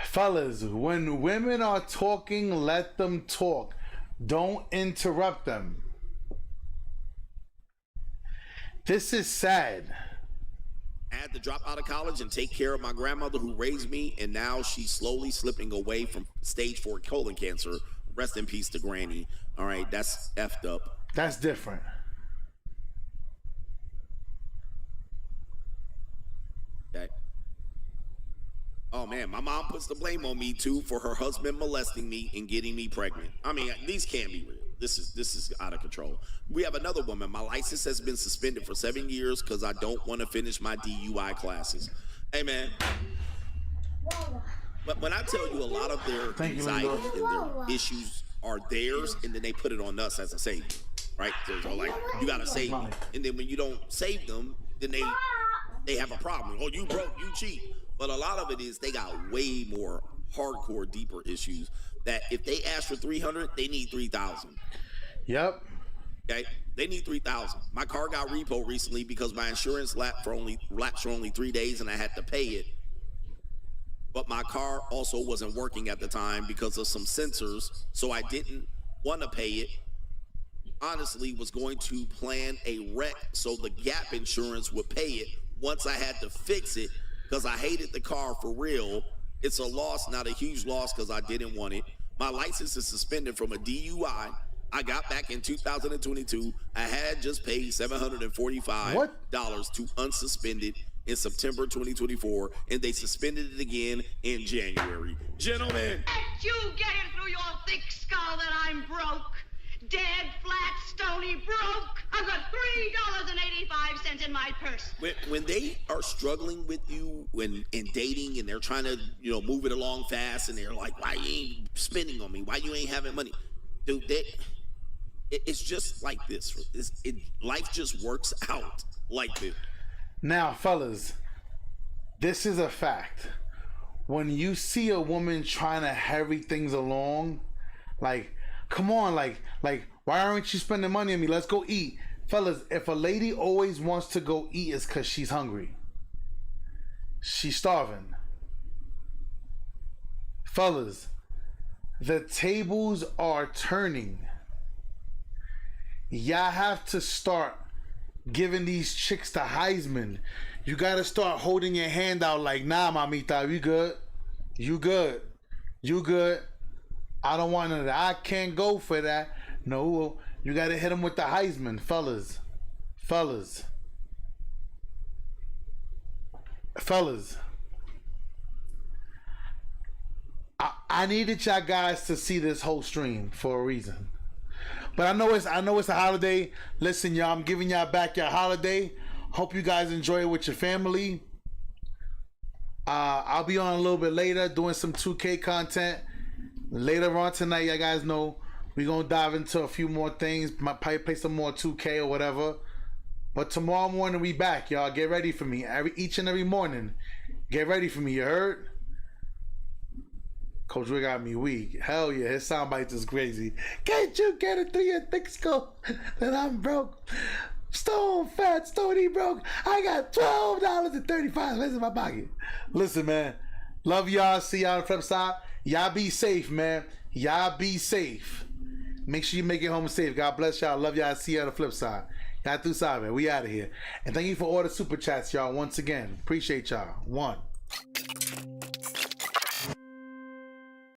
Fellas, when women are talking, let them talk. Don't interrupt them. This is sad.
I had to drop out of college and take care of my grandmother who raised me, and now she's slowly slipping away from stage 4 colon cancer. Rest in peace to Granny. All right, that's effed up.
That's different.
Okay. Oh man, my mom puts the blame on me too for her husband molesting me and getting me pregnant. I mean, these can't be real. This is out of control. We have another woman. My license has been suspended for 7 years because I don't want to finish my DUI classes. Hey man, but when I tell you a lot of their anxiety and their issues are theirs, and then they put it on us as a savior, right? So like, you gotta save me, and then when you don't save them, then they have a problem. Oh, you broke, you cheat. But a lot of it is they got way more hardcore, deeper issues that if they ask for 300, they need 3,000.
Yep.
Okay, they need 3,000. My car got repo recently because my insurance lapsed for only 3 days and I had to pay it. but my car also wasn't working at the time because of some sensors, so I didn't want to pay it. Honestly, was going to plan a wreck so the gap insurance would pay it once I had to fix it, because I hated the car for real. It's a loss, not a huge loss, because I didn't want it. My license is suspended from a DUI. I got back in 2022. I had just paid $745 to unsuspend it in September 2024, and they suspended it again in January. Gentlemen.
Let you get it through your thick skull that I'm broke. Dead, flat, stony broke. I've got $3.85 in my purse.
When they are struggling with you in dating, and they're trying to, move it along fast, and they're like, why you ain't spending on me? Why you ain't having money? Dude, it's just like this. Life just works out like this.
Now, fellas, this is a fact. When you see a woman trying to hurry things along, like, come on, like, why aren't you spending money on me? Let's go eat. Fellas, if a lady always wants to go eat, it's because she's hungry. She's starving. Fellas, the tables are turning. Y'all have to start giving these chicks the Heisman. You gotta start holding your hand out like, nah, mamita, you good. You good. You good. I don't want none of that. I can't go for that. No, you gotta hit them with the Heisman, fellas. Fellas. I needed y'all guys to see this whole stream for a reason. But I know it's a holiday. Listen, y'all, I'm giving y'all back your holiday. Hope you guys enjoy it with your family. I'll be on a little bit later doing some 2K content. Later on tonight, y'all guys know we're going to dive into a few more things. Might probably play some more 2K or whatever. But tomorrow morning, we back, y'all. Get ready for me. Each and every morning. Get ready for me, you heard? Coach Rick got me weak. Hell yeah, his soundbite is crazy. Can't you get it through your thick skull that I'm broke? Stone fat, stony broke. I got $12.35 in my pocket. Listen, man. Love y'all. See y'all on the flip side. Y'all be safe, man. Y'all be safe. Make sure you make it home safe. God bless y'all. Love y'all. See you on the flip side. Y'all through side, man. We out of here. And thank you for all the super chats, y'all. Once again, appreciate y'all. One.